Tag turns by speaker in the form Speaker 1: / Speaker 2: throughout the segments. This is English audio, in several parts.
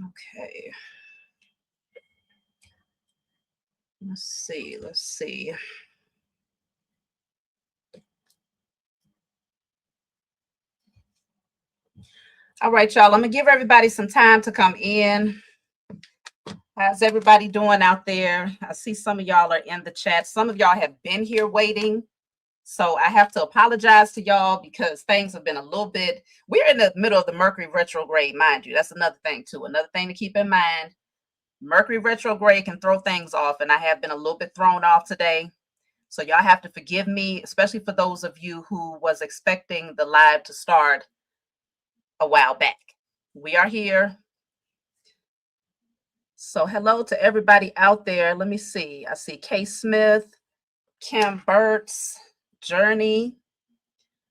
Speaker 1: Okay. Let's see. All right, y'all. I'm gonna give everybody some time to come in. How's everybody doing out there? I see some of y'all are in the chat. Some of y'all have been here waiting. So I have to apologize to y'all because things have been a little bit, we're in the middle of the Mercury retrograde, mind you. That's another thing too. Another thing to keep in mind. Mercury retrograde can throw things off, and I have been a little bit thrown off today. So y'all have to forgive me, especially for those of you who was expecting the live to start a while back. We are here. So hello to everybody out there. Let me see. I see Kay Smith, Kim Burtz, Journey,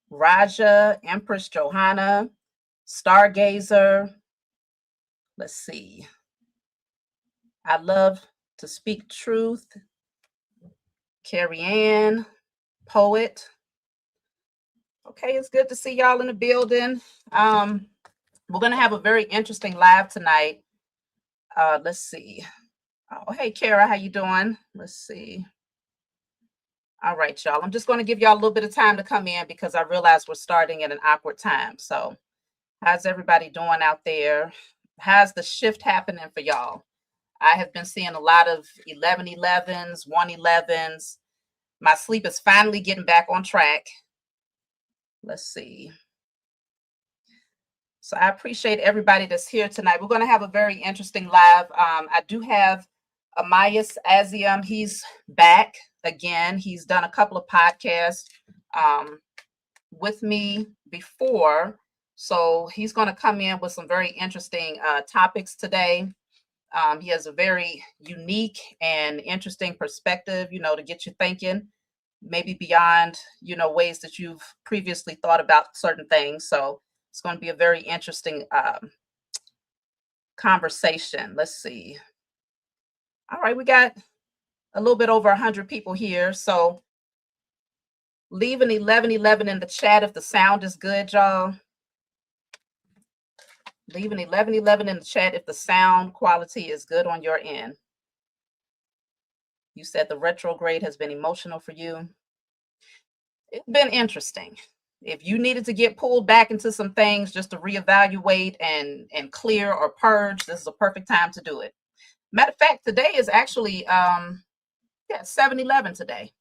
Speaker 1: Raja, Empress Johanna, Stargazer. Let's see. I love to speak truth. Carrie Ann, Poet. Okay, it's good to see y'all in the building. We're going to have a very interesting live tonight. Let's see. Oh, hey, Kara, how you doing? Let's see. All right, y'all. I'm just going to give y'all a little bit of time to come in because I realize we're starting at an awkward time. So how's everybody doing out there? How's the shift happening for y'all? I have been seeing a lot of 11-11s, 1-11s. My sleep is finally getting back on track. Let's see. So I appreciate everybody that's here tonight. We're going to have a very interesting live. I do have Amias Asiam. He's back again. He's done a couple of podcasts with me before. So he's going to come in with some very interesting topics today. He has a very unique and interesting perspective, to get you thinking, maybe beyond, ways that you've previously thought about certain things. So it's going to be a very interesting conversation. Let's see. All right, we got a little bit over 100 people here. So leave an 11-11 in the chat if the sound is good, y'all. Leave an 11-11 in the chat if the sound quality is good on your end. You said the retrograde has been emotional for you. It's been interesting. If you needed to get pulled back into some things just to reevaluate and clear or purge, this is a perfect time to do it. Matter of fact, today is actually 7-11 today.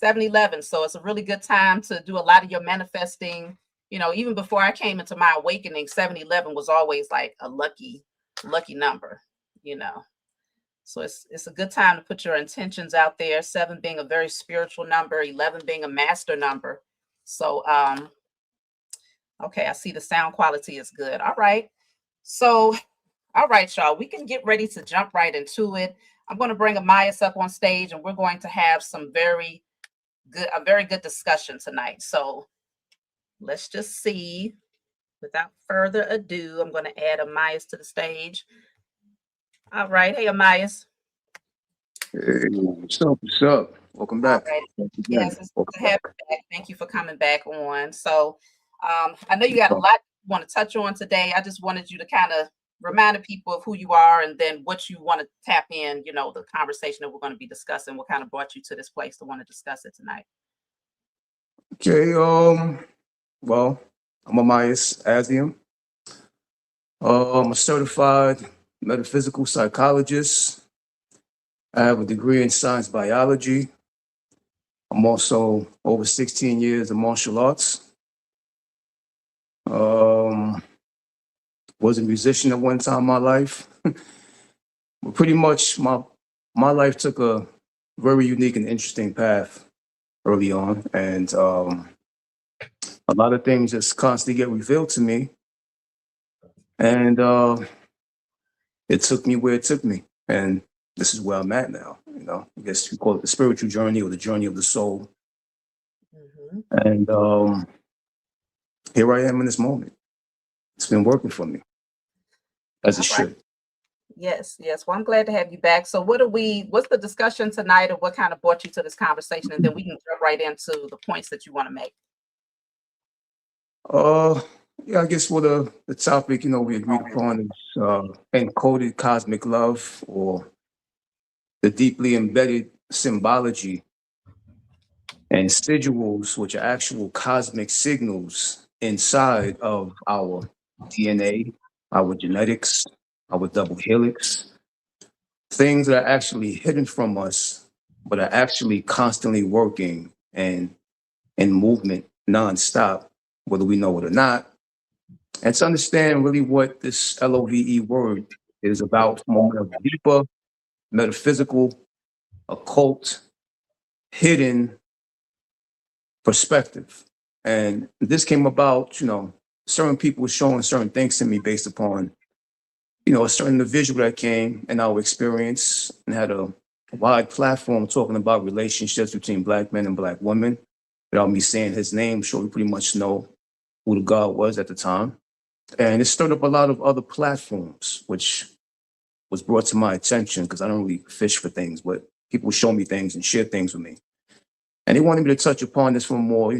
Speaker 1: 7-11. So it's a really good time to do a lot of your manifesting. Even before I came into my awakening, 7-11 was always like a lucky number, So it's a good time to put your intentions out there. 7 being a very spiritual number, 11 being a master number. So, okay, I see the sound quality is good. All right. So, all right, y'all, we can get ready to jump right into it. I'm going to bring Amias up on stage and we're going to have a very good discussion tonight. So let's just see. Without further ado, I'm going to add Amias to the stage. All right. Hey, Amias.
Speaker 2: Hey, what's up? What's up? Welcome back.
Speaker 1: Right. Yes, it's good to have you back. Thank you for coming back on. So I know you got a lot you want to touch on today. I just wanted you to kind of remind the people of who you are and then what you want to tap in, the conversation that we're going to be discussing, what kind of brought you to this place to want to discuss it tonight.
Speaker 2: Okay, well, I'm Amias Asiam. I'm a certified metaphysical psychologist. I have a degree in science biology. I'm also over 16 years of martial arts. Was a musician at one time in my life. But pretty much my life took a very unique and interesting path early on. And a lot of things just constantly get revealed to me. And it took me where it took me. And this is where I'm at now. I guess you call it the spiritual journey or the journey of the soul. Mm-hmm. And here I am in this moment. It's been working for me, as it should.
Speaker 1: Yes. Well, I'm glad to have you back. So what's the discussion tonight, and what kind of brought you to this conversation? And then we can jump right into the points that you want to make.
Speaker 2: Yeah, I guess for the topic, we agreed upon is encoded cosmic love, or the deeply embedded symbology and sigils, which are actual cosmic signals inside of our DNA, our genetics, our double helix, things that are actually hidden from us, but are actually constantly working and in movement nonstop, whether we know it or not. And to understand really what this LOVE word is about from a more deeper, metaphysical, occult, hidden perspective. And this came about, certain people were showing certain things to me based upon, a certain individual that came in our experience and had a wide platform talking about relationships between Black men and Black women. Without me saying his name, sure we pretty much know who the God was at the time. And it stirred up a lot of other platforms, which was brought to my attention because I don't really fish for things, but people show me things and share things with me. And they wanted me to touch upon this from more,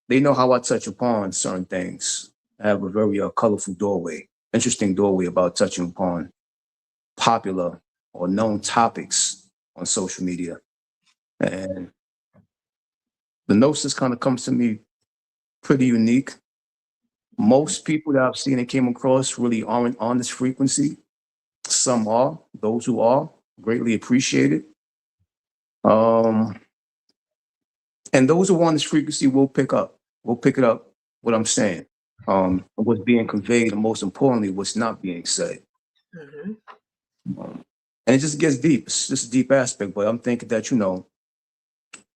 Speaker 2: they know how I touch upon certain things. I have a very colorful doorway, interesting doorway about touching upon popular or known topics on social media. And the gnosis kind of comes to me pretty unique. Most people that I've seen and came across really aren't on this frequency. Some are. Those who are, greatly appreciated. And those who are on this frequency will pick up. Will pick it up. What I'm saying, what's being conveyed, and most importantly, what's not being said.
Speaker 1: Mhm.
Speaker 2: And it just gets deep. It's just a deep aspect. But I'm thinking that a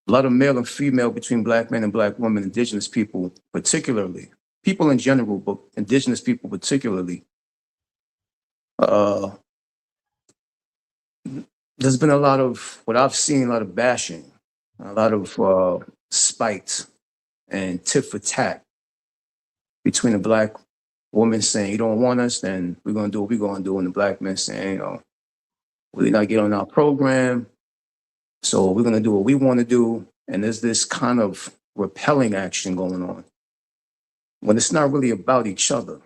Speaker 2: lot of male and female between Black men and Black women, Indigenous people particularly, people in general, but Indigenous people particularly. There's been a lot of what I've seen, a lot of bashing, a lot of spite and tit for tat between the Black woman saying, "You don't want us, then we're going to do what we're going to do," and the Black men saying, "Will you not get on our program? So we're going to do what we want to do." And there's this kind of repelling action going on when it's not really about each other.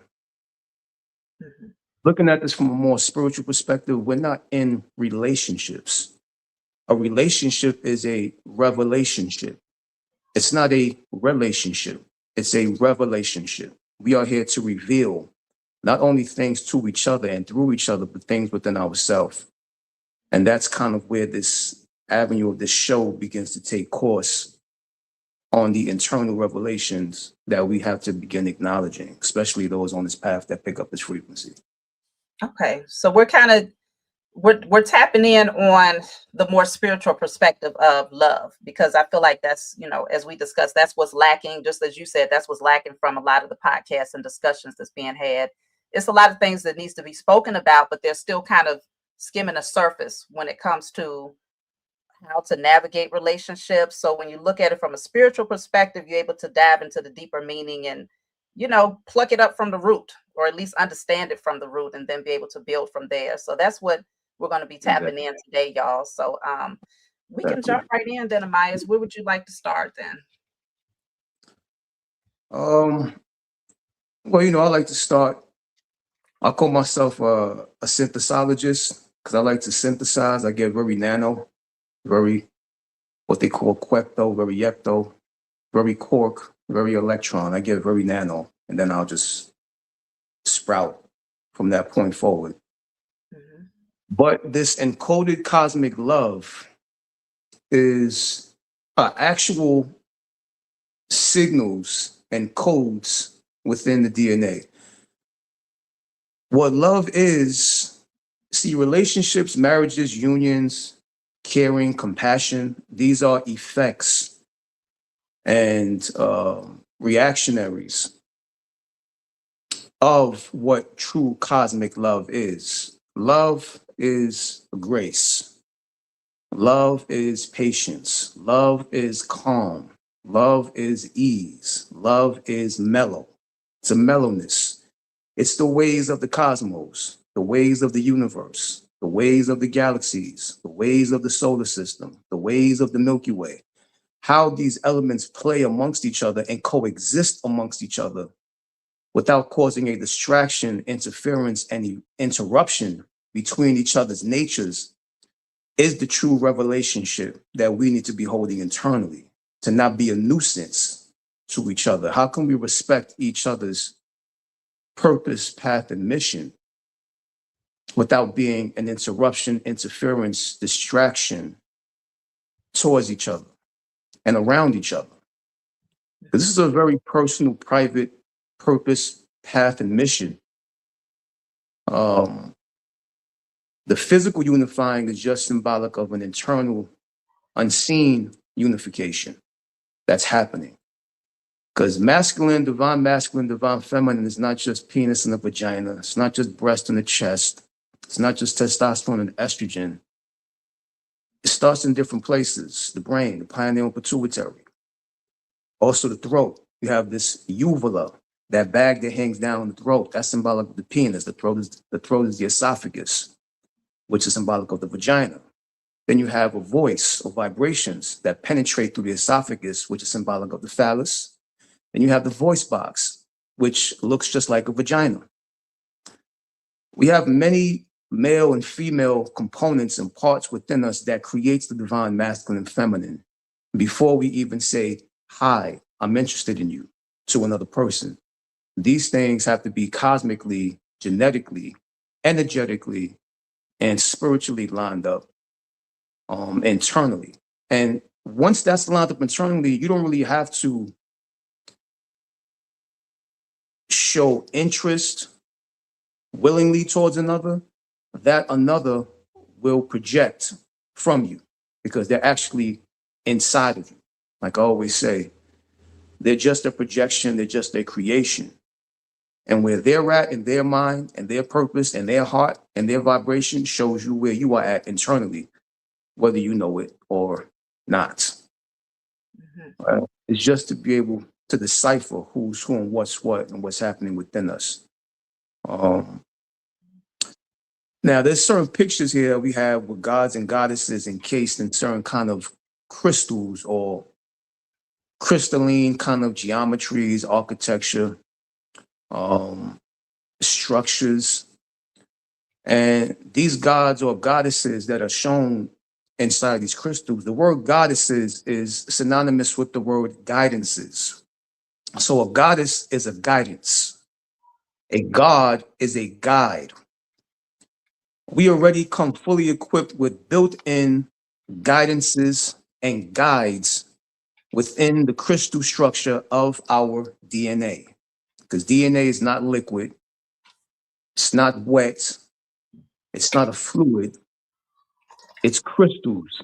Speaker 1: Mhm.
Speaker 2: Looking at this from a more spiritual perspective, we're not in relationships. A relationship is a revelationship. It's not a relationship. It's a revelationship. We are here to reveal not only things to each other and through each other, but things within ourselves. And that's kind of where this avenue of this show begins to take course on the internal revelations that we have to begin acknowledging, especially those on this path that pick up this frequency.
Speaker 1: Okay, so we're tapping in on the more spiritual perspective of love, because I feel like that's, as we discussed, that's what's lacking. Just as you said, that's what's lacking from a lot of the podcasts and discussions that's being had. It's a lot of things that needs to be spoken about, but they're still kind of skimming the surface when it comes to how to navigate relationships. So when you look at it from a spiritual perspective, you're able to dive into the deeper meaning and, pluck it up from the root, or at least understand it from the root, and then be able to build from there. So that's what we're going to be tapping in today, y'all. So we can jump right in then, Amias. Where would you like to start then?
Speaker 2: Well, I like to start. I call myself a synthesiologist because I like to synthesize. I get very nano, very what they call quecto, very yecto, very quark, very electron. I get very nano, and then I'll just sprout from that point forward.
Speaker 1: Mm-hmm.
Speaker 2: But this encoded cosmic love is actual signals and codes within the DNA. What love is, see, relationships, marriages, unions, caring, compassion, these are effects and reactionaries of what true cosmic love is. Love is grace. Love is patience. Love is calm. Love is ease. Love is mellow. It's a mellowness. It's the ways of the cosmos, the ways of the universe, the ways of the galaxies, the ways of the solar system, the ways of the Milky Way. How these elements play amongst each other and coexist amongst each other without causing a distraction, interference, and interruption between each other's natures is the true relationship that we need to be holding internally, to not be a nuisance to each other. How can we respect each other's purpose, path, and mission without being an interruption, interference, distraction towards each other and around each other? This is a very personal, private purpose, path, and mission. The physical unifying is just symbolic of an internal, unseen unification that's happening. Because divine feminine is not just penis and a vagina. It's not just breast and the chest. It's not just testosterone and estrogen. It starts in different places: the brain, the pineal pituitary, also the throat. You have this uvula, that bag that hangs down the throat. That's symbolic of the penis. The throat is the esophagus, which is symbolic of the vagina. Then you have a voice or vibrations that penetrate through the esophagus, which is symbolic of the phallus. Then you have the voice box, which looks just like a vagina. We have many male and female components and parts within us that creates the divine masculine and feminine before we even say, hi, I'm interested in you, to another person. These things have to be cosmically, genetically, energetically, and spiritually lined up internally. And once that's lined up internally, you don't really have to show interest willingly towards another. That another will project from you because they're actually inside of you. Like I always say, they're just a projection, they're just a creation. And where they're at in their mind and their purpose and their heart and their vibration shows you where you are at internally, whether you know it or not. It's just to be able to decipher who's who and what's what and what's happening within us. Now, there's certain pictures here we have with gods and goddesses encased in certain kind of crystals or crystalline kind of geometries, architecture, structures. And these gods or goddesses that are shown inside these crystals, the word goddesses is synonymous with the word guidances. So a goddess is a guidance. A god is a guide. We already come fully equipped with built-in guidances and guides within the crystal structure of our DNA. Because DNA is not liquid, it's not wet, it's not a fluid, it's crystals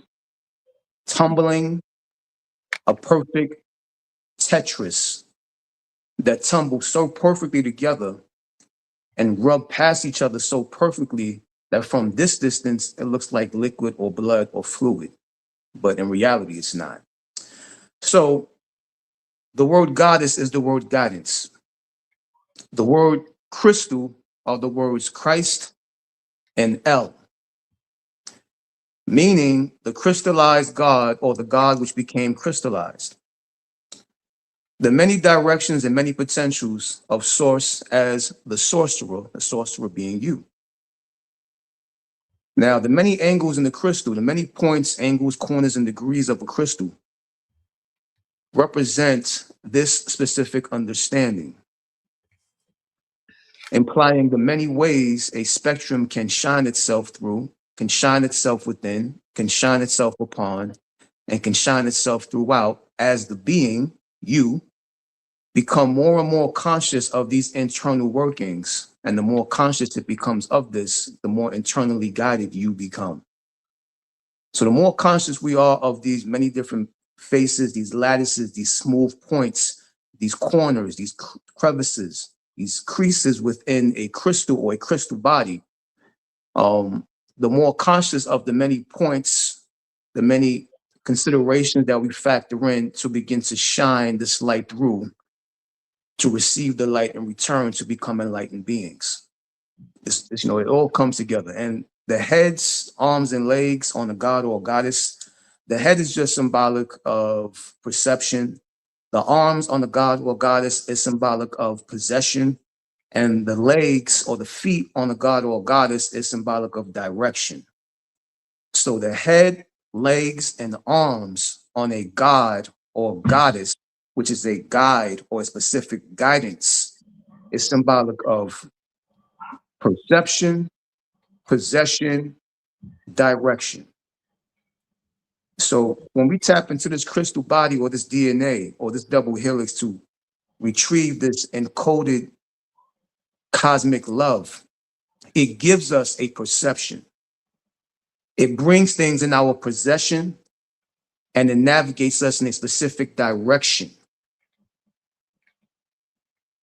Speaker 2: tumbling a perfect Tetris that tumble so perfectly together and rub past each other so perfectly that from this distance, it looks like liquid or blood or fluid, but in reality, it's not. So the word goddess is the word guidance. The word crystal are the words Christ and El, meaning the crystallized God or the God which became crystallized. The many directions and many potentials of source as the sorcerer being you. Now, the many angles in the crystal, the many points, angles, corners, and degrees of a crystal represent this specific understanding, implying the many ways a spectrum can shine itself through, can shine itself within, can shine itself upon, and can shine itself throughout as the being, you, become more and more conscious of these internal workings. And the more conscious it becomes of this, the more internally guided you become. So the more conscious we are of these many different faces, these lattices, these smooth points, these corners, these crevices, these creases within a crystal or a crystal body, the more conscious of the many points, the many considerations that we factor in to begin to shine this light through, to receive the light in return to become enlightened beings. This, it all comes together. And the heads, arms, and legs on a god or a goddess, the head is just symbolic of perception, The arms on the god or goddess is symbolic of possession, and the legs or the feet on the god or goddess is symbolic of direction. So the head, legs, and the arms on a god or goddess, which is a guide or a specific guidance, is symbolic of perception, possession, direction. So when we tap into this crystal body or this DNA or this double helix to retrieve this encoded cosmic love, it gives us a perception. It brings things in our possession and it navigates us in a specific direction.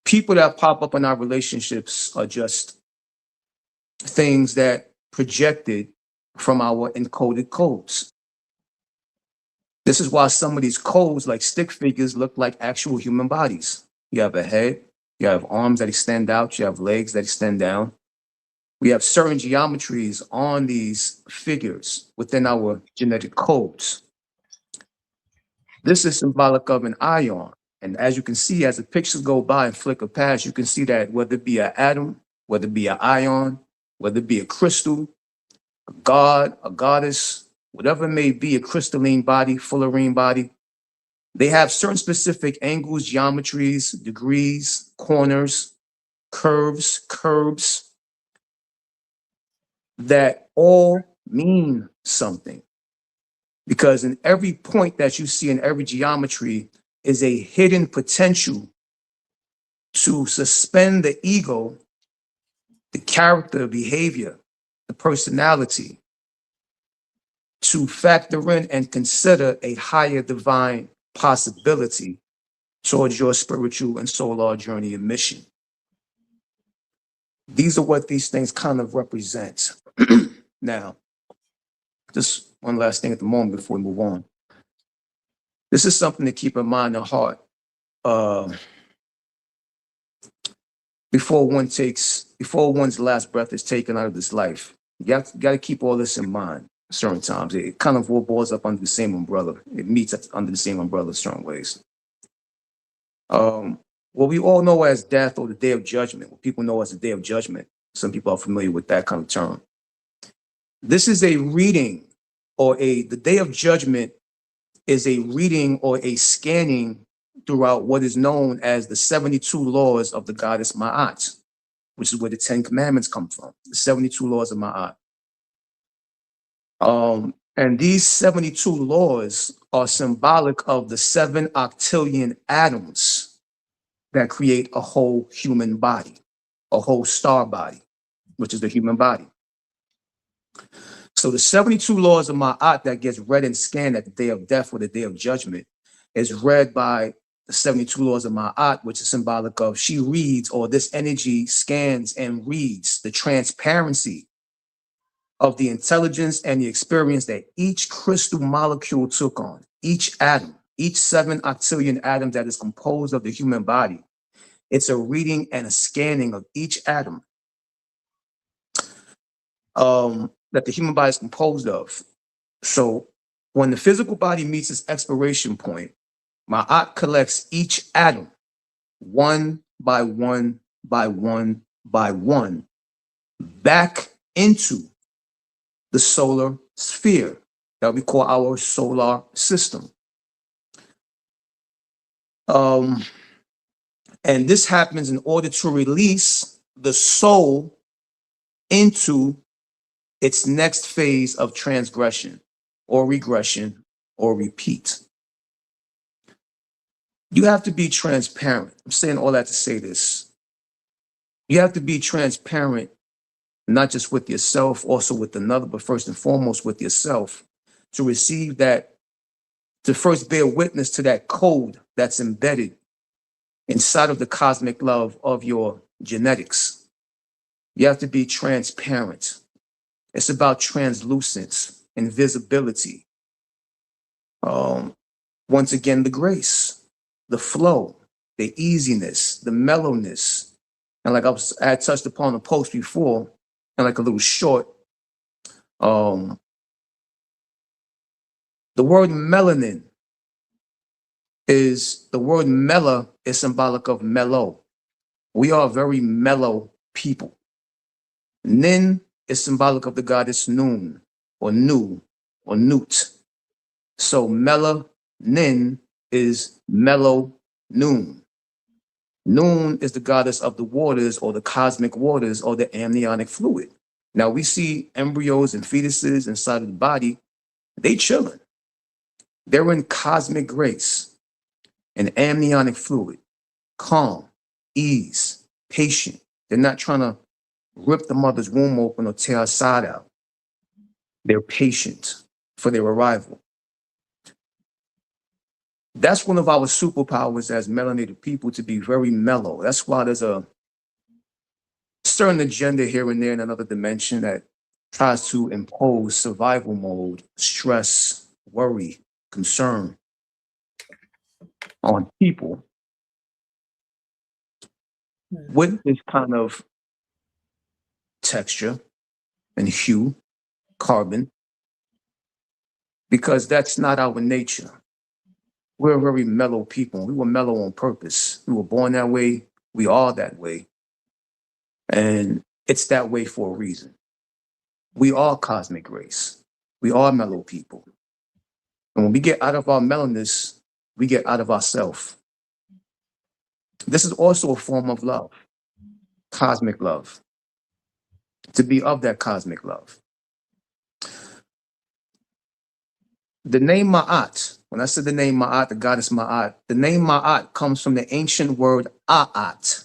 Speaker 2: People that pop up in our relationships are just things that projected from our encoded codes. This is why some of these codes, like stick figures, look like actual human bodies. You have a head, you have arms that extend out, you have legs that extend down. We have certain geometries on these figures within our genetic codes. This is symbolic of an ion. And as you can see, as the pictures go by and flicker past, you can see that whether it be an atom, whether it be an ion, whether it be a crystal, a god, a goddess, whatever it may be, a crystalline body, fullerene body, they have certain specific angles, geometries, degrees, corners, curves, curbs that all mean something. Because in every point that you see in every geometry is a hidden potential to suspend the ego, the character, behavior, the personality, to factor in and consider a higher divine possibility towards your spiritual and solar journey and mission. These are what these things kind of represent. Now, just one last thing at the moment before we move on. This is something to keep in mind and heart. Before one's last breath is taken out of this life, you got to keep all this in mind. Certain times, it kind of all boils up under the same umbrella. It meets under the same umbrella certain ways. What we all know as death or the day of judgment, what people know as the day of judgment. Some people are familiar with that kind of term. This is a reading the day of judgment is a reading or a scanning throughout what is known as the 72 laws of the goddess Ma'at, which is where the 10 commandments come from, the 72 laws of Ma'at. And these 72 laws are symbolic of the 7 octillion atoms that create a whole human body, a whole star body, which is the human body. So the 72 laws of Ma'at that gets read and scanned at the day of death or the day of judgment is read by the 72 laws of Ma'at, which is symbolic of she reads, or this energy scans and reads the transparency of the intelligence and the experience that each crystal molecule took on, each atom, each 7 octillion atoms that is composed of the human body. It's a reading and a scanning of each atom that the human body is composed of. So when the physical body meets its expiration point, Ma'at collects each atom one by one by one by one back into the solar sphere that we call our solar system. And this happens in order to release the soul into its next phase of transgression or regression or repeat. You have to be transparent. I'm saying all that to say this. You have to be transparent, not just with yourself, also with another, but first and foremost with yourself, to receive that, to first bear witness to that code that's embedded inside of the cosmic love of your genetics. You have to be transparent. It's about translucence, invisibility. Once again, the grace, the flow, the easiness, the mellowness. And like I had touched upon a post before, and like a little short, the word melanin is the word mela is symbolic of mellow. We are very mellow people. Nin is symbolic of the goddess Nun or Nu or Nut. So mela Nin is mellow Nun. Nun is the goddess of the waters or the cosmic waters or the amniotic fluid. Now we see embryos and fetuses inside of the body, they chilling. They're in cosmic grace and amniotic fluid, calm, ease, patient. They're not trying to rip the mother's womb open or tear her side out. They're patient for their arrival. That's one of our superpowers as melanated people, to be very mellow. That's why there's a certain agenda here and there in another dimension that tries to impose survival mode, stress, worry, concern on people with this kind of texture and hue, carbon, because that's not our nature. We're very mellow people. We were mellow on purpose. We were born that way. We are that way. And it's that way for a reason. We are cosmic race. We are mellow people. And when we get out of our mellowness, we get out of ourself. This is also a form of love, cosmic love, to be of that cosmic love. The name Ma'at, when I said the name Ma'at, the goddess Ma'at, the name Ma'at comes from the ancient word A'at.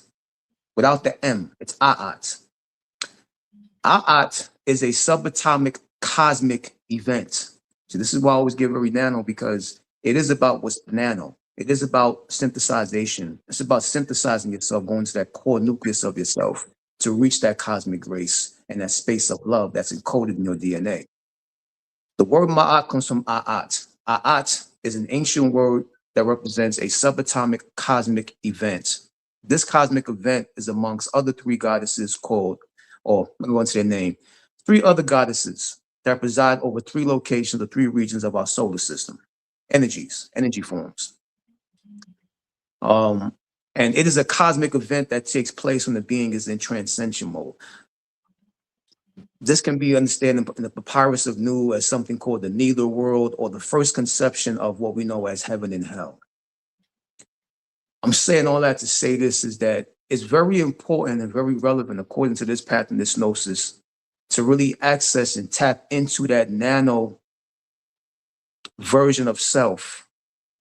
Speaker 2: Without the M, it's A'at. A'at is a subatomic cosmic event. So this is why I always give every nano, because it is about what's nano. It is about synthesization. It's about synthesizing yourself, going to that core nucleus of yourself to reach that cosmic grace and that space of love that's encoded in your DNA. The word Ma'at comes from A'at. A'at is an ancient word that represents a subatomic cosmic event. This cosmic event is amongst other three goddesses called, or let me go into their name, three other goddesses that reside over three locations or three regions of our solar system. Energies, energy forms. And it is a cosmic event that takes place when the being is in transcension mode. This can be understood in the papyrus of Nu as something called the Neither World, or the first conception of what we know as heaven and hell. I'm saying all that to say this is that it's very important and very relevant, according to this path and this gnosis, to really access and tap into that nano version of self,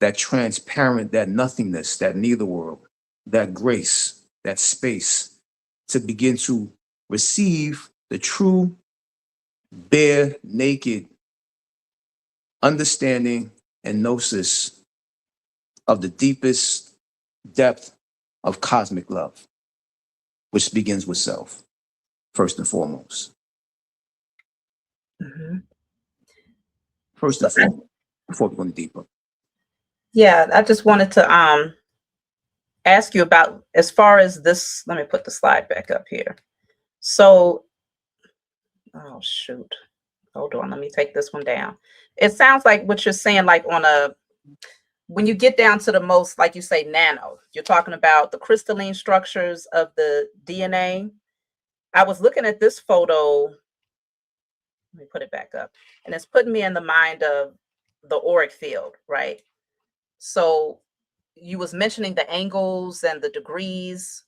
Speaker 2: that transparent, that nothingness, that neither world, that grace, that space, to begin to receive the true, bare, naked understanding and gnosis of the deepest depth of cosmic love, which begins with self, first and foremost. First and foremost, before we go deeper.
Speaker 1: Yeah, I just wanted to ask you about, as far as this, let me put the slide back up here. So, oh shoot. Hold on, let me take this one down. It sounds like what you're saying, like when you get down to the most, like you say, nano, you're talking about the crystalline structures of the DNA. I was looking at this photo. Let me put it back up. And it's putting me in the mind of the auric field, right? So you was mentioning the angles and the degrees.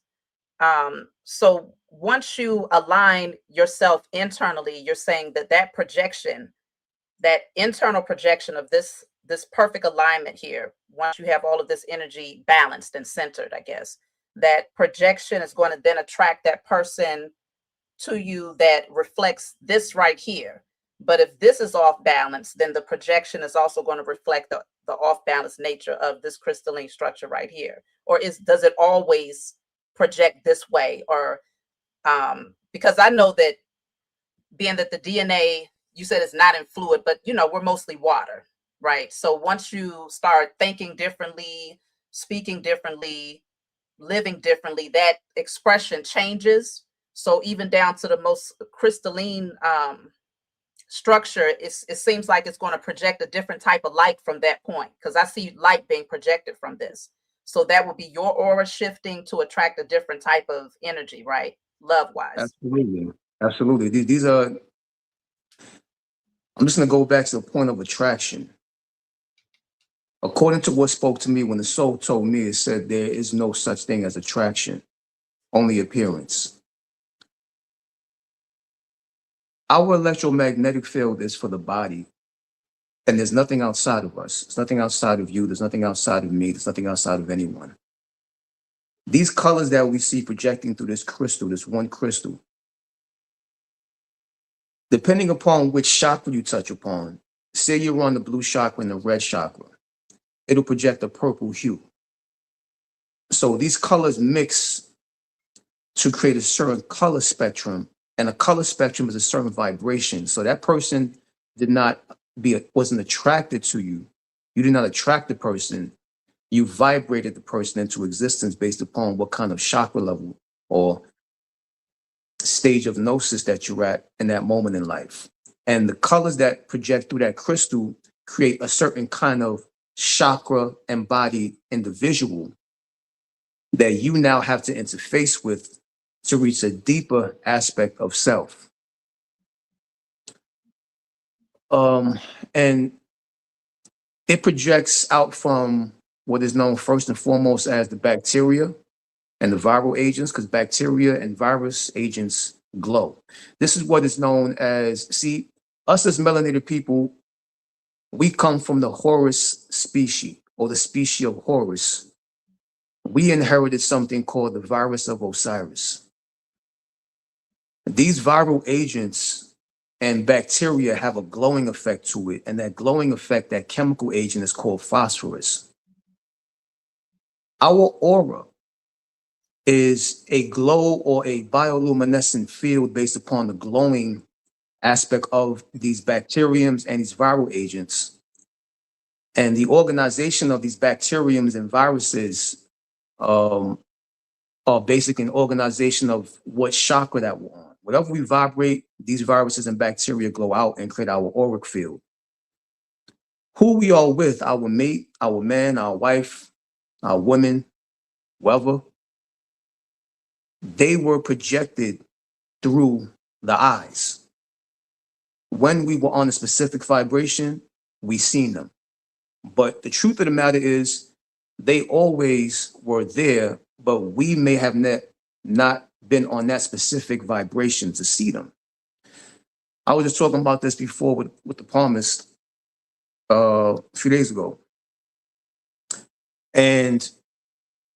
Speaker 1: So once you align yourself internally, you're saying that projection, that internal projection of this perfect alignment here, once you have all of this energy balanced and centered, I guess, that projection is going to then attract that person to you that reflects this right here. But if this is off balance, then the projection is also going to reflect the off balance nature of this crystalline structure right here. Or does it always project this way? Or because I know that, being that the DNA, you said, is not in fluid, but we're mostly water, right? So once you start thinking differently, speaking differently, living differently, that expression changes. So even down to the most crystalline structure, it seems like it's going to project a different type of light from that point, because I see light being projected from this. So that would be your aura shifting to attract a different type of energy, right? Love wise.
Speaker 2: Absolutely. Absolutely. These are, I'm just going to go back to the point of attraction. According to what spoke to me when the soul told me, it said there is no such thing as attraction, only appearance. Our electromagnetic field is for the body, and there's nothing outside of us. There's nothing outside of you. There's nothing outside of me. There's nothing outside of anyone. These colors that we see projecting through this crystal, this one crystal, depending upon which chakra you touch upon, say you're on the blue chakra and the red chakra, it'll project a purple hue. So these colors mix to create a certain color spectrum, and a color spectrum is a certain vibration. So that person wasn't attracted to you. You did not attract the person. You vibrated the person into existence based upon what kind of chakra level or stage of gnosis that you're at in that moment in life. And the colors that project through that crystal create a certain kind of chakra embodied individual that you now have to interface with to reach a deeper aspect of self. And it projects out from what is known first and foremost as the bacteria and the viral agents, because bacteria and virus agents glow. This is what is known as, see, us as melanated people, we come from the Horus species, or the species of Horus. We inherited something called the virus of Osiris. These viral agents and bacteria have a glowing effect to it, and that glowing effect, that chemical agent, is called phosphorus. Our aura is a glow or a bioluminescent field based upon the glowing aspect of these bacteriums and these viral agents. And the organization of these bacteriums and viruses are basic in organization of what chakra that we're on. Whatever we vibrate, these viruses and bacteria glow out and create our auric field. Who we are with, our mate, our man, our wife, our woman, whoever, they were projected through the eyes. When we were on a specific vibration, we seen them. But the truth of the matter is, they always were there, but we may have not been on that specific vibration to see them. I was just talking about this before with the palmist a few days ago. And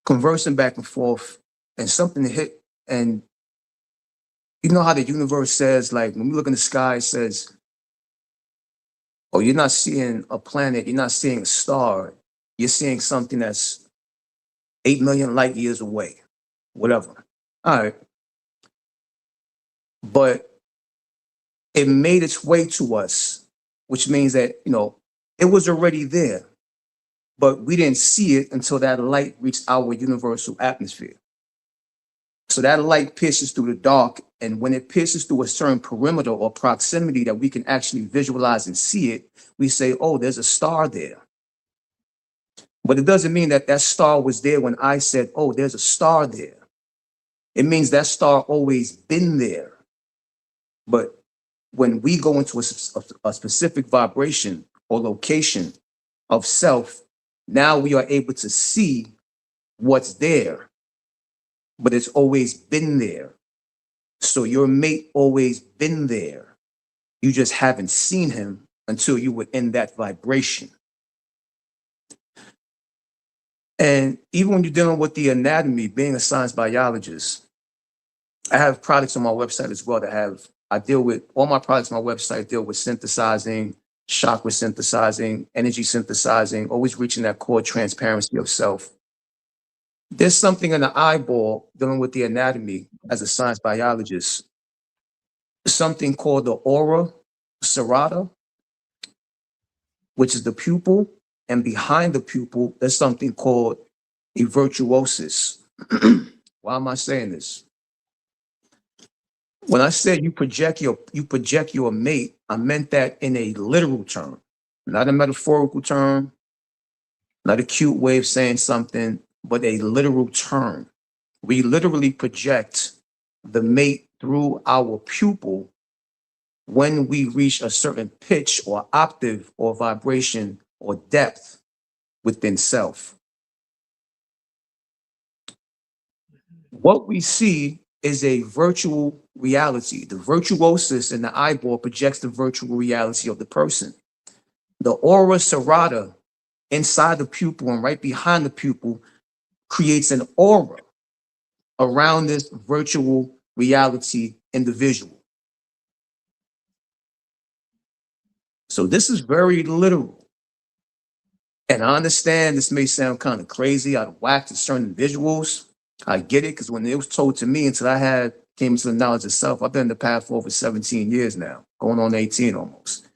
Speaker 2: conversing back and forth, and something hit, and you know how the universe says, like when we look in the sky, it says, oh, you're not seeing a planet, you're not seeing a star, you're seeing something that's 8 million light years away, whatever. All right. But it made its way to us, which means that, it was already there, but we didn't see it until that light reached our universal atmosphere. So that light pierces through the dark, and when it pierces through a certain perimeter or proximity that we can actually visualize and see it, we say, oh, there's a star there. But it doesn't mean that that star was there when I said, oh, there's a star there. It means that star always been there. But when we go into a specific vibration or location of self, now we are able to see what's there, but it's always been there. So your mate always been there. You just haven't seen him until you were in that vibration. And even when you're dealing with the anatomy, being a science biologist, I have products on my website as well I deal with, all my products on my website deal with synthesizing, chakra synthesizing, energy synthesizing, always reaching that core transparency of self. There's something in the eyeball dealing with the anatomy as a science biologist, something called the aura serrata, which is the pupil, and behind the pupil, there's something called a virtuosis. Why am I saying this? When I said you project your mate, I meant that in a literal term, not a metaphorical term, not a cute way of saying something, but a literal term. We literally project the mate through our pupil when we reach a certain pitch or octave or vibration or depth within self. What we see is a virtual reality. The virtuosus in the eyeball projects the virtual reality of the person. The aura serrata inside the pupil and right behind the pupil creates an aura around this virtual reality individual. So this is very literal. And I understand this may sound kind of crazy, out of whack to certain visuals. I get it, because when it was told to me until I had came into the knowledge of self, I've been in the path for over 17 years now, going on 18 almost.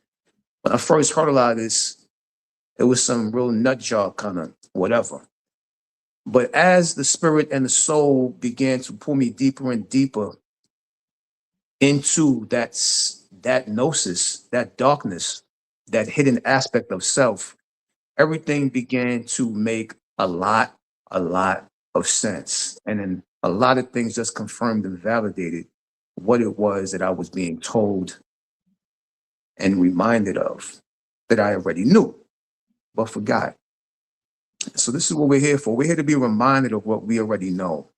Speaker 2: When I first heard a lot of this, it was some real nut job kind of whatever. But as the spirit and the soul began to pull me deeper and deeper into that gnosis, that darkness, that hidden aspect of self, everything began to make a lot of sense. And then a lot of things just confirmed and validated what it was that I was being told and reminded of that I already knew, but forgot. So this is what we're here for. We're here to be reminded of what we already know.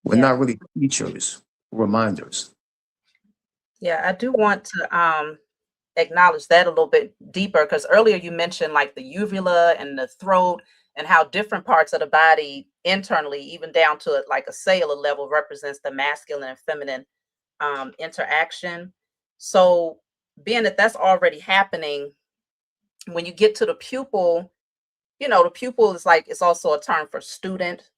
Speaker 2: We're
Speaker 1: Yeah.
Speaker 2: not really teachers, reminders.
Speaker 1: Yeah, I do want to acknowledge that a little bit deeper, because earlier you mentioned like the uvula and the throat and how different parts of the body internally, even down to like a cellular level, represents the masculine and feminine interaction. So being that that's already happening, when you get to the pupil, the pupil is like, it's also a term for student.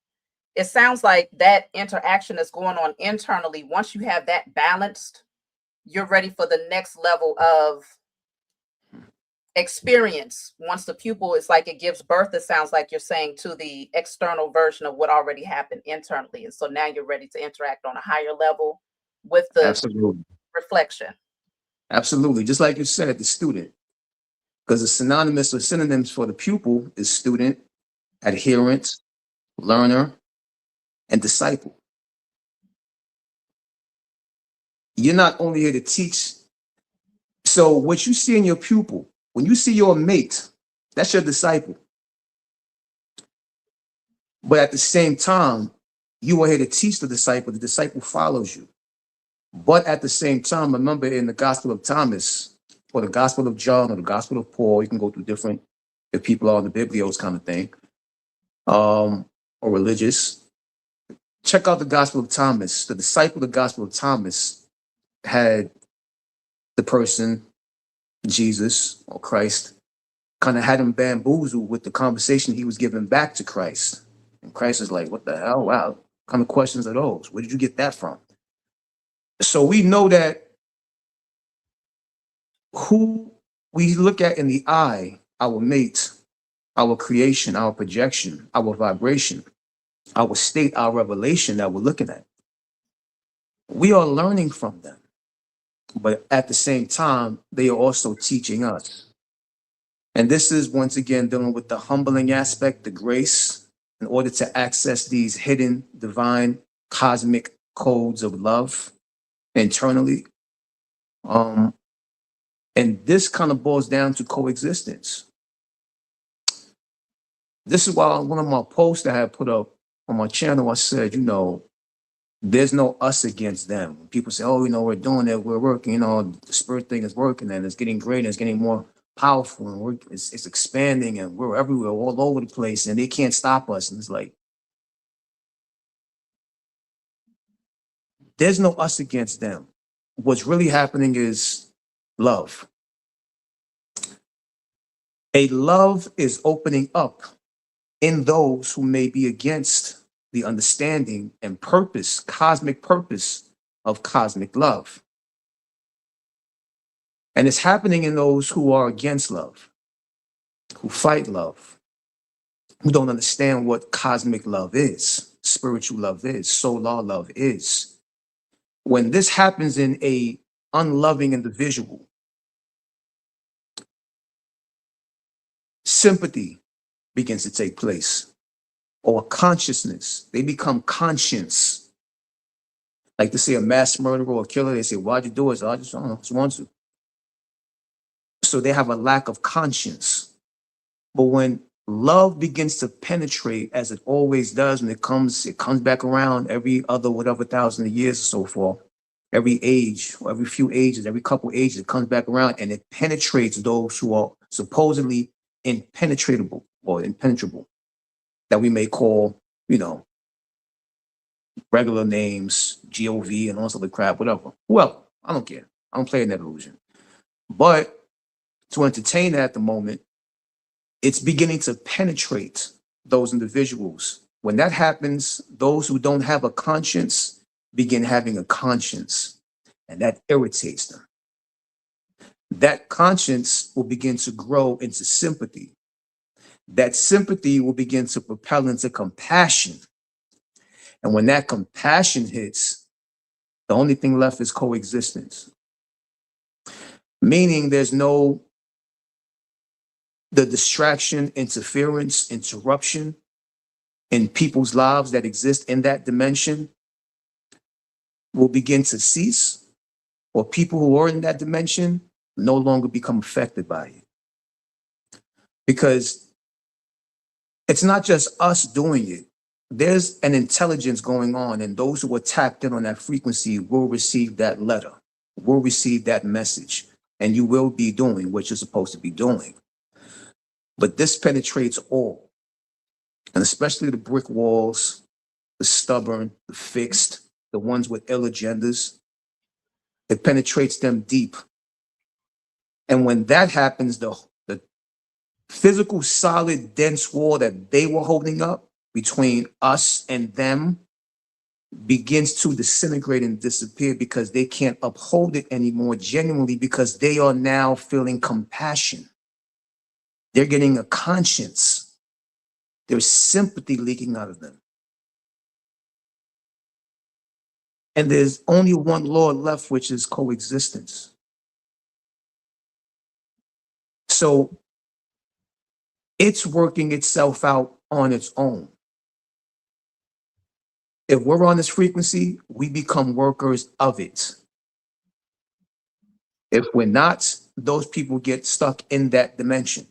Speaker 1: It sounds like that interaction that's going on internally, once you have that balanced, you're ready for the next level of experience. Once the pupil is like, it gives birth, it sounds like you're saying, to the external version of what already happened internally. And so now you're ready to interact on a higher level with the
Speaker 2: Absolutely.
Speaker 1: reflection.
Speaker 2: Absolutely. Just like you said, the student. Because the synonymous or synonyms for the pupil is student, adherent, learner, and disciple. You're not only here to teach. So what you see in your pupil, when you see your mate, that's your disciple. But at the same time, you are here to teach the disciple follows you. But at the same time, remember in the Gospel of Thomas, or the Gospel of John, or the Gospel of Paul, you can go through different, if people are on the Biblios kind of thing, or religious. Check out the Gospel of Thomas. The disciple of the Gospel of Thomas had the person, Jesus or Christ, kind of had him bamboozled with the conversation he was giving back to Christ. And Christ is like, what the hell? Wow. What kind of questions are those? Where did you get that from? So we know that who we look at in the eye, our mate, our creation, our projection, our vibration, our state, our revelation that we're looking at, we are learning from them. But at the same time, they are also teaching us. And this is once again dealing with the humbling aspect, the grace, in order to access these hidden divine cosmic codes of love internally. And this kind of boils down to coexistence. This is why one of my posts that I had put up on my channel, I said, there's no us against them. People say, oh, we're doing it, we're working, the spirit thing is working and it's getting greater, it's getting more powerful, and it's expanding, and we're everywhere, all over the place, and they can't stop us. And it's like, there's no us against them. What's really happening is love. A love is opening up in those who may be against the understanding and purpose, cosmic purpose of cosmic love. And it's happening in those who are against love, who fight love, who don't understand what cosmic love is, spiritual love is, solar love is. When this happens in a unloving individual, sympathy begins to take place, or consciousness. They become conscious. Like to say a mass murderer or killer, they say, why'd you do it? So I just, I don't know, just want to. So they have a lack of conscience. But when love begins to penetrate, as it always does, when it comes back around every other whatever thousand years or so forth. Every age, or every few ages, every couple ages, it comes back around and it penetrates those who are supposedly impenetrable or impenetrable, that we may call, you know, regular names, GOV and all sort of crap, whatever. Well, I don't care. I don't play in that illusion. But to entertain at the moment, it's beginning to penetrate those individuals. When that happens, those who don't have a conscience begin having a conscience, and that irritates them. That conscience will begin to grow into sympathy. That sympathy will begin to propel into compassion. And when that compassion hits, the only thing left is coexistence. Meaning there's no, the distraction, interference, interruption in people's lives that exist in that dimension will begin to cease, or people who are in that dimension no longer become affected by it. Because it's not just us doing it. There's an intelligence going on, and those who are tapped in on that frequency will receive that letter, will receive that message, and you will be doing what you're supposed to be doing. But this penetrates all, and especially the brick walls, the stubborn, the fixed, the ones with ill agendas. It penetrates them deep. And when that happens, the physical, solid, dense wall that they were holding up between us and them begins to disintegrate and disappear, because they can't uphold it anymore genuinely, because they are now feeling compassion. They're getting a conscience. There's sympathy leaking out of them. And there's only one law left, which is coexistence. So it's working itself out on its own. If we're on this frequency, we become workers of it. If we're not, those people get stuck in that dimension,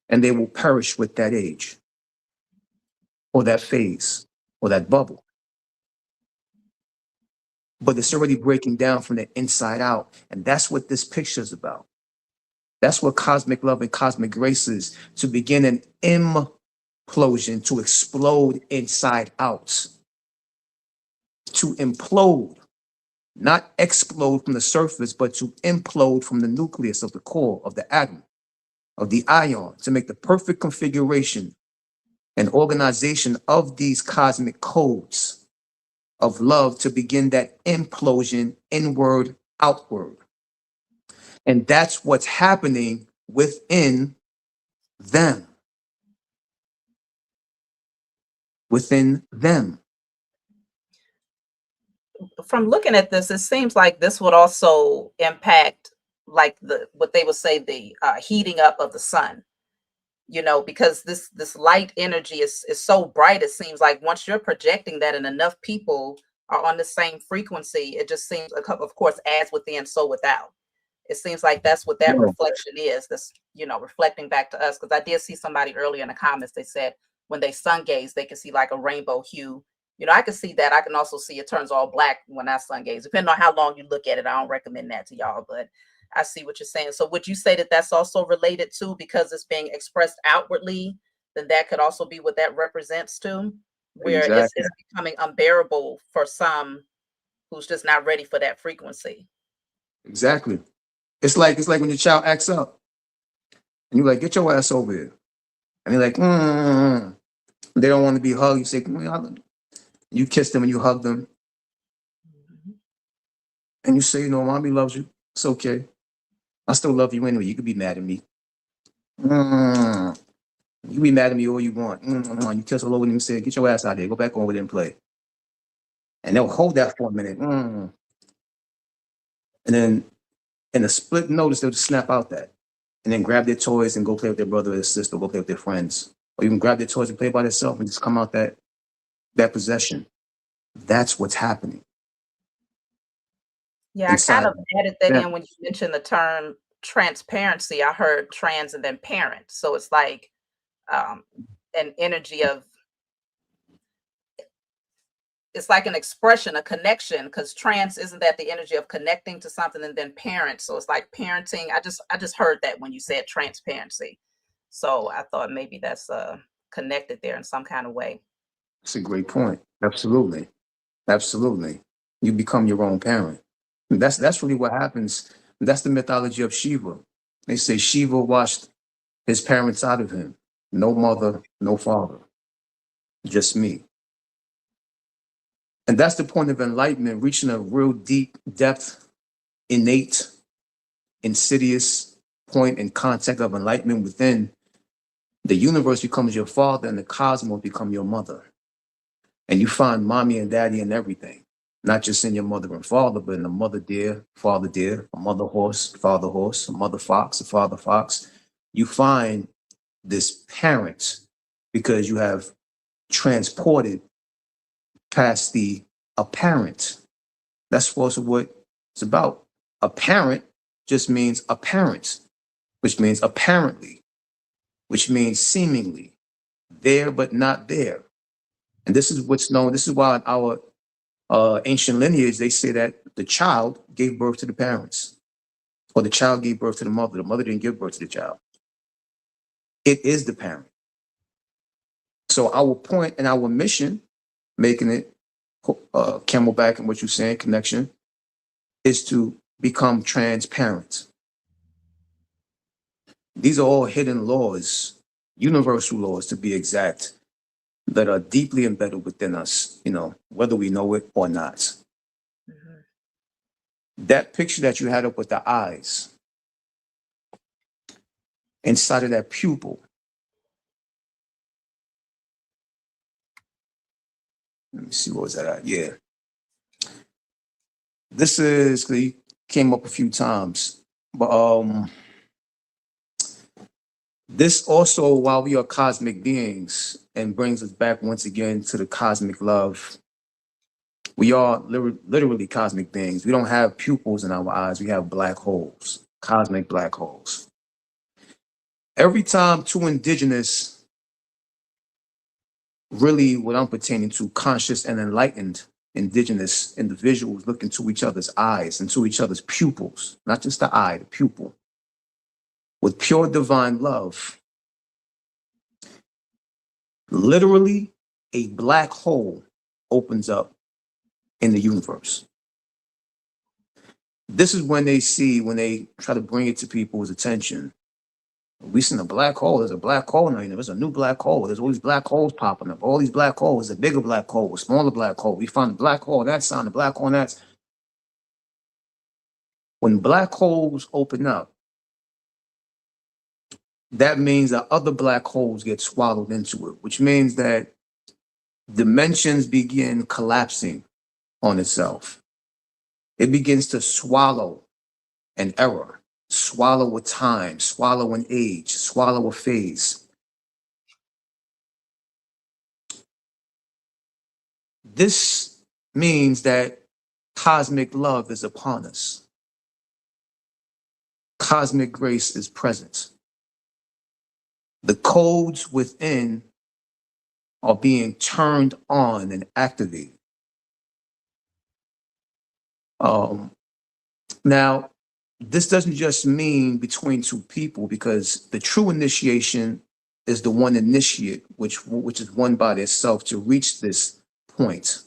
Speaker 2: and they will perish with that age, or that phase, or that bubble. But it's already breaking down from the inside out. And that's what this picture is about. That's what cosmic love and cosmic grace is, to begin an implosion, to explode inside out, to implode, not explode from the surface, but to implode from the nucleus of the core of the atom, of the ion, to make the perfect configuration and organization of these cosmic codes of love, to begin that implosion inward, outward. And that's what's happening within them. Within them.
Speaker 1: From looking at this, it seems like this would also impact, like what they would say, the heating up of the sun. You know, because this light energy is so bright. It seems like once you're projecting that, and enough people are on the same frequency, it just seems, of course, as within, so without. It seems like that's what that reflection is. This, you know, reflecting back to us. Because I did see somebody earlier in the comments. They said when they sun gaze, they can see like a rainbow hue. You know, I can see that. I can also see it turns all black when I sun gaze, depending on how long you look at it. I don't recommend that to y'all, but I see what you're saying. So would you say that that's also related to, because it's being expressed outwardly, then that could also be what that represents to, where
Speaker 2: Exactly.
Speaker 1: it's becoming unbearable for some who's just not ready for that frequency.
Speaker 2: Exactly. It's like when your child acts up, and you're like, get your ass over here. And they're like, They don't want to be hugged. You say, you kiss them and you hug them. And you say, mommy loves you. It's okay. I still love you anyway. You could be mad at me. You be mad at me all you want. You kiss all over them and say, get your ass out there. Go back over there and play. And they'll hold that for a minute. And then in a split notice, they'll just snap out that. And then grab their toys and go play with their brother or their sister, go play with their friends. Or even grab their toys and play by themselves and just come out that possession. That's what's happening
Speaker 1: Yeah, I kind
Speaker 2: inside
Speaker 1: of added that
Speaker 2: them.
Speaker 1: in when you mentioned the term transparency. I heard trans and then parent. So it's like um, an energy of, it's like an expression, a connection, because trans isn't that the energy of connecting to something, and then parent. So it's like parenting. I just heard that when you said transparency. So I thought maybe that's connected there in some kind of way.
Speaker 2: It's a great point. Absolutely. Absolutely. You become your own parent. And that's really what happens. That's the mythology of Shiva. They say Shiva washed his parents out of him. No mother, no father, just me. And that's the point of enlightenment, reaching a real deep depth, innate, insidious point and contact of enlightenment within. The universe becomes your father and the cosmos become your mother. And you find mommy and daddy in everything, not just in your mother and father, but in a mother deer, father deer, a mother horse, a mother fox, a father fox. You find this parent because you have transported past the apparent. That's also what it's about. Apparent just means apparent, which means apparently, which means seemingly there but not there. And this is what's known. This is why in our ancient lineage they say that the child gave birth to the parents, or the child gave birth to the mother. The mother didn't give birth to the child. It is the parent. So our point and our mission, making it camelback and what you're saying, connection, is to become transparent. These are all hidden laws, universal laws to be exact, that are deeply embedded within us, whether we know it or not.
Speaker 1: Mhm.
Speaker 2: That picture that you had up with the eyes, inside of that pupil, let me see, what was that at? Yeah. This is, he came up a few times, but this also, while we are cosmic beings, and brings us back once again to the cosmic love. We are literally cosmic beings. We don't have pupils in our eyes. We have black holes, cosmic black holes. Every time two indigenous, really what I'm pertaining to, conscious and enlightened indigenous individuals look into each other's eyes, into each other's pupils, not just the eye, the pupil, with pure divine love, literally a black hole opens up in the universe. This is when they try to bring it to people's attention. We seen a black hole. There's a black hole now. There's a new black hole. There's all these black holes popping up. All these black holes. A bigger black hole, a smaller black hole. We found a black hole. That's on the black hole. That's when black holes open up. That means that other black holes get swallowed into it, which means that dimensions begin collapsing on itself. It begins to swallow an error, swallow a time, swallow an age, swallow a phase. This means that cosmic love is upon us. Cosmic grace is present. The codes within are being turned on and activated. Now, this doesn't just mean between two people, because the true initiation is the one initiate, which is one by itself to reach this point.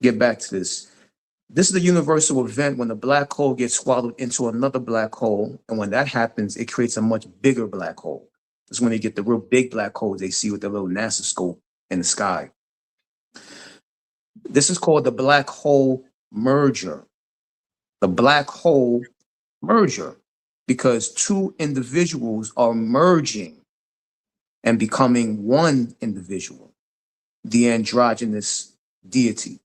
Speaker 2: Get back to this. This is a universal event when a black hole gets swallowed into another black hole. And when that happens, it creates a much bigger black hole. That's when they get the real big black holes they see with their little NASA scope in the sky. This is called the black hole merger. The black hole merger, because two individuals are merging and becoming one individual, the androgynous deity.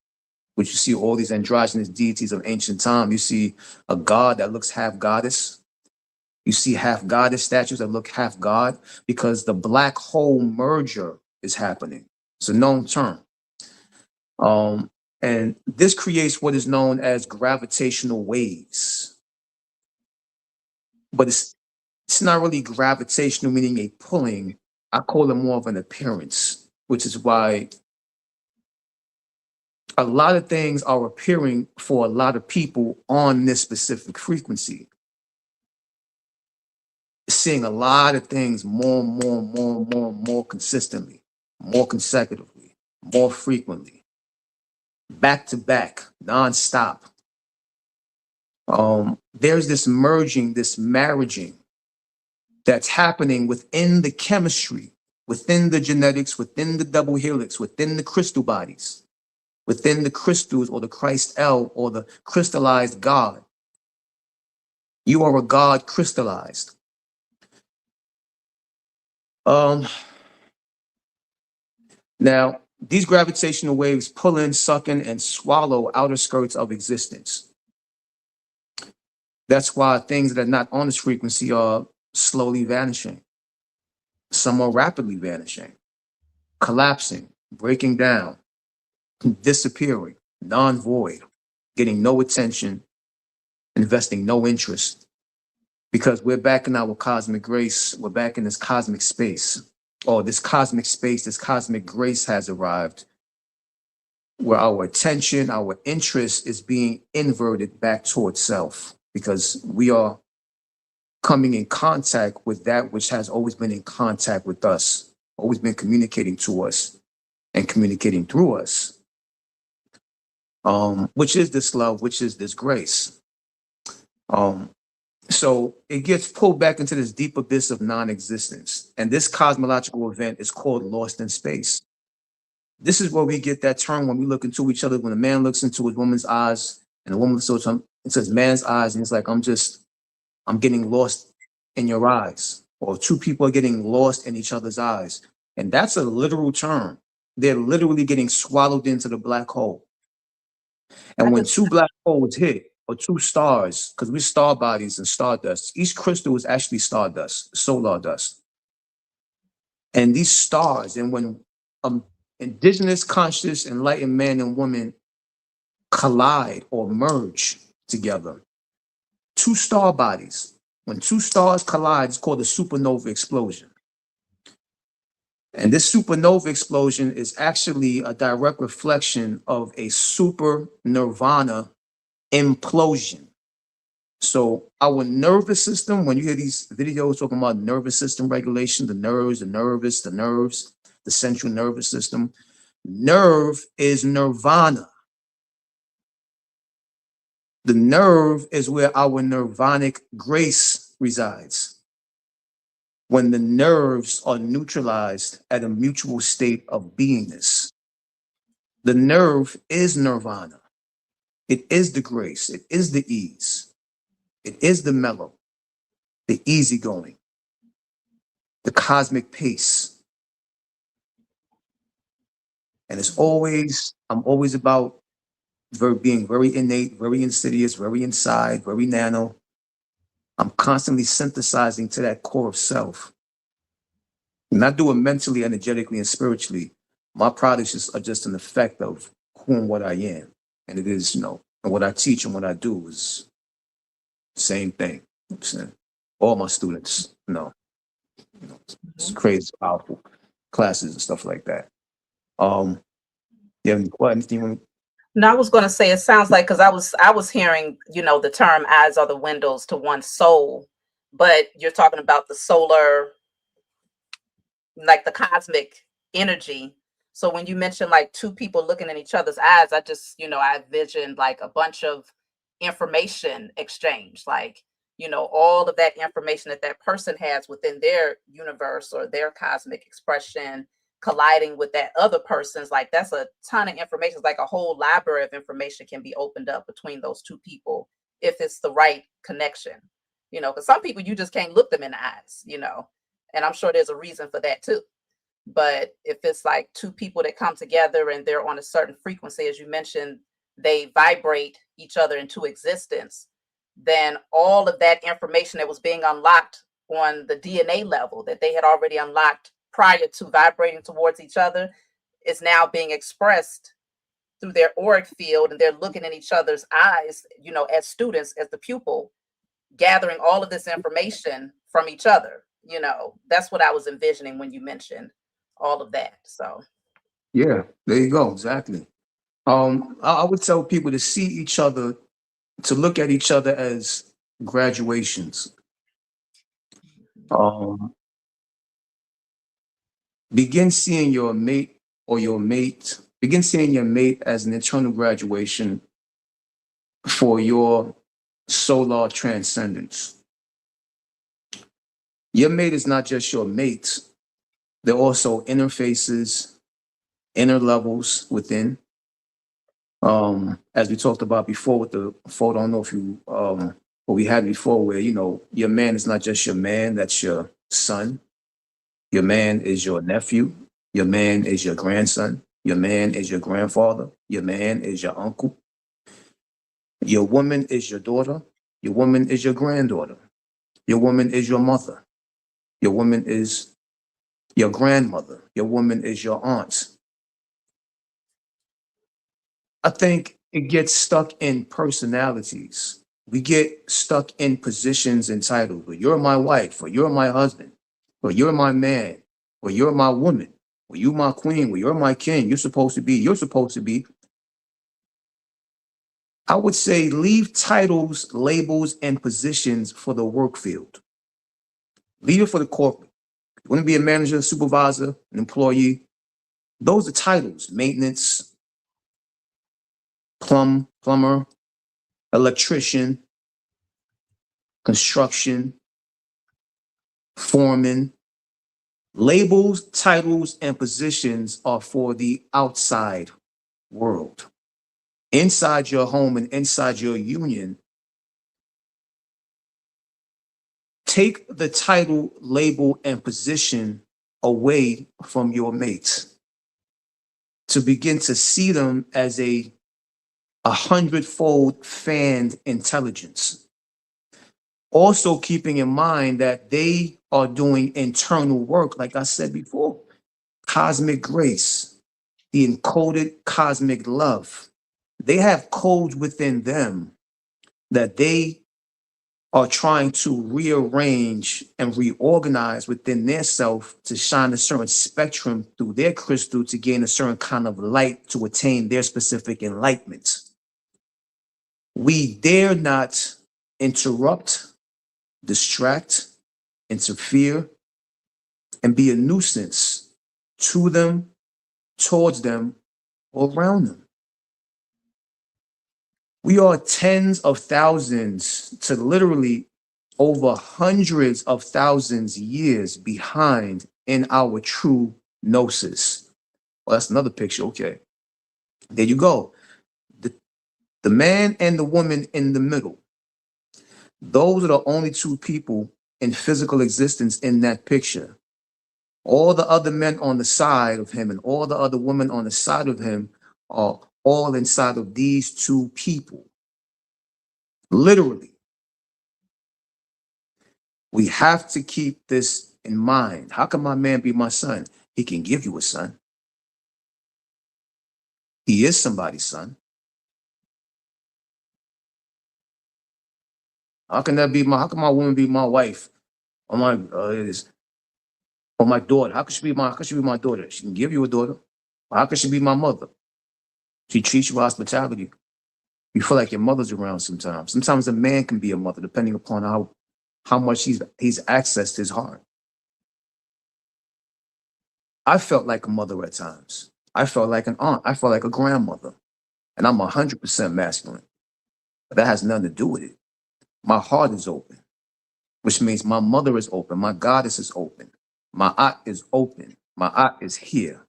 Speaker 2: which you see all these androgynous deities of ancient time. You see a god that looks half goddess. You see half goddess statues that look half god, because the black hole merger is happening. It's a known term. And this creates what is known as gravitational waves. But it's not really gravitational, meaning a pulling. I call it more of an appearance, which is why a lot of things are appearing for a lot of people on this specific frequency. Seeing a lot of things more consistently, more consecutively, more frequently, back to back, nonstop. There's this merging, this marriaging that's happening within the chemistry, within the genetics, within the double helix, within the crystal bodies, within the crystals or the Christ L or the crystallized God. You are a God crystallized. Now, these gravitational waves pull in, suck in, and swallow outer skirts of existence. That's why things that are not on this frequency are slowly vanishing. Some are rapidly vanishing, collapsing, breaking down, disappearing, non-void, getting no attention, investing no interest. Because we're back in our cosmic grace, we're back in this cosmic space, or this cosmic space, this cosmic grace has arrived, where our attention, our interest is being inverted back towards self, because we are coming in contact with that which has always been in contact with us, always been communicating to us and communicating through us, which is this love, which is this grace. So it gets pulled back into this deep abyss of non-existence. And this cosmological event is called lost in space. This is where we get that term when we look into each other, when a man looks into a woman's eyes and a woman looks into his man's eyes, and it's like, I'm getting lost in your eyes, or two people are getting lost in each other's eyes. And that's a literal term. They're literally getting swallowed into the black hole. And when two black holes hit, or two stars, because we're star bodies and stardust, each crystal is actually stardust, solar dust. And these stars, and when indigenous, conscious, enlightened man and woman collide or merge together, two star bodies, when two stars collide, it's called a supernova explosion. And this supernova explosion is actually a direct reflection of a super nirvana implosion. So our nervous system, when you hear these videos talking about nervous system regulation, the nerves, the central nervous system, nerve is nirvana. The nerve is where our nirvanic grace resides. When the nerves are neutralized at a mutual state of beingness. The nerve is nirvana. It is the grace. It is the ease. It is the mellow, the easygoing, the cosmic pace. And I'm always about being very innate, very insidious, very inside, very nano. I'm constantly synthesizing to that core of self. And I do it mentally, energetically, and spiritually. My products are just an effect of who and what I am. And it is, and what I teach and what I do is the same thing. All my students, it's crazy, powerful classes and stuff like that. You have anything?
Speaker 1: No, I was going to say, it sounds like, because I was hearing, the term eyes are the windows to one's soul, but you're talking about the solar, like the cosmic energy. So when you mention like two people looking in each other's eyes, I just, I envisioned like a bunch of information exchange, like, all of that information that person has within their universe or their cosmic expression colliding with that other person's, like, that's a ton of information. It's like a whole library of information can be opened up between those two people if it's the right connection, because some people you just can't look them in the eyes, and I'm sure there's a reason for that too. But if it's like two people that come together and they're on a certain frequency, as you mentioned, they vibrate each other into existence, then all of that information that was being unlocked on the DNA level that they had already unlocked prior to vibrating towards each other is now being expressed through their auric field, and they're looking in each other's eyes, as students, as the pupil, gathering all of this information from each other. That's what I was envisioning when you mentioned all of that. So
Speaker 2: Yeah, there you go. Exactly. I would tell people to see each other, to look at each other as graduations. Um, begin seeing your mate or your mate, begin seeing your mate as an eternal graduation for your solar transcendence. Your mate is not just your mate, they're also interfaces, inner levels within. As we talked about before with the photo, I don't know if you, what we had before, where, your man is not just your man, that's your son. Your man is your nephew. Your man is your grandson. Your man is your grandfather. Your man is your uncle. Your woman is your daughter. Your woman is your granddaughter. Your woman is your mother. Your woman is your grandmother. Your woman is your aunt. I think it gets stuck in personalities. We get stuck in positions and titles. Well, you're my wife, or you're my husband, or you're my man, or you're my woman, or you my queen, or you're my king. You're supposed to be, you're supposed to be. I would say leave titles, labels, and positions for the work field. Leave it for the corporate. You want to be a manager, supervisor, an employee, those are titles. Maintenance, plumber, electrician, construction, foreman. Labels, titles, and positions are for the outside world. Inside your home and inside your union, take the title, label, and position away from your mates to begin to see them as a hundredfold fanned intelligence. Also keeping in mind that they are doing internal work, like I said before, cosmic grace, the encoded cosmic love. They have codes within them that they are trying to rearrange and reorganize within their self to shine a certain spectrum through their crystal to gain a certain kind of light to attain their specific enlightenment. We dare not interrupt, distract, interfere, and be a nuisance to them, towards them, or around them. We are tens of thousands to literally over hundreds of thousands years behind in our true gnosis. Well, that's another picture. Okay. There you go. The man and the woman in the middle. Those are the only two people in physical existence in that picture. All the other men on the side of him and all the other women on the side of him are all inside of these two people. Literally. We have to keep this in mind. How can my man be my son? He can give you a son. He is somebody's son. How can my woman be my wife or my daughter? How can she be my daughter? She can give you a daughter. How can she be my mother? She treats you with hospitality. You feel like your mother's around sometimes. Sometimes a man can be a mother, depending upon how much he's accessed his heart. I felt like a mother at times. I felt like an aunt. I felt like a grandmother. And I'm 100% masculine. But that has nothing to do with it. My heart is open, which means my mother is open. My goddess is open. My aunt is open. My aunt is here.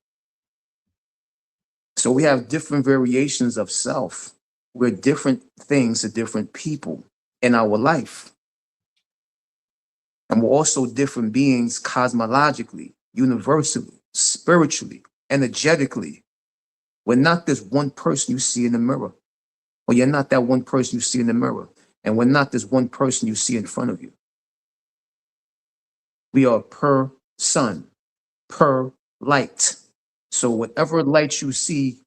Speaker 2: So we have different variations of self. We're different things to different people in our life. And we're also different beings cosmologically, universally, spiritually, energetically. We're not this one person you see in the mirror. or you're not that one person you see in the mirror. And we're not this one person you see in front of you. We are per sun, per light. So whatever light you see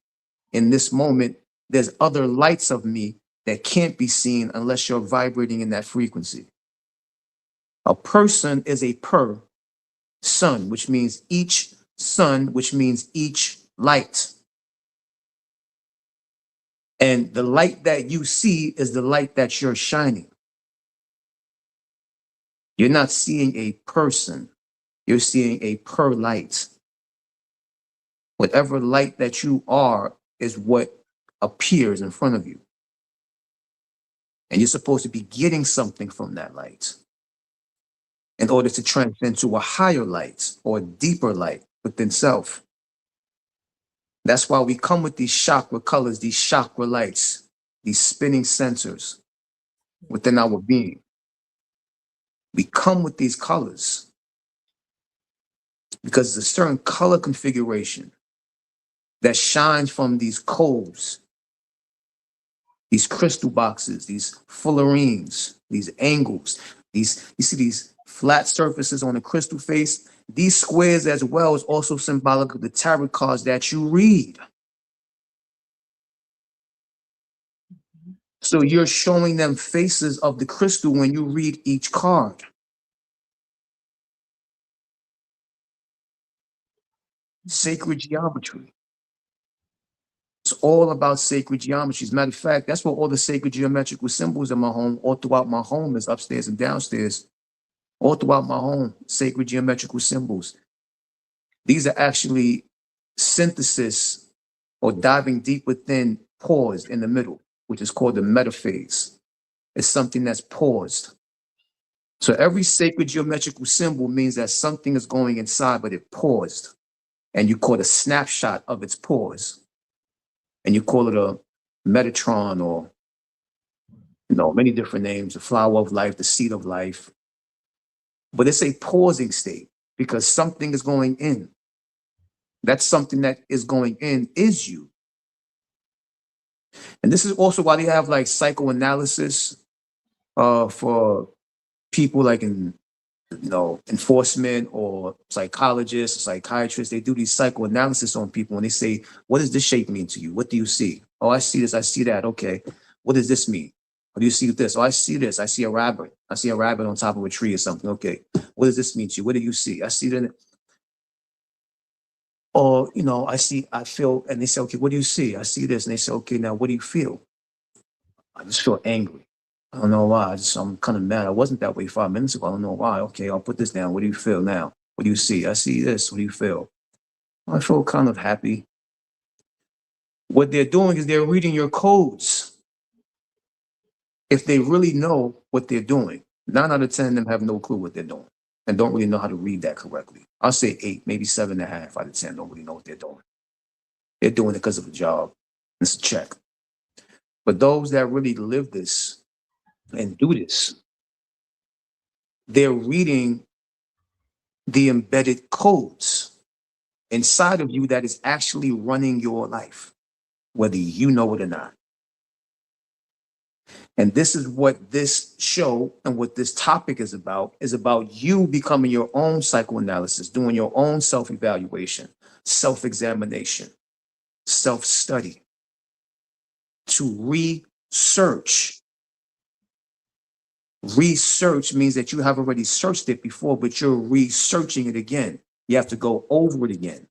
Speaker 2: in this moment, there's other lights of me that can't be seen unless you're vibrating in that frequency. A person is a per sun, which means each sun, which means each light. And the light that you see is the light that you're shining. You're not seeing a person, you're seeing a per light. Whatever light that you are is what appears in front of you. And you're supposed to be getting something from that light in order to transcend to a higher light or a deeper light within self. That's why we come with these chakra colors, these chakra lights, these spinning sensors within our being. We come with these colors because there's a certain color configuration that shines from these codes, these crystal boxes, these fullerenes, these angles, these, you see these flat surfaces on the crystal face. These squares as well is also symbolic of the tarot cards that you read. So you're showing them faces of the crystal when you read each card. Sacred geometry. It's all about sacred geometry. As a matter of fact, that's what all the sacred geometrical symbols in my home, all throughout my home, is upstairs and downstairs. All throughout my home, sacred geometrical symbols. These are actually synthesis or diving deep within pause in the middle, which is called the metaphase. It's something that's paused. So every sacred geometrical symbol means that something is going inside, but it paused. And you call it a snapshot of its pause. And you call it a Metatron, or, you know, many different names, the flower of life, the seed of life. But it's a pausing state because something is going in. That something that is going in is you. And this is also why they have like psychoanalysis for people like in, you know, enforcement or psychologists, psychiatrists. They do these psychoanalysis on people and they say, what does this shape mean to you? What do you see? Oh, I see this, I see that. Okay. What does this mean? What do you see this? Oh, I see this. I see a rabbit. I see a rabbit on top of a tree or something. Okay. What does this mean to you? What do you see? I see that. Or, you know, I feel, and they say, okay, what do you see? I see this. And they say, okay, now what do you feel? I just feel angry. I don't know why. I'm kind of mad. I wasn't that way 5 minutes ago. I don't know why. Okay, I'll put this down. What do you feel now? What do you see? I see this. What do you feel? I feel kind of happy. What they're doing is they're reading your codes. If they really know what they're doing, 9 out of 10 of them have no clue what they're doing and don't really know how to read that correctly. I'll say 8, maybe 7.5 out of 10 don't really know what they're doing. They're doing it because of a job. It's a check. But those that really live this and do this, they're reading the embedded codes inside of you that is actually running your life, whether you know it or not. And this is what this show and what this topic is about you becoming your own psychoanalysis, doing your own self-evaluation, self-examination, self-study, to research. Research means that you have already searched it before, but you're researching it again. You have to go over it again.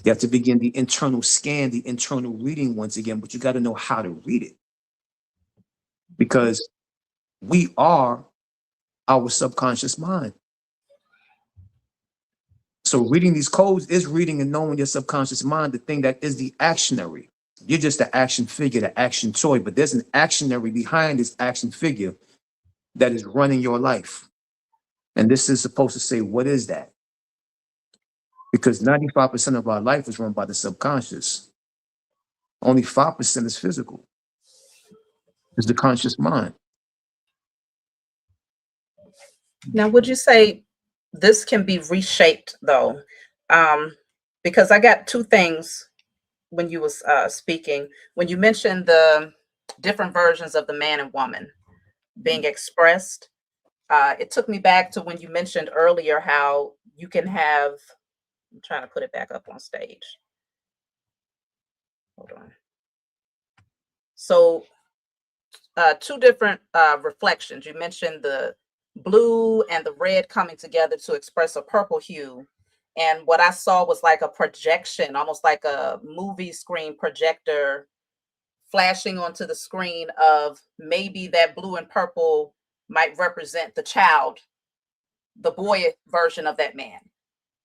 Speaker 2: You have to begin the internal scan, the internal reading once again, but you got to know how to read it. Because we are our subconscious mind. So reading these codes is reading and knowing your subconscious mind, the thing that is the actionary. You're just the action figure, the action toy, but there's an actionary behind this action figure that is running your life. And this is supposed to say, what is that? Because 95% of our life is run by the subconscious. Only 5% is physical. It's the conscious mind.
Speaker 1: Now, would you say this can be reshaped though? Because I got two things when you was speaking. When you mentioned the different versions of the man and woman being expressed. It took me back to when you mentioned earlier how you can have, I'm trying to put it back up on stage. Hold on. So two different reflections. You mentioned the blue and the red coming together to express a purple hue. And what I saw was like a projection, almost like a movie screen projector flashing onto the screen of maybe that blue and purple might represent the child, the boy version of that man.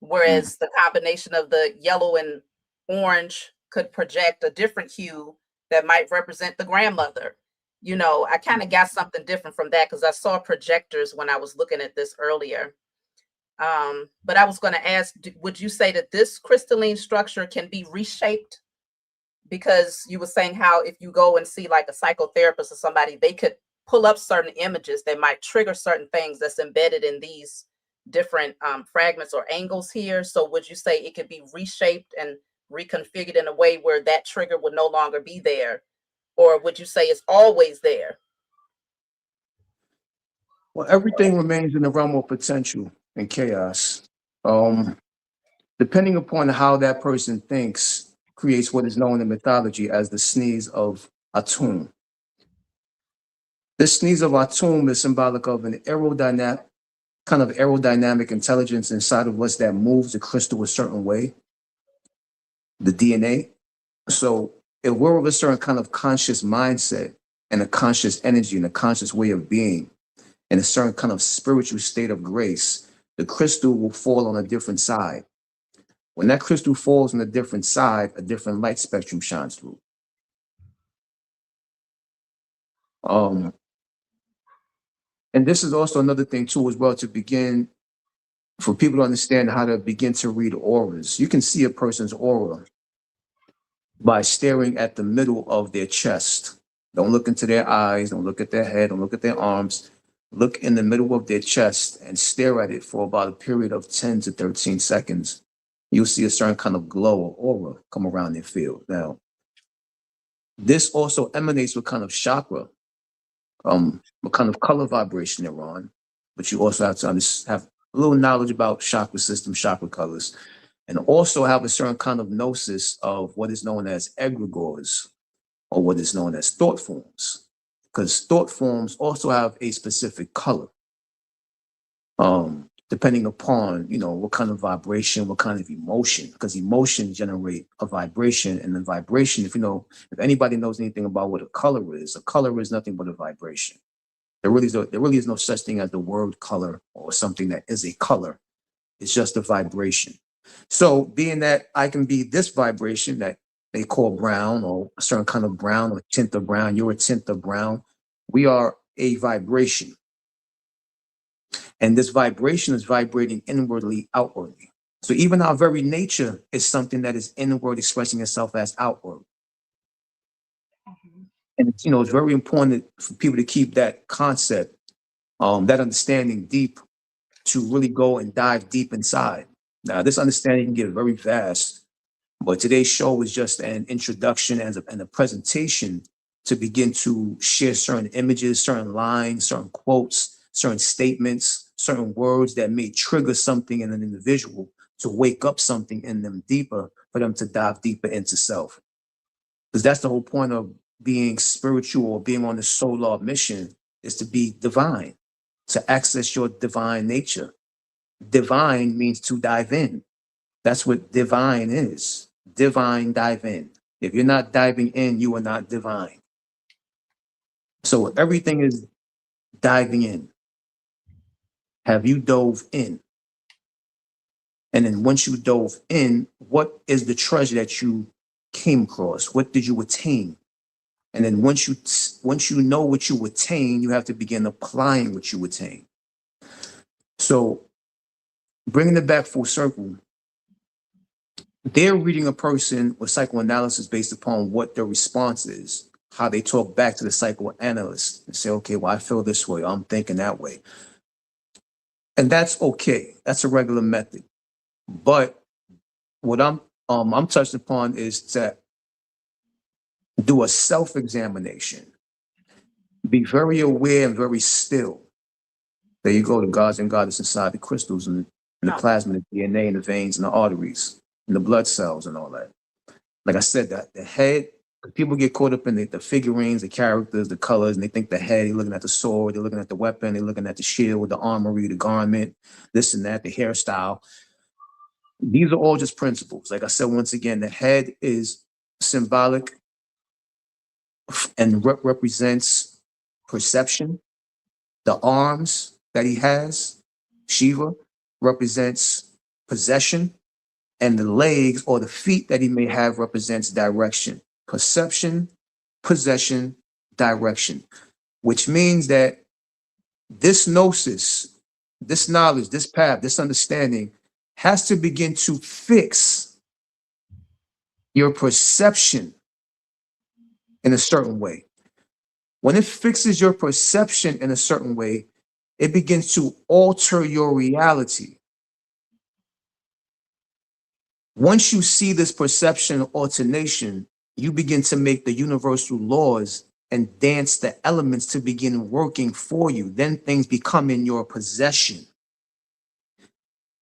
Speaker 1: Whereas the combination of the yellow and orange could project a different hue that might represent the grandmother. You know, I kind of got something different from that because I saw projectors when I was looking at this earlier. But I was going to ask, would you say that this crystalline structure can be reshaped? Because you were saying how if you go and see like a psychotherapist or somebody, they could pull up certain images that might trigger certain things that's embedded in these different fragments or angles here. So would you say it could be reshaped and reconfigured in a way where that trigger would no longer be there? Or would you say it's always there?
Speaker 2: Well, everything remains in the realm of potential and chaos. Depending upon how that person thinks, creates what is known in mythology as the sneeze of Atum. This sneeze of Atum is symbolic of an aerodynamic intelligence inside of us that moves the crystal a certain way, the DNA. So if we're of a certain kind of conscious mindset and a conscious energy and a conscious way of being, in a certain kind of spiritual state of grace, the crystal will fall on a different side. When that crystal falls on a different side, a different light spectrum shines through. And this is also another thing too, as well, to begin for people to understand how to begin to read auras. You can see a person's aura by staring at the middle of their chest. Don't look into their eyes, don't look at their head, don't look at their arms. Look in the middle of their chest and stare at it for about a period of 10 to 13 seconds. You'll see a certain kind of glow or aura come around their field. Now, this also emanates what kind of chakra, what kind of color vibration they're on. But you also have to have a little knowledge about chakra system, chakra colors, and also have a certain kind of gnosis of what is known as egregores, or what is known as thought forms, because thought forms also have a specific color, depending upon, you know, what kind of vibration, what kind of emotion, because emotions generate a vibration, and the vibration, if anybody knows anything about what a color is nothing but a vibration. There really is no such thing as the word color or something that is a color. It's just a vibration. So being that I can be this vibration that they call brown, or a certain kind of brown, or tint of brown, you're a tint of brown. We are a vibration. And this vibration is vibrating inwardly, outwardly. So even our very nature is something that is inward, expressing itself as outward. And it's very important for people to keep that concept, that understanding deep, to really go and dive deep inside. Now, this understanding can get very vast, but today's show is just an introduction and a presentation to begin to share certain images, certain lines, certain quotes, certain statements, certain words that may trigger something in an individual to wake up something in them deeper, for them to dive deeper into self. Because that's the whole point of being spiritual or being on the solar mission, is to be divine, to access your divine nature. Divine means to dive in. That's what divine is. Divine, dive in. If you're not diving in, you are not divine. So everything is diving in. Have you dove in? And then once you dove in, what is the treasure that you came across? What did you attain? And then once you know what you attain, you have to begin applying what you attain. So bringing it back full circle, they're reading a person with psychoanalysis based upon what their response is, how they talk back to the psychoanalyst and say, okay, well, I feel this way, I'm thinking that way. And that's okay. That's a regular method. But what I'm touched upon is that Do a self-examination. Be very aware and very still. There you go, the gods and goddess inside the crystals and the
Speaker 1: Oh,
Speaker 2: plasma, the DNA, and the veins and the arteries and the blood cells and all that. Like I said, that the head, people get caught up in the figurines, the characters, the colors, and they think the head, they're looking at the sword, they're looking at the weapon, they're looking at the shield, the armory, the garment, this and that, the hairstyle. These are all just principles. Like I said, once again, the head is symbolic and represents perception. The arms that he has, Shiva, represents possession, and the legs or the feet that he may have represents direction. Perception, possession, direction, which means that this gnosis, this knowledge, this path, this understanding has to begin to fix your perception in a certain way. When it fixes your perception in a certain way, it begins to alter your reality. Once you see this perception alternation, you begin to make the universal laws and dance the elements to begin working for you. Then things become in your possession.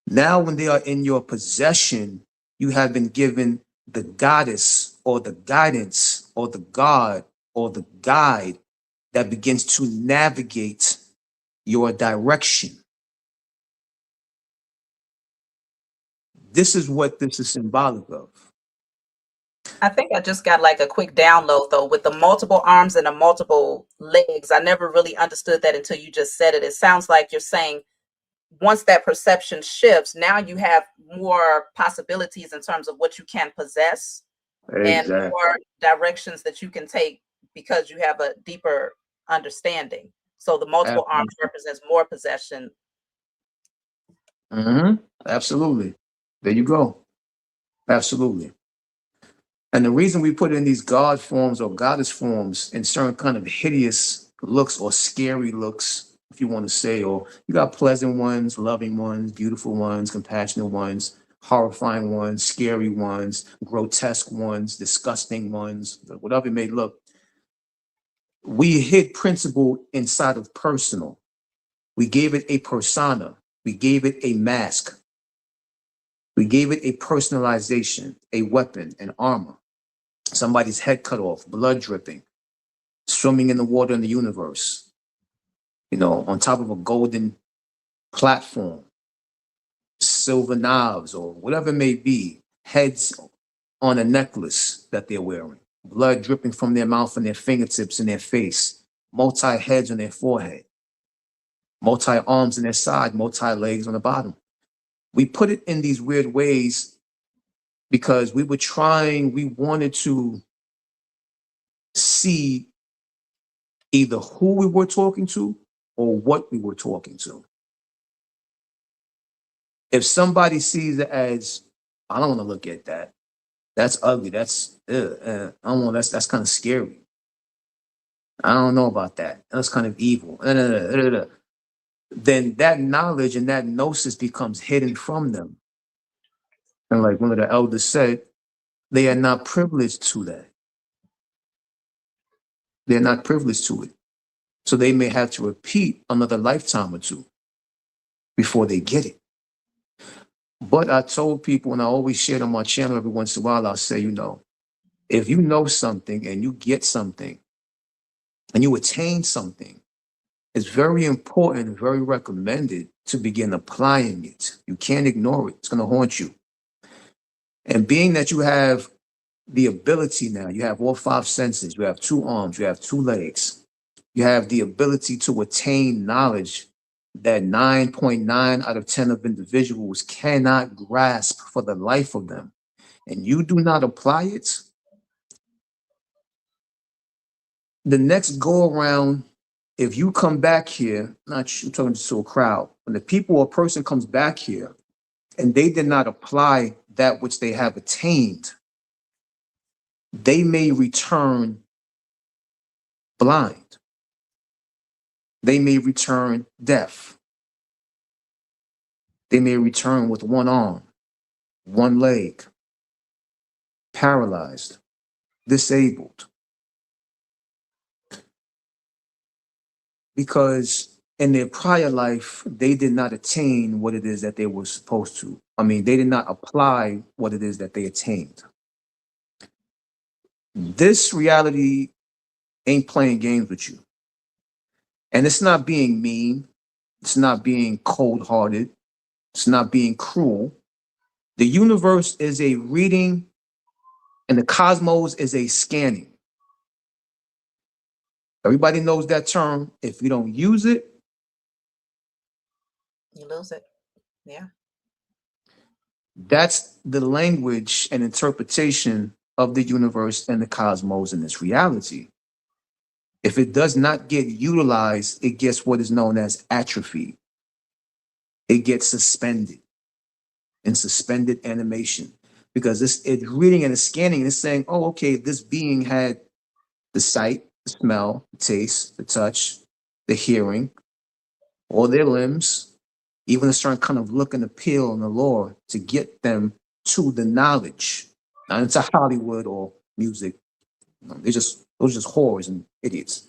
Speaker 2: Now, when they are in your possession, you have been given the goddess or the guidance or the god or the guide that begins to navigate your direction. This is what this is symbolic of.
Speaker 1: I think I just got like a quick download though with the multiple arms and the multiple legs. I never really understood that until you just said it. It sounds like you're saying once that perception shifts, now you have more possibilities in terms of what you can possess and
Speaker 2: Exactly.
Speaker 1: more directions that you can take because you have a deeper understanding. So the multiple arms represents more possession.
Speaker 2: Absolutely. There you go. Absolutely. And the reason we put in these god forms or goddess forms in certain kind of hideous looks or scary looks, if you want to say, or you got pleasant ones, loving ones, beautiful ones, compassionate ones, horrifying ones, scary ones, grotesque ones, disgusting ones, whatever it may look. We hid principle inside of personal. We gave it a persona. We gave it a mask. We gave it a personalization, a weapon, an armor. Somebody's head cut off, blood dripping, swimming in the water in the universe, on top of a golden platform, silver knobs or whatever it may be, heads on a necklace that they're wearing, blood dripping from their mouth and their fingertips and their face, multi heads on their forehead, multi arms on their side, multi legs on the bottom. We put it in these weird ways because we wanted to see either who we were talking to or what we were talking to. If somebody sees it as, I don't want to look at that. That's ugly. That's I don't want. That's kind of scary. I don't know about that. That's kind of evil. Then that knowledge and that gnosis becomes hidden from them. And like one of the elders said, they are not privileged to that. They're not privileged to it. So they may have to repeat another lifetime or two before they get it. But I told people, and I always share it on my channel every once in a while, I'll say, if you know something and you get something and you attain something, it's very important and very recommended to begin applying it. You can't ignore it. It's going to haunt you. And being that you have the ability now, you have all 5 senses, you have 2 arms, you have 2 legs, you have the ability to attain knowledge that 9.9 out of 10 of individuals cannot grasp for the life of them, and you do not apply it, the next go around, if you come back here, not you talking to a crowd, when the people or person comes back here and they did not apply that which they have attained, they may return blind. They may return deaf. They may return with 1 arm, 1 leg, paralyzed, disabled. because in their prior life, they did not attain what it is that they were supposed to. I mean, they did not apply what it is that they attained. This reality ain't playing games with you. And it's not being mean. It's not being cold hearted. It's not being cruel. The universe is a reading and the cosmos is a scanning. Everybody knows that term. If you don't use it,
Speaker 1: You lose it. Yeah.
Speaker 2: that's the language and interpretation of the universe and the cosmos in this reality. If it does not get utilized, it gets what is known as atrophy. It gets suspended in suspended animation because it's reading and it's scanning and it's saying, oh, okay, this being had the sight, the smell, the taste, the touch, the hearing, all their limbs, even a certain kind of look and appeal and allure to get them to the knowledge, not into Hollywood or music. Those are just whores and idiots.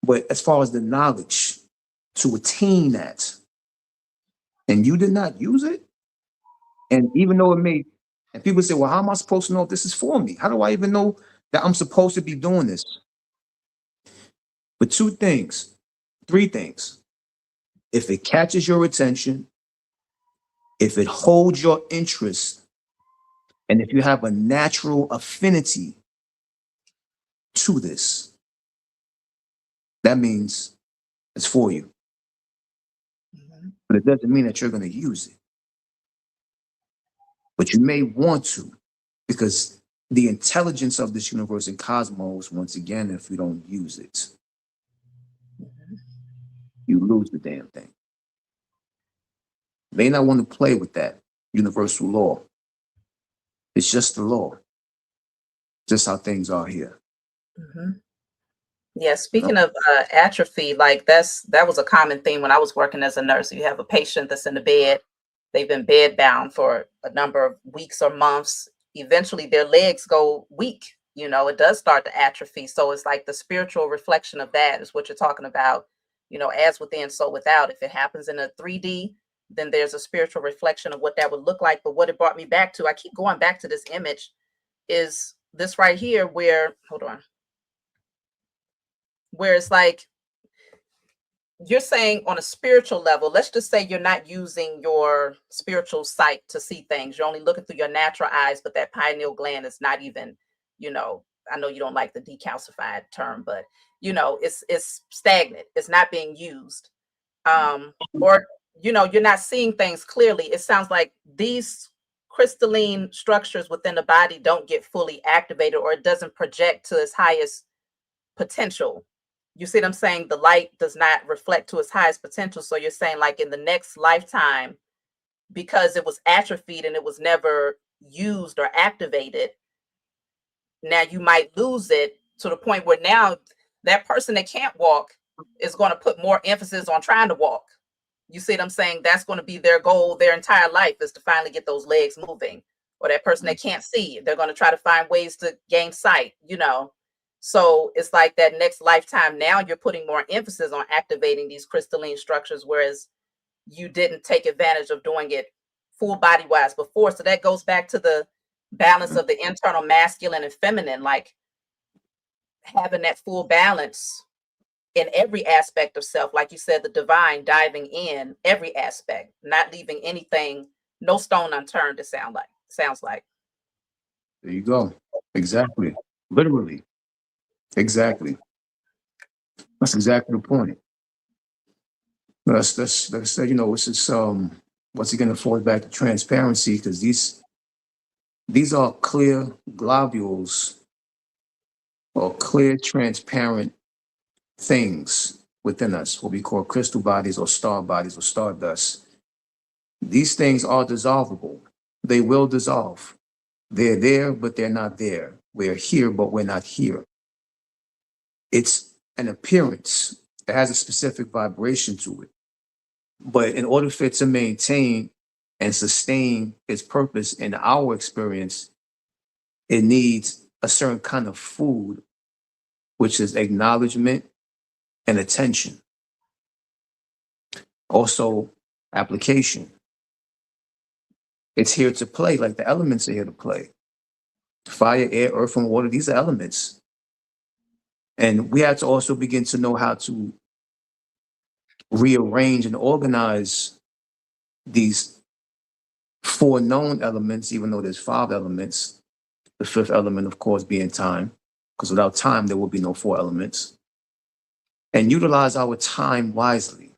Speaker 2: But as far as the knowledge to attain that, and you did not use it, and even though it may, and people say, well, how am I supposed to know if this is for me? How do I even know that I'm supposed to be doing this? But two things, three things. If it catches your attention, if it holds your interest, and if you have a natural affinity to this, that means it's for you.
Speaker 1: Mhm.
Speaker 2: But it doesn't mean that you're going to use it. But you may want to, because the intelligence of this universe and cosmos, once again, if you don't use it,
Speaker 1: Mhm.
Speaker 2: you lose the damn thing. You may not want to play with that universal law. It's just the law, just how things are here.
Speaker 1: Mhm. Yeah,
Speaker 2: You know?
Speaker 1: speaking of atrophy, like that was a common thing when I was working as a nurse. You have a patient that's in the bed, they've been bed bound for a number of weeks or months. Eventually, their legs go weak. It does start to atrophy. So it's like the spiritual reflection of that is what you're talking about. As within, so without. If it happens in a 3D, then there's a spiritual reflection of what that would look like. But what it brought me back to, I keep going back to this image, is this right here, hold on, where it's like you're saying on a spiritual level, let's just say you're not using your spiritual sight to see things. You're only looking through your natural eyes, but that pineal gland is not even, you know, I know you don't like the decalcified term, but it's stagnant. It's not being used. Or you're not seeing things clearly. It sounds like these crystalline structures within the body don't get fully activated, or it doesn't project to its highest potential. You see what I'm saying? The light does not reflect to its highest potential. So you're saying, like, in the next lifetime, because it was atrophied and it was never used or activated, now you might lose it to the point where now that person that can't walk is going to put more emphasis on trying to walk. You see what I'm saying? That's going to be their goal their entire life, is to finally get those legs moving. Or that person that can't see, they're going to try to find ways to gain sight. So it's like that next lifetime, now you're putting more emphasis on activating these crystalline structures, whereas you didn't take advantage of doing it full body wise before. So that goes back to the balance of the internal masculine and feminine, like having that full balance in every aspect of self. Like you said, the divine diving in every aspect, not leaving anything, no stone unturned. It sounds like.
Speaker 2: There you go. Exactly. Literally. Exactly. That's exactly the point. That's like I said, it's just once again it falls back to transparency because these are clear globules or clear transparent things within us, what we call crystal bodies or stardust. These things are dissolvable. They will dissolve. They're there, but they're not there. We're here, but we're not here. It's an appearance. It has a specific vibration to it. But in order for it to maintain and sustain its purpose in our experience, it needs a certain kind of food, which is acknowledgement and attention. Also, application. It's here to play, like the elements are here to play. Fire, air, earth, and water, these are elements. And we have to also begin to know how to rearrange and organize these four known elements, even though there's five elements. The fifth element, of course, being time, because without time, there will be no four elements. And utilize our time wisely.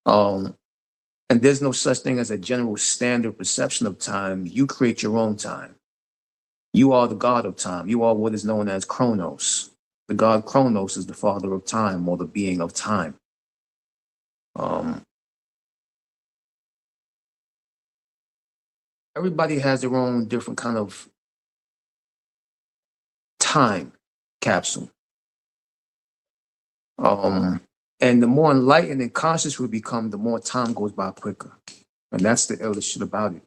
Speaker 2: And there's no such thing as a general standard perception of time. You create your own time. You are the god of time. You are what is known as Chronos. The god Chronos is the father of time, or the being of time. Everybody has their own different kind of time capsule. And the more enlightened and conscious we become, the more time goes by quicker. And that's the illest shit about it.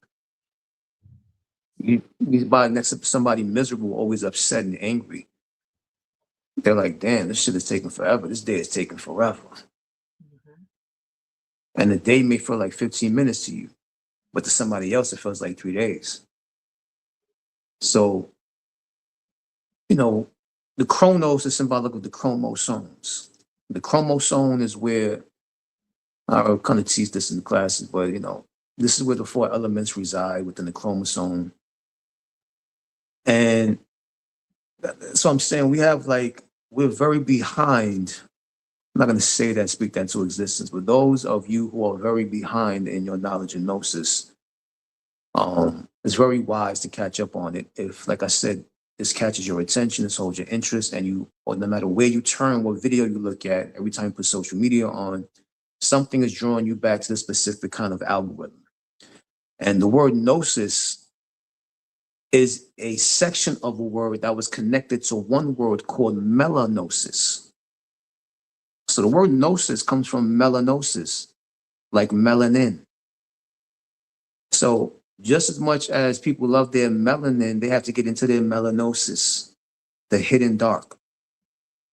Speaker 2: You buy next to somebody miserable, always upset and angry. They're like, damn, this shit is taking forever. This day is taking forever. And the day may feel like 15 minutes to you, but to somebody else, it feels like 3 days. So, the chronos is symbolic of the chromosomes. The chromosome is where, I'll kind of teach this in the classes, but this is where the four elements reside within the chromosome. And so I'm saying we're very behind. I'm not going to say that, speak that into existence, but those of you who are very behind in your knowledge and gnosis, it's very wise to catch up on it. If, like I said, this catches your attention, this holds your interest, and or no matter where you turn, what video you look at, every time you put social media on, something is drawing you back to this specific kind of algorithm. And the word gnosis is a section of a word that was connected to one word called melanosis. So the word gnosis comes from melanosis, like melanin. So just as much as people love their melanin, they have to get into their melanosis, the hidden dark.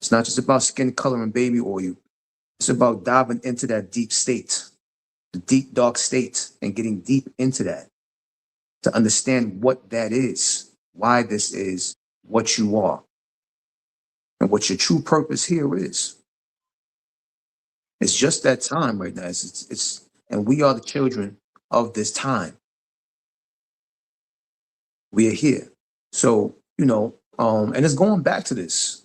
Speaker 2: It's not just about skin color and baby oil. It's about diving into that deep state, the deep, dark state, and getting deep into that to understand what that is, why this is, what you are, and what your true purpose here is. It's just that time right now. And we are the children of this time. We are here. So, and it's going back to this.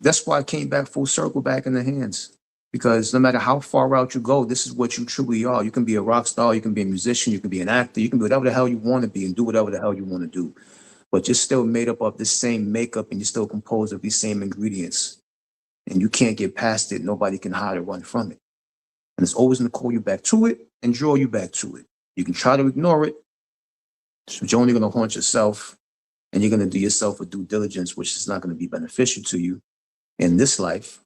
Speaker 2: That's why I came back full circle back in the hands. Because no matter how far out you go, this is what you truly are. You can be a rock star, you can be a musician, you can be an actor, you can be whatever the hell you want to be and do whatever the hell you want to do. But you're still made up of the same makeup and you're still composed of these same ingredients. And you can't get past it. Nobody can hide or run from it. And it's always going to call you back to it and draw you back to it. You can try to ignore it, but you're only going to haunt yourself and you're going to do yourself a due diligence, which is not going to be beneficial to you in this life.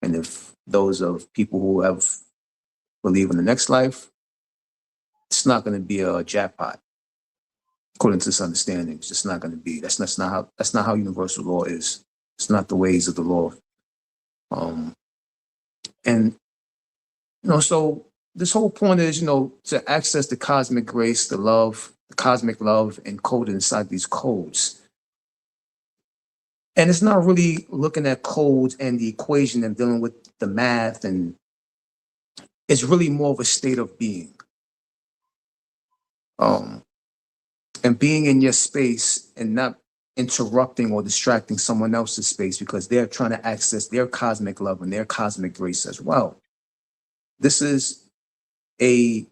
Speaker 2: And if those of people who believe in the next life, it's not going to be a jackpot. According to this understanding, it's just not going to be. That's not how universal law is. It's not the ways of the law. And so this whole point is, to access the cosmic grace, the love, the cosmic love encoded inside these codes. And it's not really looking at codes and the equation and dealing with the math, and it's really more of a state of being. And being in your space and not interrupting or distracting someone else's space because they're trying to access their cosmic love and their cosmic grace as well. This is a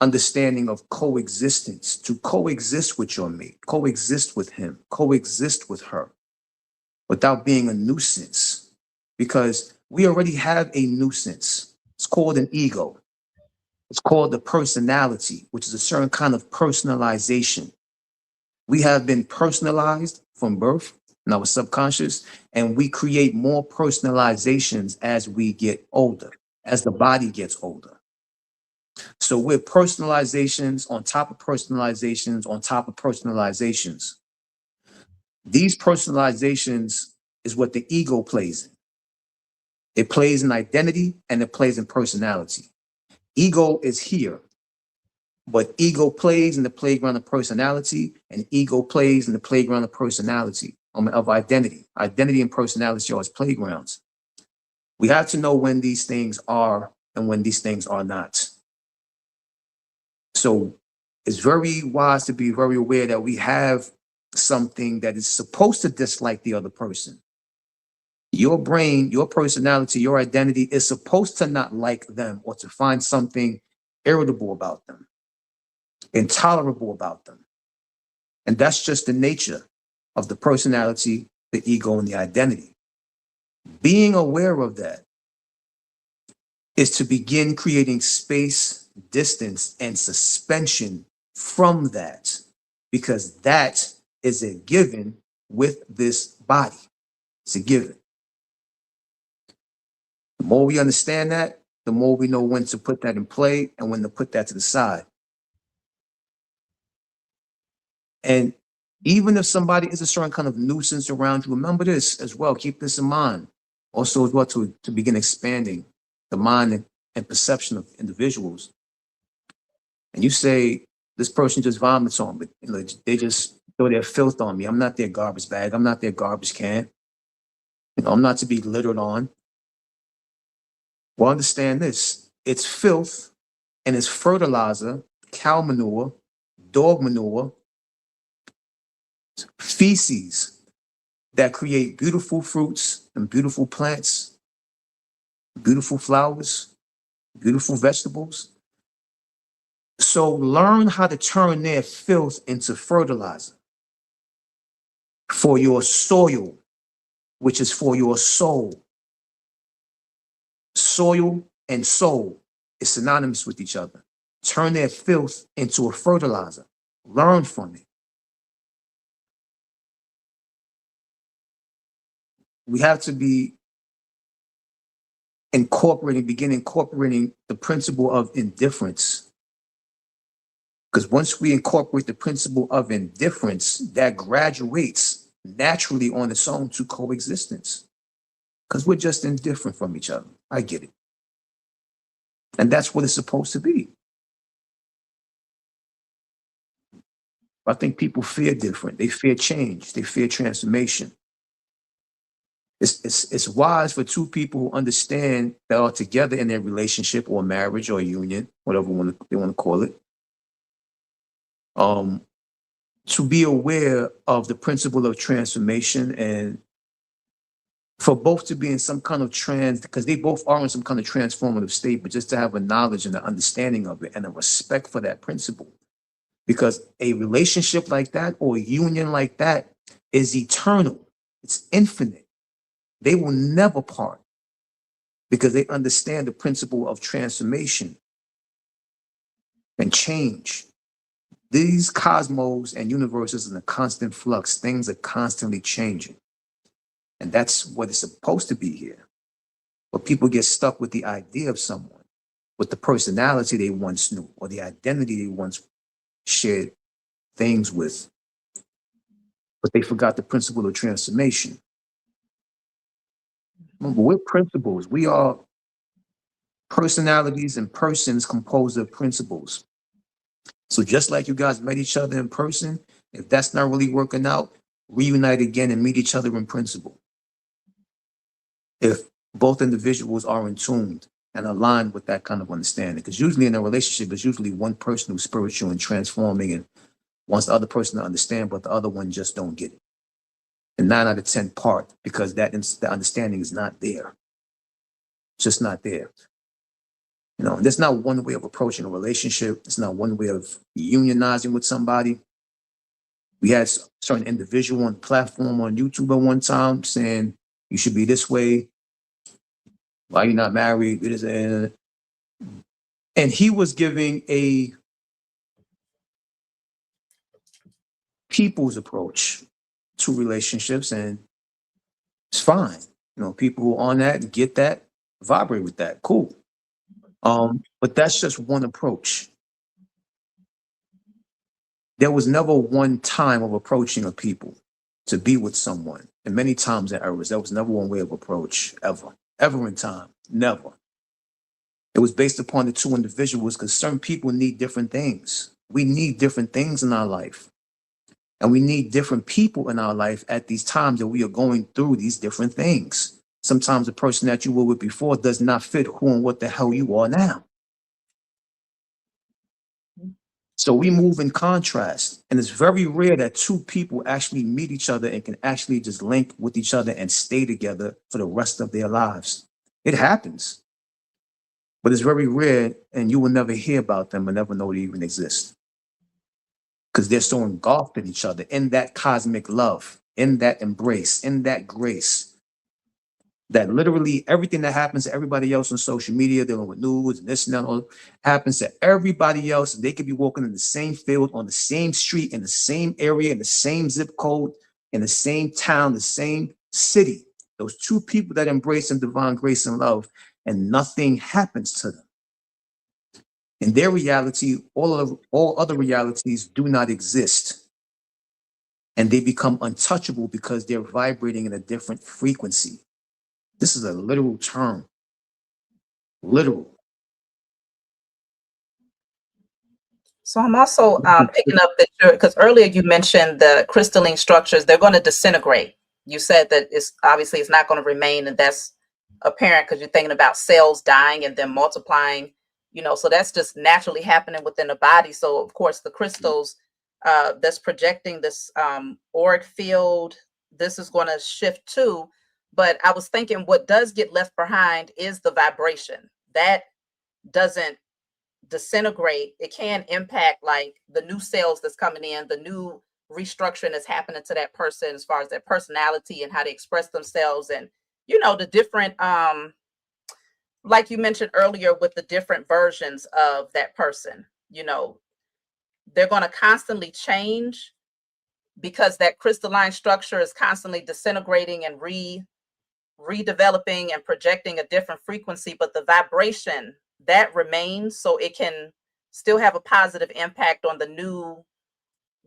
Speaker 2: understanding of coexistence, to coexist with your mate, coexist with him, coexist with her without being a nuisance, because we already have a nuisance. It's called an ego. It's called the personality, which is a certain kind of personalization. We have been personalized from birth in our subconscious, and we create more personalizations as we get older, as the body gets older. So we're personalizations on top of personalizations on top of personalizations. These personalizations is what the ego plays in. It plays in identity and it plays in personality. Ego is here, but ego plays in the playground of personality, and ego plays in the playground of personality, of identity. Identity and personality are its playgrounds. We have to know when these things are and when these things are not. So it's very wise to be very aware that we have something that is supposed to dislike the other person. Your brain, your personality, your identity is supposed to not like them or to find something irritable about them, intolerable about them. And that's just the nature of the personality, the ego, and the identity. Being aware of that is to begin creating space, distance, and suspension from that, because that is a given with this body. It's a given. The more we understand that, the more we know when to put that in play and when to put that to the side. And even if somebody is a certain kind of nuisance around you, remember this as well. Keep this in mind. Also, as well, to begin expanding the mind and perception of individuals. And you say, this person just vomits on me. You know, they just throw their filth on me. I'm not their garbage bag. I'm not their garbage can. You know, I'm not to be littered on. Well, understand this. It's filth and it's fertilizer, cow manure, dog manure, feces that create beautiful fruits and beautiful plants, beautiful flowers, beautiful vegetables. So learn how to turn their filth into fertilizer for your soil, which is for your soul. Soil and soul is synonymous with each other. Turn their filth into a fertilizer. Learn from it. We have to be begin incorporating the principle of indifference. Because once we incorporate the principle of indifference, that graduates naturally on its own to coexistence. Because we're just indifferent from each other. I get it. And that's what it's supposed to be. I think people fear different. They fear change. They fear transformation. It's wise for two people who understand that are together in their relationship or marriage or union, whatever they want to call it, to be aware of the principle of transformation, and for both to be in some kind of because they both are in some kind of transformative state, but just to have a knowledge and an understanding of it and a respect for that principle. Because a relationship like that or a union like that is eternal. It's infinite. They will never part because they understand the principle of transformation and change. These cosmos and universes are in a constant flux. Things are constantly changing. And that's what it's supposed to be here. But people get stuck with the idea of someone, with the personality they once knew, or the identity they once shared things with. But they forgot the principle of transformation. Remember, we're principles. We are personalities and persons composed of principles. So just like you guys met each other in person, if that's not really working out, reunite again and meet each other in principle. If both individuals are in tune and aligned with that kind of understanding. Because usually in a relationship, it's usually one person who's spiritual and transforming and wants the other person to understand, but the other one just don't get it. And 9 out of 10 part because the understanding is not there. It's just not there. You know, there's not one way of approaching a relationship. It's not one way of unionizing with somebody. We had a certain individual on the platform on YouTube at one time saying, you should be this way. Why are you not married? And he was giving a people's approach to relationships, and it's fine. You know, people who are on that and get that, vibrate with that. Cool. But that's just one approach. There was never one time of approaching a people to be with someone. And many times in eras, there was never one way of approach, ever. ever in time. Never. It was based upon the two individuals because certain people need different things. We need different things in our life. And we need different people in our life at these times that we are going through these different things. Sometimes the person that you were with before does not fit who and what the hell you are now. So we move in contrast. And it's very rare that two people actually meet each other and can actually just link with each other and stay together for the rest of their lives. It happens, but it's very rare, and you will never hear about them and never know they even exist because they're so engulfed in each other, in that cosmic love, in that embrace, in that grace, that literally everything that happens to everybody else on social media, dealing with news and this and that, all happens to everybody else. They could be walking in the same field, on the same street, in the same area, in the same zip code, in the same town, the same city. Those two people that embrace in divine grace and love, and nothing happens to them. In their reality, all other realities do not exist. And they become untouchable because they're vibrating in a different frequency. This is a literal term. Literal.
Speaker 1: So I'm also picking up that because earlier you mentioned the crystalline structures, they're going to disintegrate. You said that it's obviously it's not going to remain, and that's apparent because you're thinking about cells dying and then multiplying, so that's just naturally happening within the body. So of course the crystals that's projecting this auric field, this is going to shift too. But I was thinking what does get left behind is the vibration. That doesn't disintegrate. It can impact like the new cells that's coming in, the new restructuring that's happening to that person as far as their personality and how they express themselves, and the different like you mentioned earlier with the different versions of that person, they're going to constantly change because that crystalline structure is constantly disintegrating and redeveloping and projecting a different frequency, but the vibration that remains, so it can still have a positive impact on the new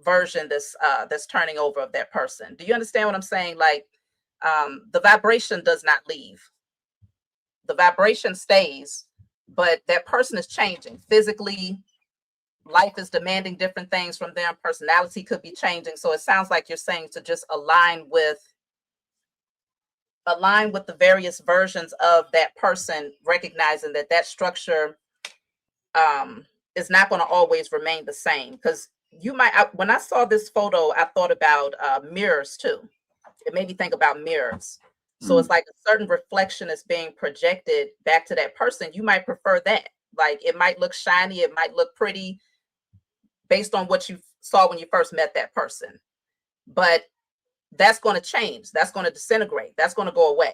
Speaker 1: version that's turning over of that person. Do you understand what I'm saying? Like the vibration does not leave. The vibration stays, but that person is changing physically. Life is demanding different things from them. Personality could be changing. So it sounds like you're saying to just align with the various versions of that person, recognizing that structure is not going to always remain the same. Because when I saw this photo, I thought about mirrors too. It made me think about mirrors. So it's like a certain reflection is being projected back to that person. You might prefer that. Like it might look shiny, it might look pretty based on what you saw when you first met that person. But that's going to change. That's going to disintegrate. That's going to go away.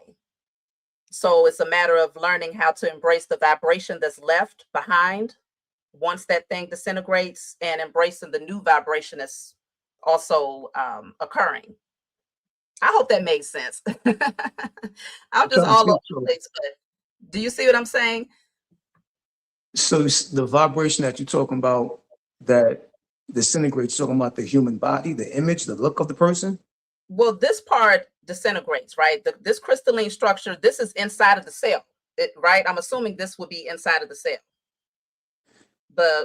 Speaker 1: So it's a matter of learning how to embrace the vibration that's left behind once that thing disintegrates, and embracing the new vibration that's also occurring. I hope that makes sense. I'm just all over the place, but do you see what I'm saying?
Speaker 2: So the vibration that you're talking about that disintegrates, talking about the human body, the image, the look of the person?
Speaker 1: Well, this part disintegrates, right? This crystalline structure, this is inside of the cell, right? I'm assuming this would be inside of the cell.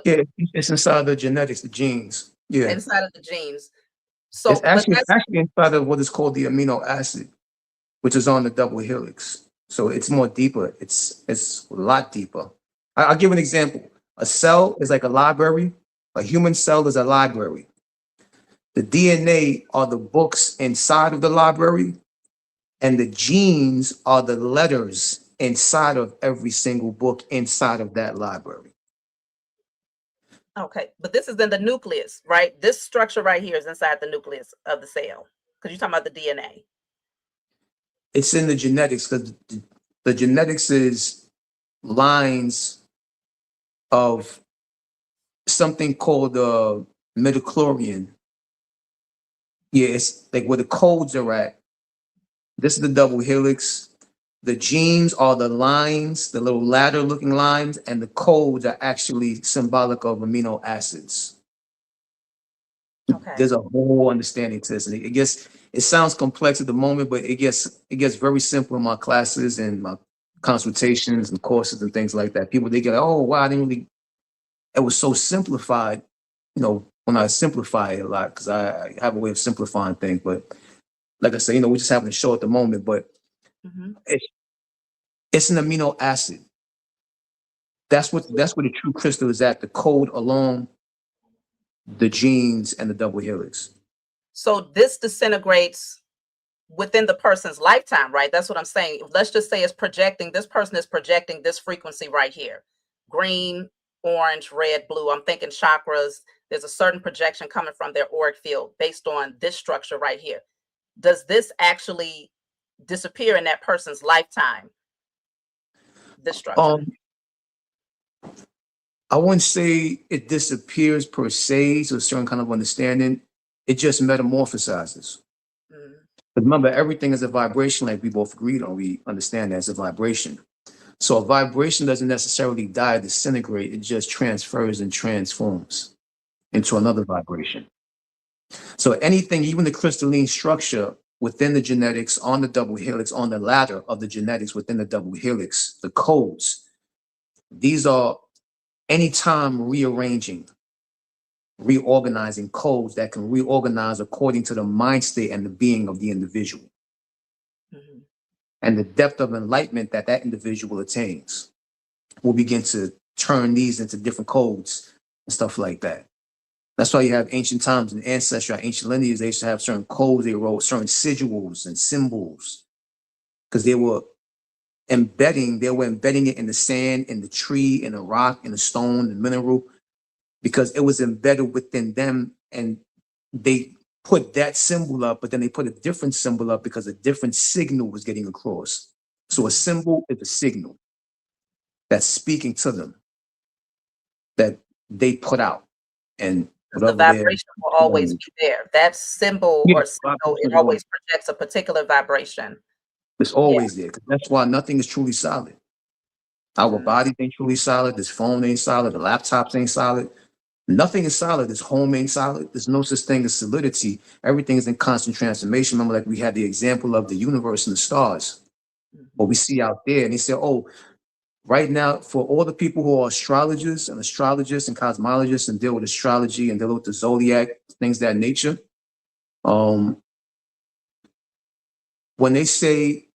Speaker 2: Yeah, it's inside the genetics, the genes. Yeah,
Speaker 1: inside of the genes. So
Speaker 2: it's actually inside of what is called the amino acid, which is on the double helix. So it's more deeper. It's a lot deeper. I'll give an example. A cell is like a library. A human cell is a library. The DNA are the books inside of the library, and the genes are the letters inside of every single book inside of that library.
Speaker 1: Okay, but this is in the nucleus, right? This structure right here is inside the nucleus of the cell, because you're talking about the DNA.
Speaker 2: It's in the genetics, because the genetics is lines of something called midichlorian. Yeah, it's like where the codes are at. This is the double helix. The genes are the lines, the little ladder looking lines, and the codes are actually symbolic of amino acids. Okay. There's a whole understanding to this. And it sounds complex at the moment, but it gets very simple in my classes and my consultations and courses and things like that. People, they get, oh, wow, I didn't really, it was so simplified, when I simplify it a lot, because I have a way of simplifying things. But like I said, we're just having a show at the moment, but it, it's an amino acid. That's where the true crystal is at, the code along the genes and the double helix.
Speaker 1: So this disintegrates within the person's lifetime, right? That's what I'm saying. Let's just say it's projecting, this person is projecting this frequency right here. Green, orange, red, blue. I'm thinking chakras. There's a certain projection coming from their auric field based on this structure right here. Does this actually disappear in that person's lifetime? This structure.
Speaker 2: I wouldn't say it disappears per se to a certain kind of understanding. It just metamorphosizes. But remember, everything is a vibration, like we both agreed on. We understand that it's a vibration. So a vibration doesn't necessarily die, disintegrate. It just transfers and transforms into another vibration. So anything, even the crystalline structure within the genetics, on the double helix, on the ladder of the genetics within the double helix, the codes, these are anytime rearranging, reorganizing codes that can reorganize according to the mind state and the being of the individual. And the depth of enlightenment that individual attains will begin to turn these into different codes and stuff like that. That's why you have ancient times and ancestry, ancient lineages, they used to have certain codes, they wrote certain sigils and symbols, because they were embedding it in the sand, in the tree, in the rock, in the stone, the mineral, because it was embedded within them, and they put that symbol up, but then they put a different symbol up because a different signal was getting across. So a symbol is a signal that's speaking to them, that they put out. And
Speaker 1: the vibration will always be there. That symbol or signal, it always projects a particular vibration.
Speaker 2: It's always there. That's why nothing is truly solid. Our bodies ain't truly solid. This phone ain't solid. The laptops ain't solid. Nothing is solid. This home ain't solid. There's no such thing as solidity. Everything is in constant transformation. Remember, like we had the example of the universe and the stars, what we see out there. And they say, oh, right now, for all the people who are astrologers and cosmologists and deal with astrology and deal with the zodiac, things of that nature, when they say